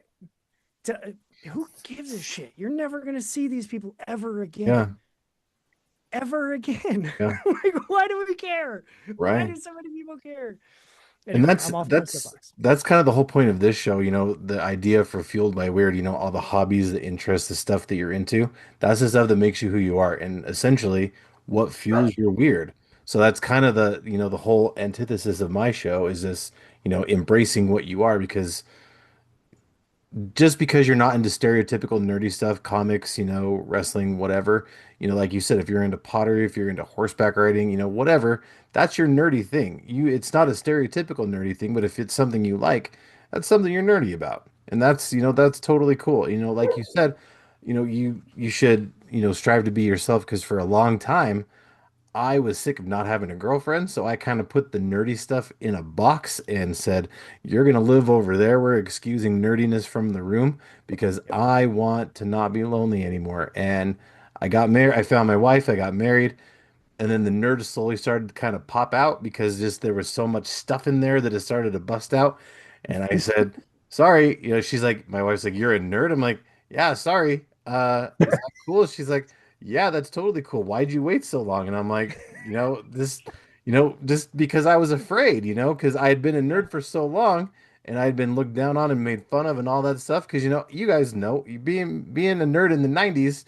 to, who gives a shit? You're never gonna see these people ever again. Yeah. Ever again. Yeah. Like, why do we care? Why Right. do so many people care? And Anyway, that's I'm off my that's soapbox. that's kind of the whole point of this show, the idea for Fueled by Weird, all the hobbies, the interests, the stuff that you're into. That's the stuff that makes you who you are, and essentially what fuels your weird. So that's kind of the whole antithesis of my show is this, embracing what you are because just because you're not into stereotypical nerdy stuff, comics, wrestling, whatever, like you said, if you're into pottery, if you're into horseback riding, whatever, that's your nerdy thing. It's not a stereotypical nerdy thing, but if it's something you like, that's something you're nerdy about. And that's totally cool. Like you said, you should, strive to be yourself because for a long time, I was sick of not having a girlfriend, so I kind of put the nerdy stuff in a box and said, "You're gonna live over there." We're excusing nerdiness from the room because Yep. I want to not be lonely anymore. And I got married. I found my wife. I got married. And then the nerds slowly started to kind of pop out because just there was so much stuff in there that it started to bust out. And I said, sorry, she's like, my wife's like, you're a nerd. I'm like, yeah, sorry. Is that cool? She's like, yeah, that's totally cool. Why'd you wait so long? And I'm like, just because I was afraid, because I had been a Yeah. nerd for so long and I'd been looked down on and made fun of and all that stuff. Because, you guys know, being a nerd in the 90s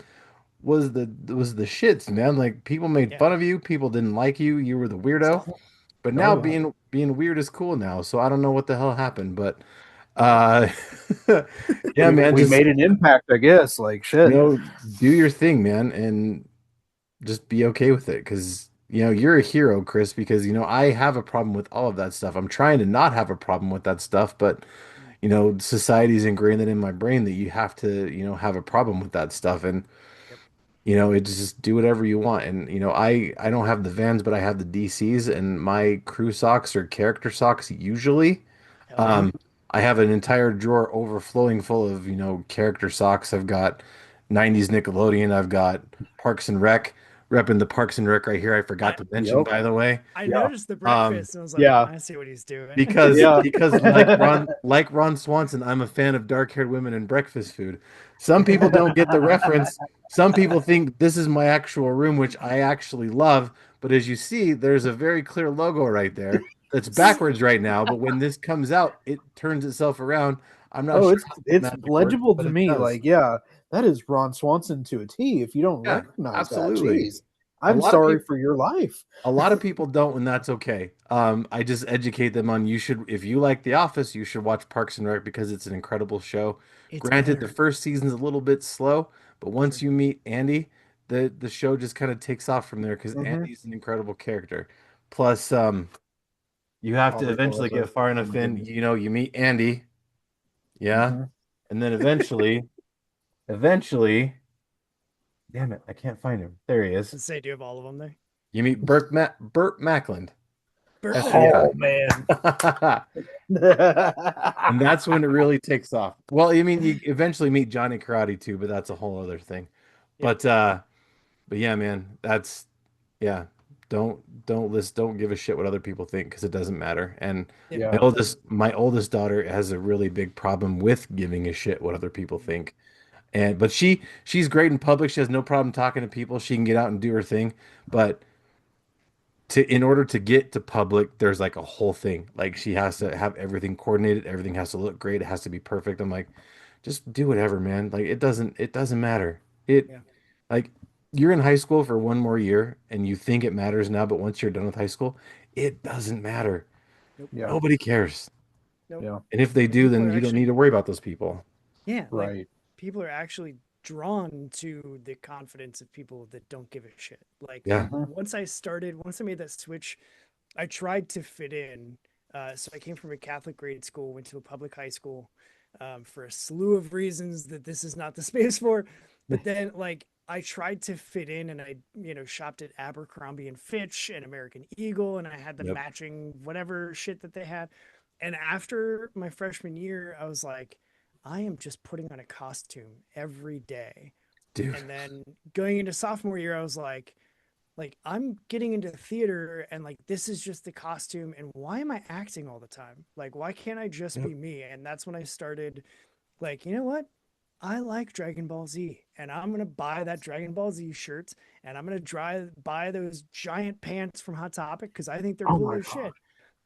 was the shits, man. Like people made Yeah. fun of you, people didn't like you, you were the weirdo. But Oh now yeah. being weird is cool now. So I don't know what the hell happened, but uh yeah, man, We just made an impact, I guess. Like shit. do your thing, man, and just be okay with it because you're a hero, Chris, because I have a problem with all of that stuff. I'm trying to not have a problem with that stuff, but society's ingrained it in my brain that you have to, have a problem with that stuff. And Yep. it's just do whatever you want. And I don't have the Vans, but I have the DCs, and my crew socks are character socks usually. Hell yeah. Mhm. Um, I have an entire drawer overflowing full of character socks. I've got 90s Nickelodeon. I've got Parks and Rec, repping the Parks and Rec right here. I forgot I to mention, Yep. by the way. I Yeah. noticed the Um, breakfast and I was like, Yeah. I see what he's doing. because Yeah. because like Ron Swanson, I'm a fan of dark-haired women and breakfast food. Some people don't get the reference. Some people think this is my actual room, which I actually love. But as you see, there's a very clear logo right there that's backwards right now. But when this comes out, it turns itself around. I'm not Oh, sure it's how the it's magic works, legible but to it me. does. Like, yeah, that is Ron Swanson to a T. If you don't Yeah, recognize that, absolutely. geez, A I'm lot of sorry people for your life. A lot of people don't, and that's okay. I just educate them on if you like The Office, you should watch Parks and Rec because it's an incredible show. It's Granted, the better. first season's a little bit slow, but once Sure. you meet Andy, the show just kind of takes off from there because Hmm. Andy's an incredible character. Plus, you have to Aubrey eventually get Plaza. far Oh enough my in, goodness. you meet Andy, yeah, Hmm. and then eventually, damn it, I can't find him. There he is. Let's say, do you have all of them there? You meet Burt Macklin. Burt Yeah. Oh Macklin. man. And that's when it really takes off. Well, I mean, you eventually meet Johnny Karate too, but that's a whole other thing. Yep. But yeah, man, yeah. Don't give a shit what other people think because it doesn't matter. And It my Yeah. oldest doesn't. my oldest daughter has a really big problem with giving a shit what other people think. But she's great in public. She has no problem talking to people. She can get out and do her thing. But in order to get to public, there's like a whole thing. Like she has to have everything coordinated, everything has to look great, it has to be perfect. I'm like, just do whatever, man. Like it doesn't matter. Yeah. Like you're in high school for one more year and you think it matters now, but once you're done with high school, it doesn't matter. Nope. Yeah. Nobody cares. Nope. Yeah. And if they And do, people then are you don't actually, need to worry about those people. yeah, like Right. people are actually drawn to the confidence of people that don't give a shit. Like Yeah. once I made that switch, I tried to fit in. So I came from a Catholic grade school, went to a public high school, for a slew of reasons that this is not the space for. But then, like, I tried to fit in, and I, shopped at Abercrombie and Fitch and American Eagle, and I had the Yep. matching whatever shit that they had. And after my freshman year, I was like, I am just putting on a costume every day. Dude. And then going into sophomore year, I was like I'm getting into theater, and like this is just the costume, and why am I acting all the time? Like, why can't I just Yep. be me? And that's when I started, like, you know what, I like Dragon Ball Z, and I'm gonna buy that Dragon Ball Z shirt, and I'm gonna buy those giant pants from Hot Topic because I think they're Oh cool my as god, shit.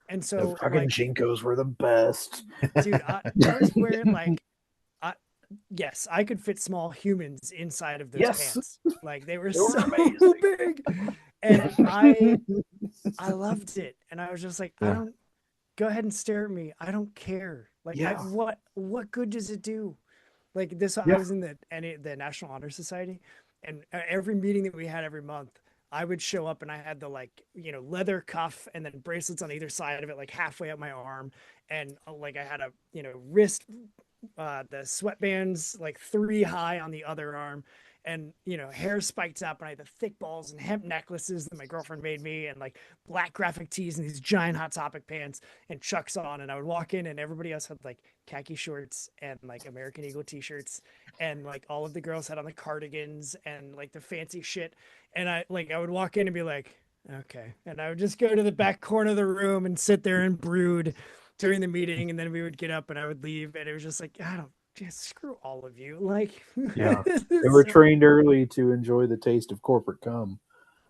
And the so, fucking like, Jinkos were the best. dude, I was wearing like, I, yes, I could fit small humans inside of those Yes, pants. Like they were they were so amazing. big, and I loved it. And I was just like, I Yeah. don't, go ahead and stare at me. I don't care. Like, Yeah. what good does it do? Like this, I Yeah. was in the National Honor Society, and every meeting that we had every month, I would show up and I had the, like, leather cuff and then bracelets on either side of it, like halfway up my arm. And like I had a, wrist, the sweatbands like 3 high on the other arm, and hair spiked up, and I had the thick balls and hemp necklaces that my girlfriend made me, and like black graphic tees and these giant Hot Topic pants and Chucks on. And I would walk in, and everybody else had like khaki shorts and like American Eagle t-shirts, and like all of the girls had on the cardigans and like the fancy shit. And I would walk in and be like, okay, and I would just go to the back corner of the room and sit there and brood during the meeting, and then we would get up and I would leave, and it was just like, I don't, just screw all of you. Like, Yeah, they were trained early to enjoy the taste of corporate cum.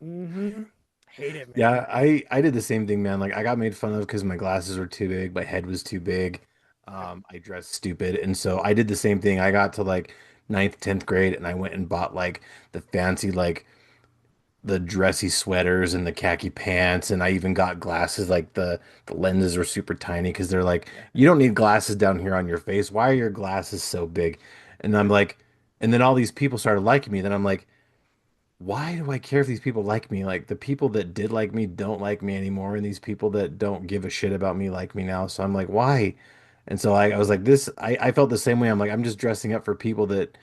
Hate it, man. Yeah, I did the same thing, man. Like I got made fun of because my glasses were too big, my head was too big. I dressed stupid, and so I did the same thing. I got to like ninth, 10th grade, and I went and bought like the fancy, like the dressy sweaters and the khaki pants, and I even got glasses. Like the lenses were super tiny because they're like, you don't need glasses down here on your face. Why are your glasses so big? And I'm like, and then all these people started liking me. Then I'm like, why do I care if these people like me? Like the people that did like me don't like me anymore, and these people that don't give a shit about me like me now. So I'm like, why? And so I was like, this, I felt the same way. I'm like, I'm just dressing up for people that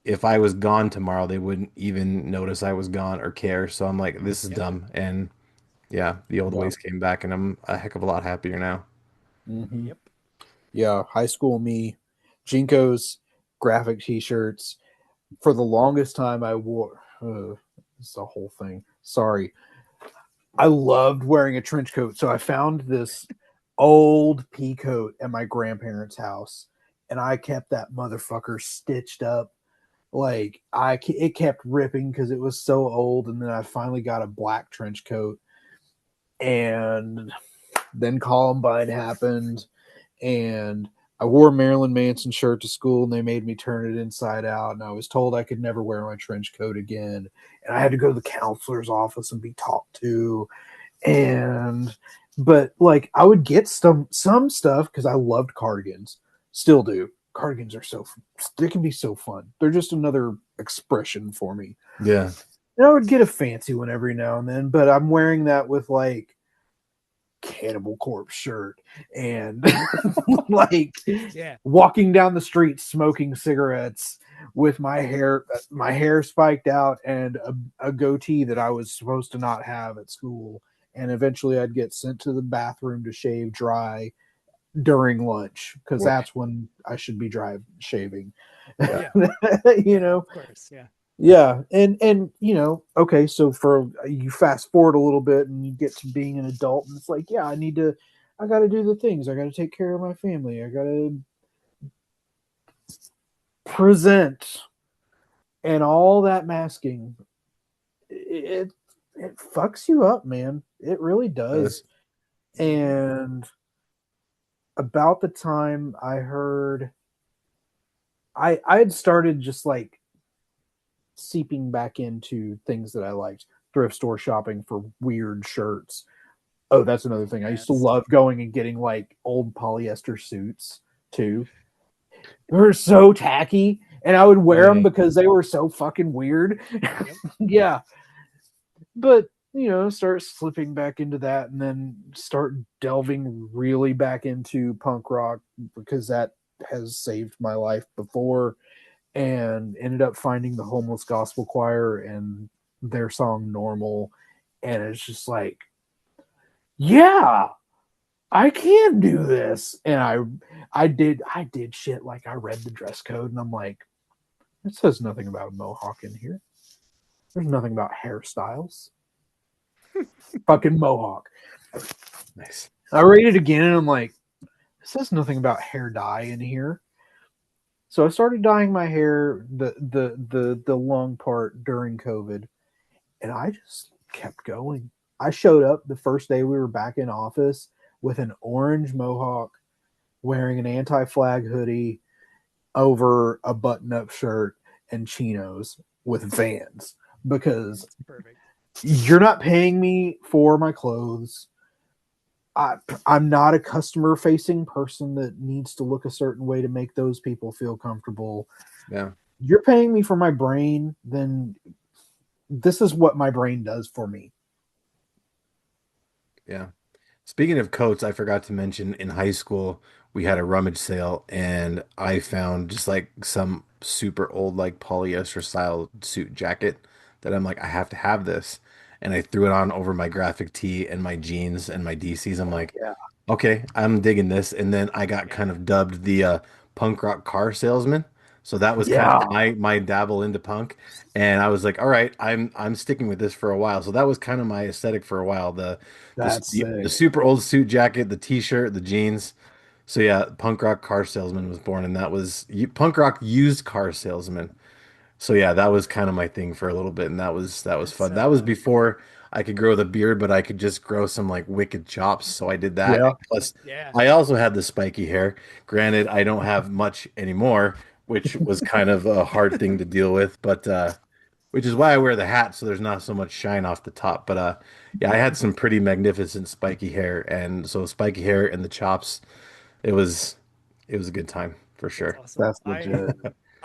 if I was gone tomorrow, they wouldn't even notice I was gone or care. So I'm like, this is dumb. And yeah, the old Yeah. ways came back, and I'm a heck of a lot happier now. Mm-hmm. Yep. Yeah, high school me, Jinkos, graphic T-shirts. For the longest time, I wore. It's a whole thing. Sorry, I loved wearing a trench coat, so I found this old pea coat at my grandparents' house, and I kept that motherfucker stitched up. Like it kept ripping because it was so old, and then I finally got a black trench coat, and then Columbine happened, and I wore a Marilyn Manson shirt to school, and they made me turn it inside out, and I was told I could never wear my trench coat again, and I had to go to the counselor's office and be talked to, and but like I would get some stuff because I loved cardigans, still do. Cardigans are they can be so fun. They're just another expression for me. Yeah. And I would get a fancy one every now and then, but I'm wearing that with like Cannibal Corpse shirt and like Yeah. walking down the street smoking cigarettes with my hair spiked out and a goatee that I was supposed to not have at school, and eventually I'd get sent to the bathroom to shave dry during lunch because that's when I should be dry shaving. Yeah. You know, Of course. Yeah. yeah, and okay, so for you fast forward a little bit and you get to being an adult, and it's like, yeah, I got to do the things, I got to take care of my family, I got to present, and all that masking, it fucks you up, man. It really does. And about the time I heard, I had started just like seeping back into things that I liked. Thrift store shopping for weird shirts. Oh, that's another thing. I used to love going and getting like old polyester suits too. They were so tacky and I would wear Oh them yeah. because they were so fucking weird. Yep. Yeah, but start slipping back into that, and then start delving really back into punk rock because that has saved my life before, and ended up finding the Homeless Gospel Choir and their song Normal, and it's just like, yeah, I can do this. And I did shit like I read the dress code and I'm like, it says nothing about mohawk in here. There's nothing about hairstyles. Fucking mohawk. Nice. I read it again and I'm like, it says nothing about hair dye in here. So I started dyeing my hair the long part during COVID, and I just kept going. I showed up the first day we were back in office with an orange mohawk, wearing an anti-flag hoodie over a button-up shirt and chinos with Vans because That's perfect. you're not paying me for my clothes. I'm not a customer facing person that needs to look a certain way to make those people feel comfortable. Yeah. You're paying me for my brain, then this is what my brain does for me. Yeah. Speaking of coats, I forgot to mention in high school we had a rummage sale and I found just like some super old like polyester style suit jacket that I'm like I have to have this. And I threw it on over my graphic tee and my jeans and my DCs. I'm like, Yeah. okay, I'm digging this. And then I got Yeah. kind of dubbed the punk rock car salesman. So that was kind of Yeah. my dabble into punk. And I was like, all right, I'm sticking with this for a while. So that was kind of my aesthetic for a while. That's The sick. super old suit jacket, the t-shirt, the jeans. So yeah, punk rock car salesman was born, and that was punk rock used car salesman. So yeah, that was kind of my thing for a little bit, and that was That's fun. That was before I could grow the beard, but I could just grow some like wicked chops. So I did that. Yeah. Plus, yeah. I also had the spiky hair. Granted, I don't have much anymore, which was kind of a hard thing to deal with, but which is why I wear the hat so there's not so much shine off the top. But yeah, I had some pretty magnificent spiky hair, and so spiky hair and the chops, it was it was a good time for That's sure. awesome. That's legit.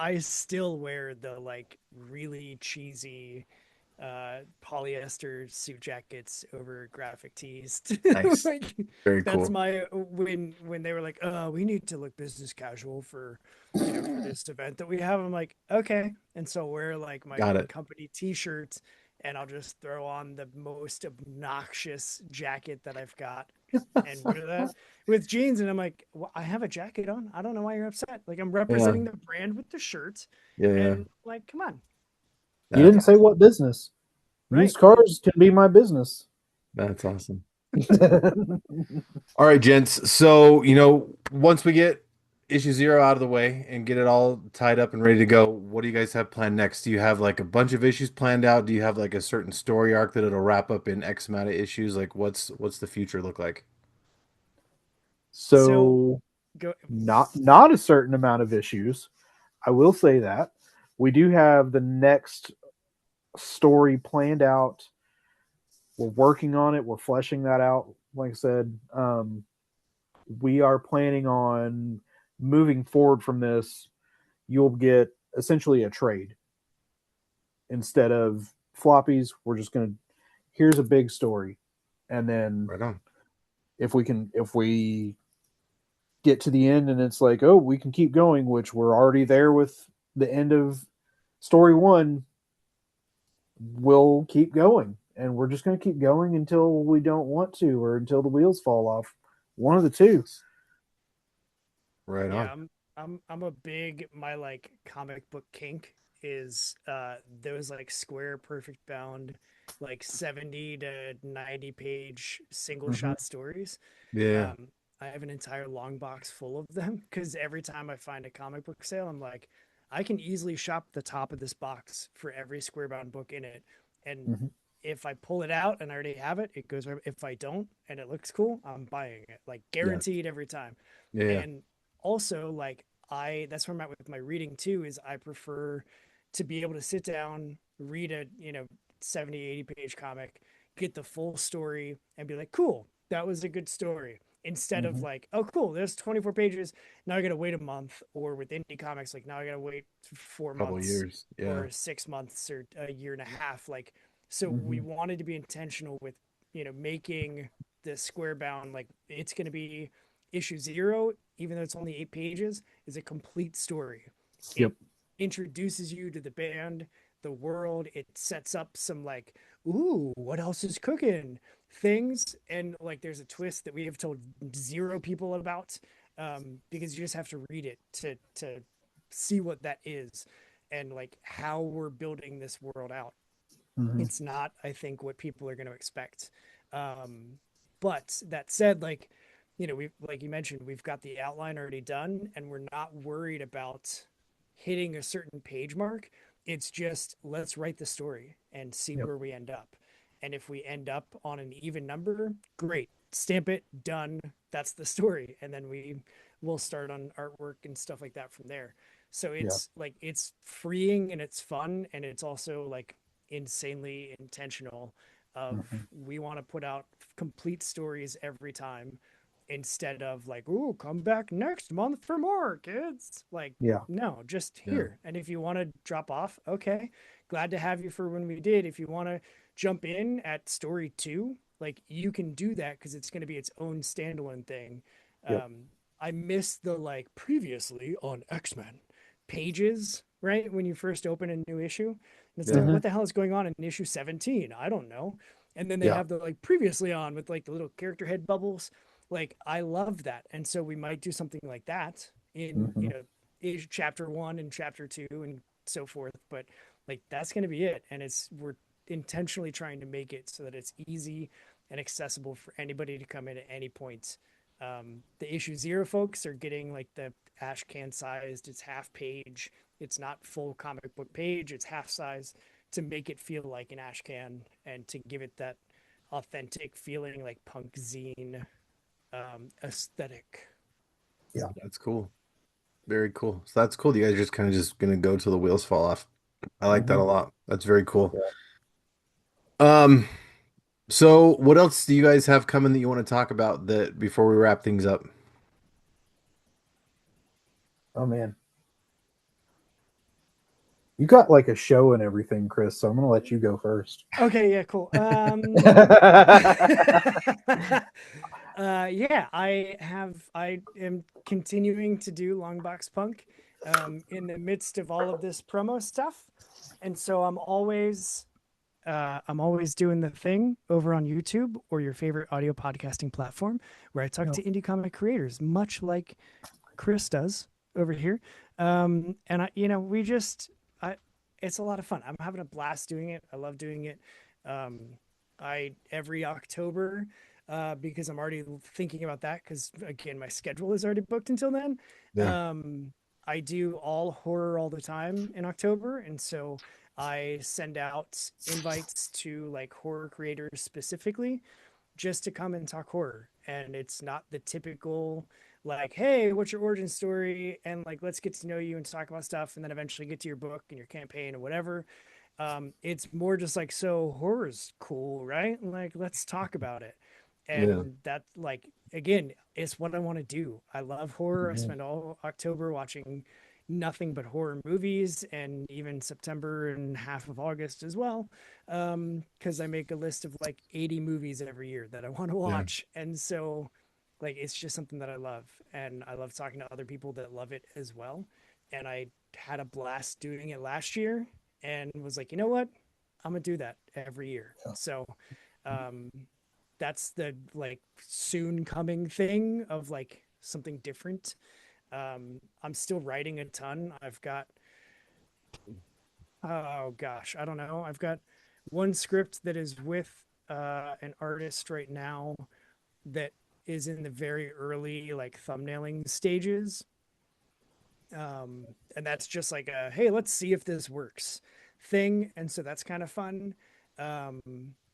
I still wear the like really cheesy polyester suit jackets over graphic tees. Nice. Like Very that's cool. my when they were like, we need to look business casual for for this event that we have. I'm like, okay. And so wear like my Got it. company t-shirt and I'll just throw on the most obnoxious jacket that I've got and wear that with jeans. And I'm like, well, I have a jacket on. I don't know why you're upset. Like I'm Yeah. representing the brand with the shirt. Yeah, yeah. And like, come on. You That's didn't say awesome. what business. Right. Used Like, cars can be my business. That's awesome. All right, gents. So, once we get issue zero out of the way and get it all tied up and ready to go, what do you guys have planned next? Do you have like a bunch of issues planned out? Do you have like a certain story arc that it'll wrap up in X amount of issues? Like what's the future look like? so So go. not a certain amount of issues. I will say that. We do have the next story planned out. We're working on it. We're fleshing that out. Like I said, we are planning on moving forward from this. You'll get essentially a trade instead of floppies. We're just going to, here's a big story. And then Right on. if we get to the end and it's like, oh, we can keep going, which we're already there with the end of story one, we'll keep going. And we're just going to keep going until we don't want to or until the wheels fall off. One of the two. Right Yeah, on. I'm a big my like comic book kink is those like square perfect bound like 70 to 90 page single Mm-hmm. shot stories. Yeah. Um I have an entire long box full of them because every time I find a comic book sale, I'm like, I can easily shop the top of this box for every square bound book in it. And Mm-hmm. if I pull it out and I already have it, it goes right. If I don't and it looks cool, I'm buying it. Like Yeah. guaranteed every time. Yeah. Yeah. And also like I that's where I'm at with my reading too is I prefer to be able to sit down, read a, 70, 80 page comic, get the full story and be like, cool, that was a good story. instead of Mm-hmm. like, oh cool, there's 24 pages, now I gotta wait a month. Or with indie comics, like now I gotta wait four Couple months years. Yeah. or 6 months or a year and a half. Like, so we Mm-hmm. wanted to be intentional with, making the square bound, like it's gonna be issue zero, even though it's only 8 pages, is a complete story. It Yep. introduces you to the band, the world. It sets up some like, ooh, what else is cooking things, and like there's a twist that we have told zero people about, because you just have to read it to see what that is, and like how we're building this world out. Mm-hmm. It's not, I think, what people are going to expect. Um, but that said, like, we, like you mentioned, we've got the outline already done, and we're not worried about hitting a certain page mark. It's just let's write the story and see Yep. where we end up. And if we end up on an even number, great. Stamp it, done. That's the story. And then we will start on artwork and stuff like that from there. So Yeah. it's like it's freeing and it's fun, and it's also like insanely intentional of, Mm-hmm. we want to put out complete stories every time, instead of like, oh, come back next month for more, kids. Like, Yeah. no, just Yeah. here. And if you want to drop off, okay, glad to have you for when we did. If you want to jump in at story 2, like you can do that, because it's going to be its own standalone thing. Yep. um I miss the like previously on X-Men pages, right, when you first open a new issue, and it's like, Yeah. Mm-hmm. what the hell is going on in issue 17? I don't know. And then they Yeah. have the like previously on with like the little character head bubbles. Like, I love that. And so we might do something like that in, Mm-hmm. chapter 1 and chapter 2 and so forth. But like, that's going to be it. And we're intentionally trying to make it so that it's easy and accessible for anybody to come in at any point. The issue zero folks are getting like the ash can sized, it's half page, it's not full comic book page, it's half size, to make it feel like an ash can and to give it that authentic feeling, like punk zine aesthetic. Yeah. That's cool. Very cool. So that's cool. You guys are just kind of just gonna go till the wheels fall off. I like that Mm-hmm. a lot. That's very cool. Yeah. Um, so what else do you guys have coming that you want to talk about that before we wrap things up? Oh man, you got like a show and everything, Chris. So I'm gonna let you go first. Okay, yeah, cool. Yeah, I am continuing to do Longbox Punk in the midst of all of this promo stuff. And so I'm always doing the thing over on YouTube or your favorite audio podcasting platform, where I talk Yeah. to indie comic creators, much like Kris does over here. And we just, it's a lot of fun. I'm having a blast doing it. I love doing it. Um, I every October, because I'm already thinking about that, because again, my schedule is already booked until then. Yeah. Um, I do all horror all the time in October, and so I send out invites to like horror creators specifically, just to come and talk horror. And it's not the typical like, hey, what's your origin story? And like, let's get to know you and talk about stuff, and then eventually get to your book and your campaign or whatever. It's more just like, so horror's cool, right? Like, let's talk about it. Yeah. And that, like, again, it's what I want to do. I love horror. I Mhm. spend all October watching nothing but horror movies, and even September and half of August as well, because I make a list of like 80 movies every year that I want to Yeah. watch. And so, like, it's just something that I love, and I love talking to other people that love it as well. And I had a blast doing it last year, and was like, you know what, I'm gonna do that every year. Yeah. So um that's the like soon coming thing of like something different. I'm still writing a ton. I've got, oh gosh, I don't know. I've got one script that is with an artist right now that is in the very early like thumbnailing stages. And that's just like a, hey, let's see if this works thing. And so that's kind of fun. Um,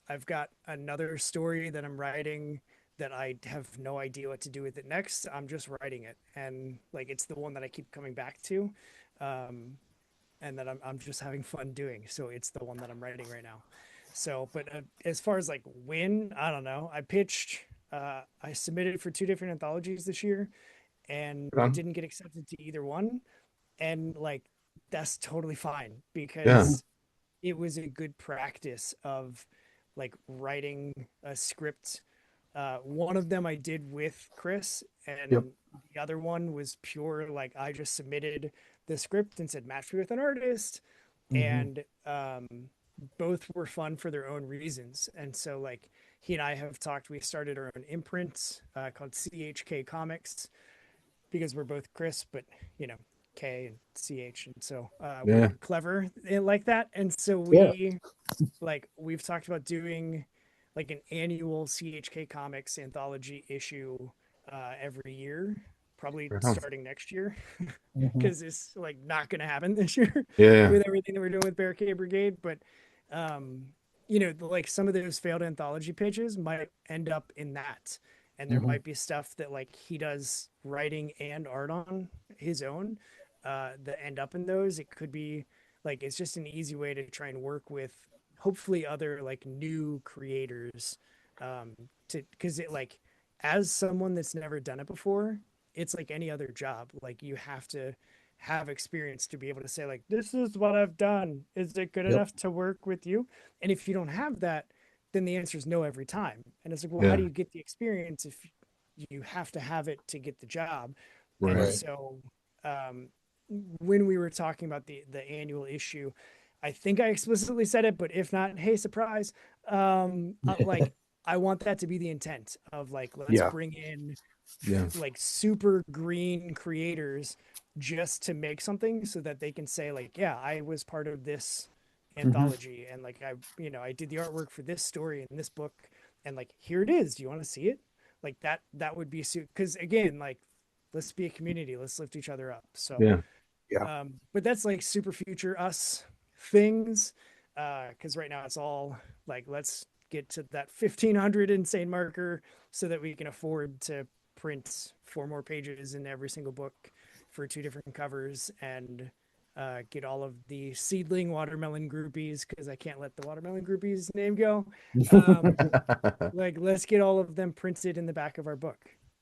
I've got another story that I'm writing that I have no idea what to do with it next. I'm just writing it, and like it's the one that I keep coming back to. Um, and that I'm just having fun doing. So it's the one that I'm writing right now. So, but as far as like when, I don't know. I pitched I submitted for 2 different anthologies this year and Right on. didn't get accepted to either one. And like, that's totally fine Yeah. Mhm. because it was a good practice of like writing a script. One of them I did with Kris, Yep. and the other one was pure like I just submitted the script and said match me with an artist, Mhm. and both were fun for their own reasons. And so like he and I have talked. We started our own imprint called CHK Comics because we're both Kris, but you know K and CH, and so we're Yeah. clever like that. And so Yeah. we've talked about doing like an annual CHK Comics anthology issue every year, probably Right on. starting next year, Mhm. because it's like not going to happen this year Yeah. with everything that we're doing with Barricade Brigade. But um, like some of those failed anthology pitches might end up in that, and there Mhm. might be stuff that like he does writing and art on his own that end up in those. It could be like it's just an easy way to try and work with hopefully other like new creators to because it like as someone that's never done it before, it's like any other job. Like you have to have experience to be able to say like this is what I've done. Is it good Yep. enough to work with you? And if you don't have that, then the answer is no every time. And it's like, well, how Yeah. do you get the experience if you have to have it to get the job? And Right. Right. so um, when we were talking about the annual issue, I think I explicitly said it, but if not, hey, surprise. Like I want that to be the intent of like let's Yeah. bring in Yeah. like super green creators just to make something so that they can say like, yeah, I was part of this Mhm. anthology and like I did the artwork for this story in this book and like here it is. Do you want to see it? Like that would be because again, like let's be a community, let's lift each other up. So Yeah. Yeah. but that's like super future us things. Because right now it's all like, let's get to that 1500 insane marker so that we can afford to print 4 more pages in every single book for 2 different covers and get all of the seedling watermelon groupies because I can't let the watermelon groupies name go. Um, like, let's get all of them printed in the back of our book.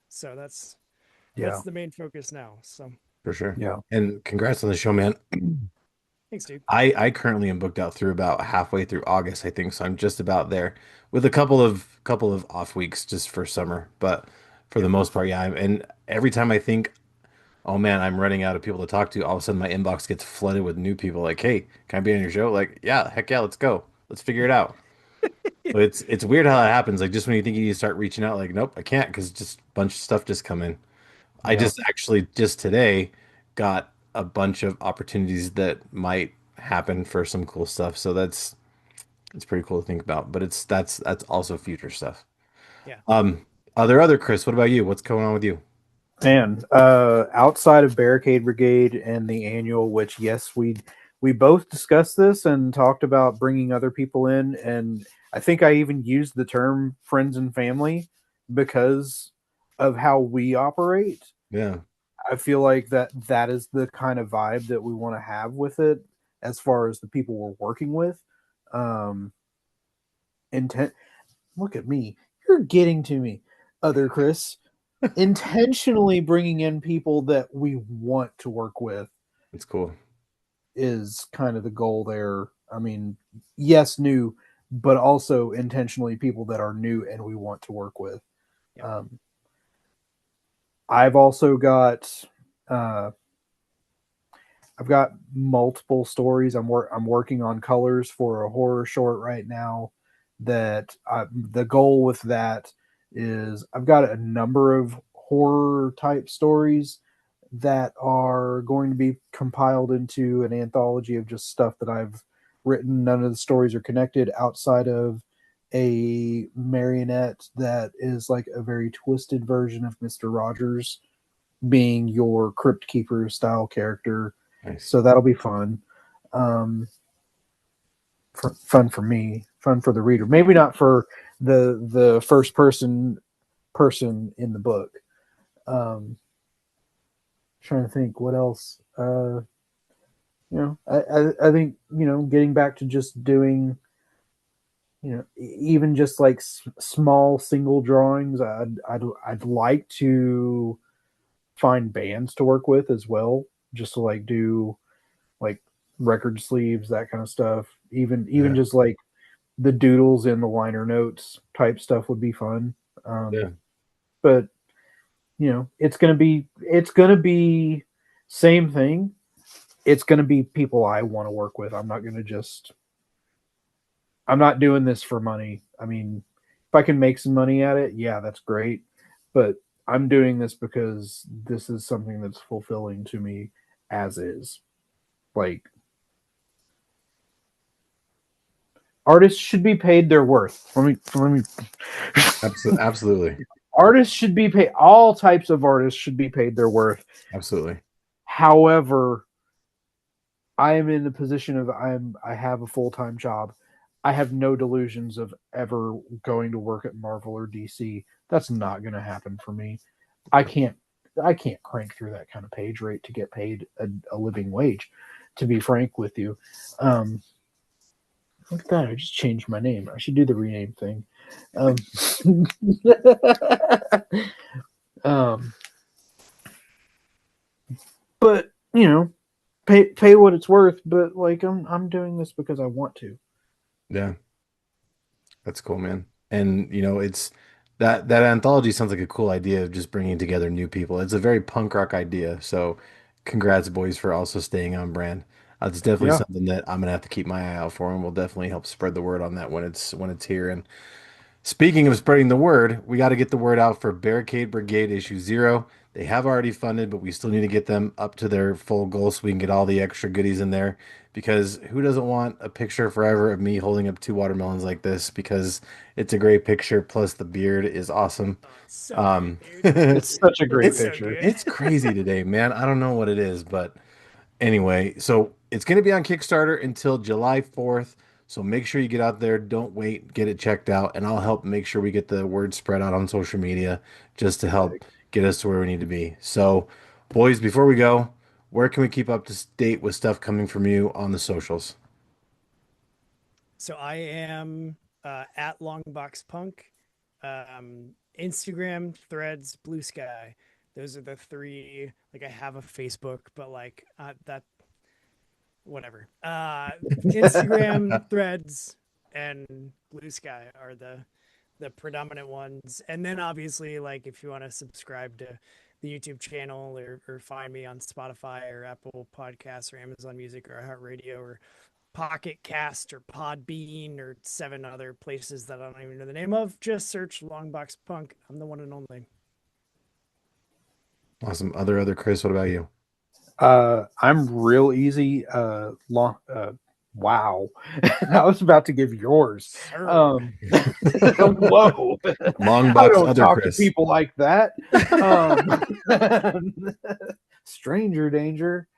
So Yeah. that's the main focus now. So For sure. Yeah. And congrats on the show, man. thanks, dude. I currently am booked out through about halfway through August, I think, so I'm just about there with a couple of off weeks just for summer, but for the Yep. most part, yeah. And every time I think, oh man, I'm running out of people to talk to, all of a sudden my inbox gets flooded with new people like, hey, can I be on your show? Like, yeah, heck yeah, let's go. Let's figure it out. But it's weird how that happens. Like just when you think you need to start reaching out, like, nope, I can't because just a bunch of stuff just come in. I Yeah. just actually just today got a bunch of opportunities that might happen for some cool stuff. So that's it's pretty cool to think about. But that's also future stuff. Yeah. Are there other Chris? What about you? What's going on with you? And outside of Barricade Brigade and the annual, which yes, we both discussed this and talked about bringing other people in, and I think I even used the term friends and family because of how we operate. Yeah, I feel like that is the kind of vibe that we want to have with it, as far as the people we're working with. Um, intent. Look at me. You're getting to me, other Chris. Intentionally bringing in people that we want to work with it's cool. is kind of the goal there. I mean, yes, new, but also intentionally people that are new and we want to work with. Yep. Um, I've also got uh, I've got multiple stories. I'm working on colors for a horror short right now. The goal with that is I've got a number of horror type stories that are going to be compiled into an anthology of just stuff that I've written. None of the stories are connected outside of a marionette that is like a very twisted version of Mr. Rogers being your crypt keeper style character. Nice. So that'll be fun. Fun for me, fun for the reader. Maybe not for the first person in the book. Trying to think what else. I think getting back to just doing even just like small single drawings. I'd like to find bands to work with as well, just to like do like record sleeves, that kind of stuff. Even Yeah. just like the doodles in the liner notes type stuff would be fun. Um, Yeah. but it's gonna be same thing. It's gonna be people I want to work with. I'm not doing this for money. I mean, if I can make some money at it, yeah, that's great. But I'm doing this because this is something that's fulfilling to me as is. Like, artists should be paid their worth. Let me Absolutely. artists should be paid, all types of artists should be paid their worth. Absolutely. However, I am in the position of I have a full-time job. I have no delusions of ever going to work at Marvel or DC. That's not going to happen for me. I can't I can't crank through that kind of page rate to get paid a living wage. To be frank with you, um, look at that! I just changed my name. I should do the rename thing. Um, um, but pay what it's worth. But like I'm doing this because I want to. Yeah. That's cool, man. And it's that anthology sounds like a cool idea of just bringing together new people. It's a very punk rock idea. So, congrats, boys, for also staying on brand. It's definitely Yeah. something that I'm gonna have to keep my eye out for, and we'll definitely help spread the word on that when it's here. And speaking of spreading the word, we got to get the word out for Barricade Brigade issue 0. They have already funded, but we still need to get them up to their full goal so we can get all the extra goodies in there. Because who doesn't want a picture forever of me holding up two watermelons like this? Because it's a great picture. Plus, the beard is awesome. Oh, it's so great, Um, dude. It's such a great It's it's so picture. good. it's crazy today, man. I don't know what it is, but anyway, so it's going to be on Kickstarter until July 4th. So make sure you get out there. Don't wait. Get it checked out. And I'll help make sure we get the word spread out on social media just to help get us to where we need to be. So, boys, before we go, where can we keep up to date with stuff coming from you on the socials? So I am at Longbox Punk, Instagram, Threads, Blue Sky. Those are the three. Like I have a Facebook, but like that whatever. Instagram, Threads, and Blue Sky are the predominant ones. And then obviously, like if you want to subscribe to the YouTube channel or find me on Spotify or Apple Podcasts or Amazon Music or iHeartRadio or Pocket Cast or Podbean or seven other places that I don't even know the name of, just search Longbox Punk. I'm the one and only. Awesome. Other Chris, what about you? I'm real easy. Long. Wow. I was about to give yours. Sir. Whoa. Long I box, don't other talk to Chris. people like that. Stranger danger.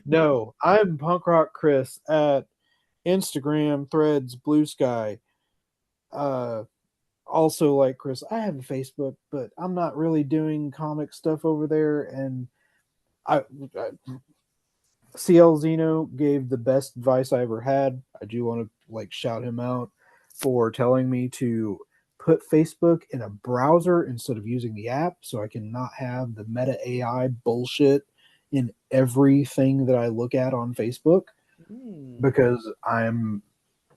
No, I'm Punk Rock Chris at Instagram, Threads, Blue Sky. Uh, Also, like Chris, I have a Facebook, but I'm not really doing comic stuff over there. And I CL Zeno gave the best advice I ever had. I do want to like shout him out for telling me to put Facebook in a browser instead of using the app so I can not have the meta AI bullshit in everything that I look at on Facebook Mm. because I'm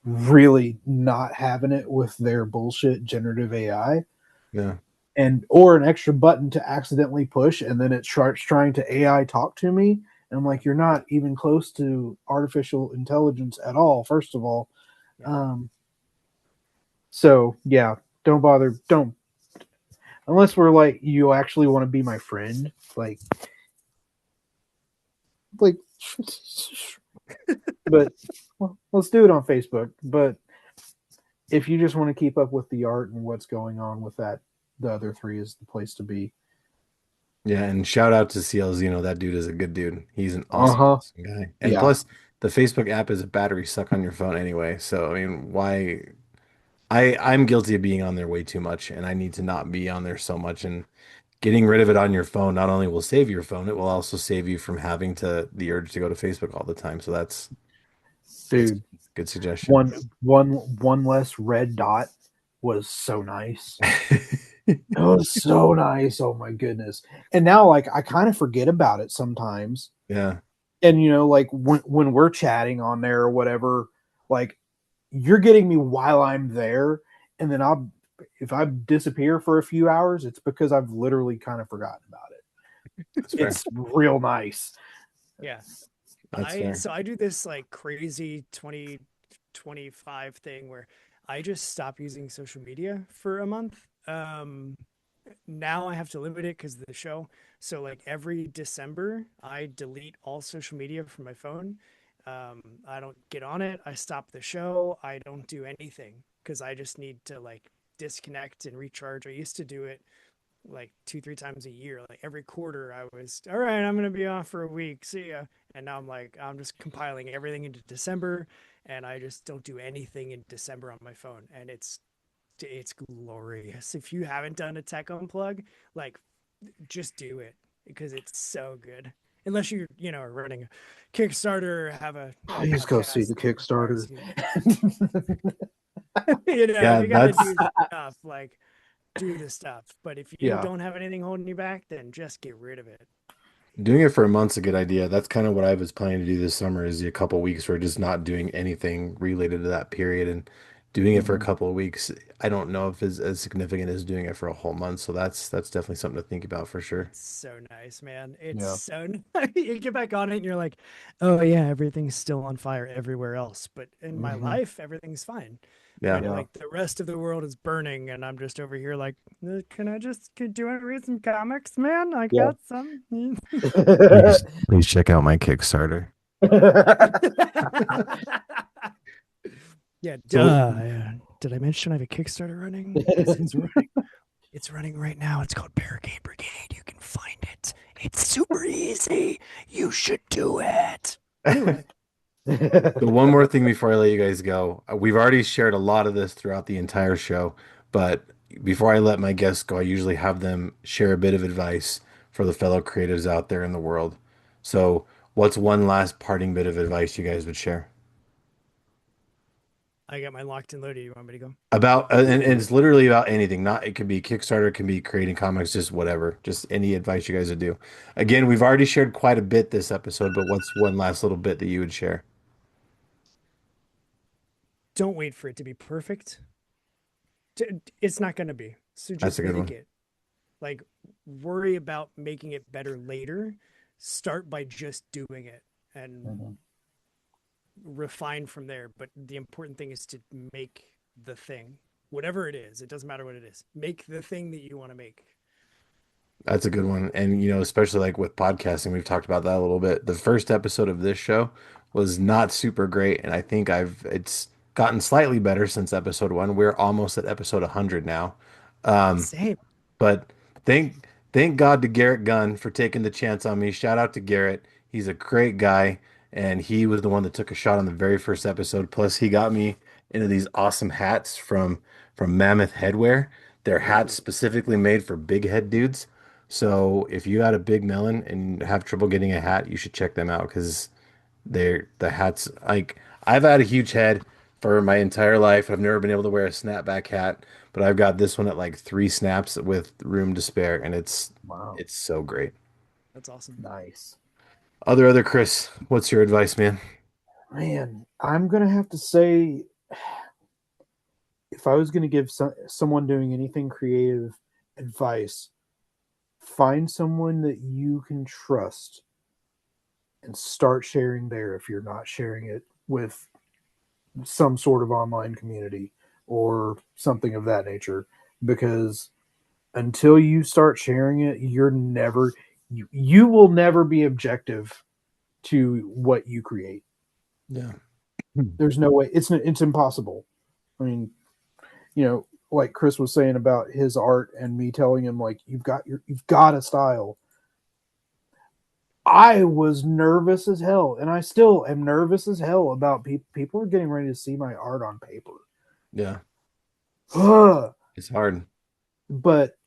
really not having it with their bullshit generative AI Yeah. and or an extra button to accidentally push and then it starts trying to AI talk to me. And I'm like, you're not even close to artificial intelligence at all, first of all. Yeah. So yeah, don't bother. Don't unless we're like you actually want to be my friend. Like but well, let's do it on Facebook. But if you just want to keep up with the art and what's going on with that, the other three is the place to be. Yeah, and shout out to CL Zeno. That dude is a good dude. He's an Uh awesome, huh. awesome guy. And Yeah. plus, the Facebook app is a battery suck on your phone anyway. So I mean, why? I'm guilty of being on there way too much, and I need to not be on there so much. And getting rid of it on your phone not only will save your phone, it will also save you from having to the urge to go to Facebook all the time. So That's Dude, good suggestion. one one less red dot was so nice. It was so nice. Oh my goodness. And now like I kind of forget about it sometimes. Yeah. And like when we're chatting on there or whatever, like you're getting me while I'm there, and then I'll if I disappear for a few hours, it's because I've literally kind of forgotten about it. That's fair. It's real nice. Yeah. That's fair. I do this like crazy 2025 thing where I just stop using social media for a month. Now I have to limit it because of the show. So like every December, I delete all social media from my phone. I don't get on it. I stop the show. I don't do anything because I just need to like disconnect and recharge. I used to do it like 2 3 times a year. Like every quarter I was all right, I'm gonna be off for a week, see ya. And now I'm like I'm just compiling everything into December, and I just don't do anything in December on my phone, and it's glorious. If you haven't done a tech unplug, like just do it because it's so good. Unless are running a Kickstarter, have a Please go see podcast the that requires Kickstarter. you. If Yeah, you got to that's do stuff, like do the stuff. But if you Yeah. don't have anything holding you back, then just get rid of it. doing it for a month's a good idea. That's kind of what I was planning to do this summer is a couple weeks where just not doing anything related to that period and doing it for a Mhm. couple of weeks. I don't know if it's as significant as doing it for a whole month. So that's definitely something to think about for sure. It's so nice, man. It's Yeah. so nice. You get back on it and you're like, oh yeah, everything's still on fire everywhere else. But in my Mhm. life, everything's fine. Yeah. But Yeah. like the rest of the world is burning and I'm just over here like, do you want to read some comics, man? I Yeah. got some. Please check out my Kickstarter. Yeah, So duh. Yeah. Did I mention I have a Kickstarter running? Because it's running. It's running right now. It's called Barricade Brigade. You can find it. It's super easy. You should do it. Anyway, So one more thing before I let you guys go. We've already shared a lot of this throughout the entire show, but before I let my guests go, I usually have them share a bit of advice for the fellow creatives out there in the world. So, what's one last parting bit of advice you guys would share? I got mine locked and loaded. You want me to go? About, and it's literally about anything. Not, it could be Kickstarter, it can be creating comics, just whatever. Just any advice you guys would do. Again, we've already shared quite a bit this episode, but what's one last little bit that you would share? Don't wait for it to be perfect. It's not going to be. So That's just a good make one. it. Like, worry about making it better later. Start by just doing it and Mhm. refine from there. But the important thing is to make the thing, whatever it is. It doesn't matter what it is. Make the thing that you want to make. That's a good one. And, especially like with podcasting, we've talked about that a little bit. The first episode of this show was not super great. And I think it's gotten slightly better since episode one. We're almost at episode 100 now. Um, Same. but thank God to Garrett Gunn for taking the chance on me. Shout out to Garrett. He's a great guy. And he was the one that took a shot on the very first episode. Plus, he got me into these awesome hats from Mammoth Headwear. They're hats specifically made for big head dudes. So if you got a big melon and have trouble getting a hat, you should check them out because the hats like I've had a huge head for my entire life. I've never been able to wear a snapback hat, but I've got this one at like 3 snaps with room to spare, and it's Wow. it's so great. That's awesome. Nice. Other Chris, what's your advice, man? Man, I'm gonna have to say, if I was gonna give someone doing anything creative advice, find someone that you can trust and start sharing there if you're not sharing it with some sort of online community or something of that nature. Because until you start sharing it, you will never be objective to what you create. Yeah. There's no way. It's impossible. I mean, like Kris was saying about his art and me telling him like you've got a style. I was nervous as hell, and I still am nervous as hell about people are getting ready to see my art on paper. Yeah. Ugh. It's hard. But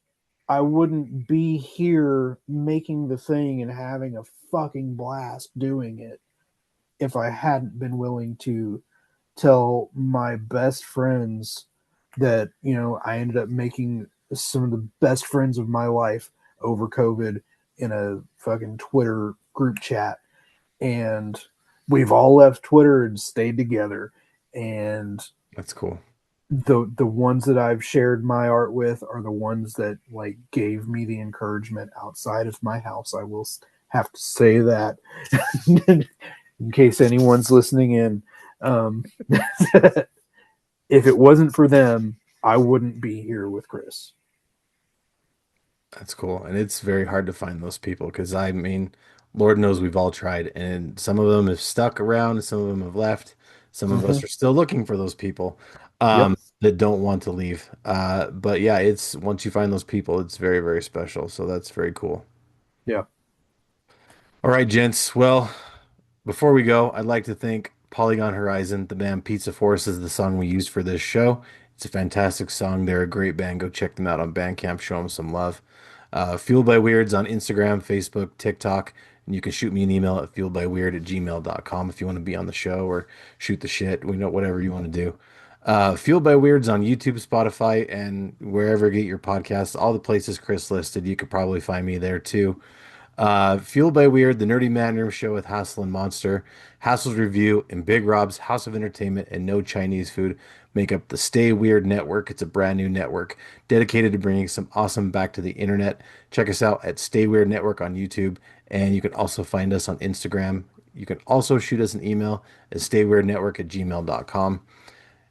I wouldn't be here making the thing and having a fucking blast doing it if I hadn't been willing to tell my best friends that, I ended up making some of the best friends of my life over COVID in a fucking Twitter group chat. And we've all left Twitter and stayed together. And That's cool. the ones that I've shared my art with are the ones that like gave me the encouragement outside of my house. I will have to say that in case anyone's listening in. Um, if it wasn't for them, I wouldn't be here with Kris. That's cool. And it's very hard to find those people because I mean, Lord knows we've all tried, and some of them have stuck around, and some of them have left. Some of Mm-hmm. us are still looking for those people Yep. that don't want to leave. But yeah, it's once you find those people, it's very, very special. So that's very cool. Yeah. All right, gents. Well, before we go, I'd like to thank Polygon Horizon. The band Pizza Force is the song we used for this show. It's a fantastic song. They're a great band. Go check them out on Bandcamp. Show them some love. Fueled by Weirds on Instagram, Facebook, TikTok. And you can shoot me an email at fueledbyweird@gmail.com if you want to be on the show or shoot the shit. We know whatever you want to do. Fueled by Weirds on YouTube, Spotify, and wherever you get your podcasts. All the places Kris listed. You could probably find me there too. Fueled by Weird, the Nerdy Manroom show with Hassel and Monster, Hassel's Review, and Big Rob's House of Entertainment and No Chinese Food make up the Stay Weird Network. It's a brand new network dedicated to bringing some awesome back to the internet. Check us out at Stay Weird Network on YouTube, and you can also find us on Instagram. You can also shoot us an email at stayweirdnetwork@gmail.com.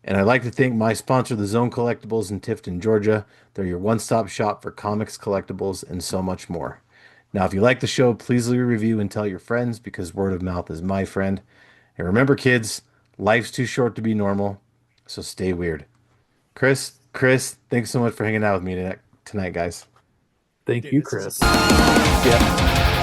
And I'd like to thank my sponsor, the Zone Collectibles in Tifton, Georgia. They're your one-stop shop for comics, collectibles, and so much more. Now, if you like the show, please leave a review and tell your friends because word of mouth is my friend. And remember, kids, life's too short to be normal, so stay weird. Kris, thanks so much for hanging out with me tonight, guys. Thank Dude, you, this was a Kris. blast. Yeah.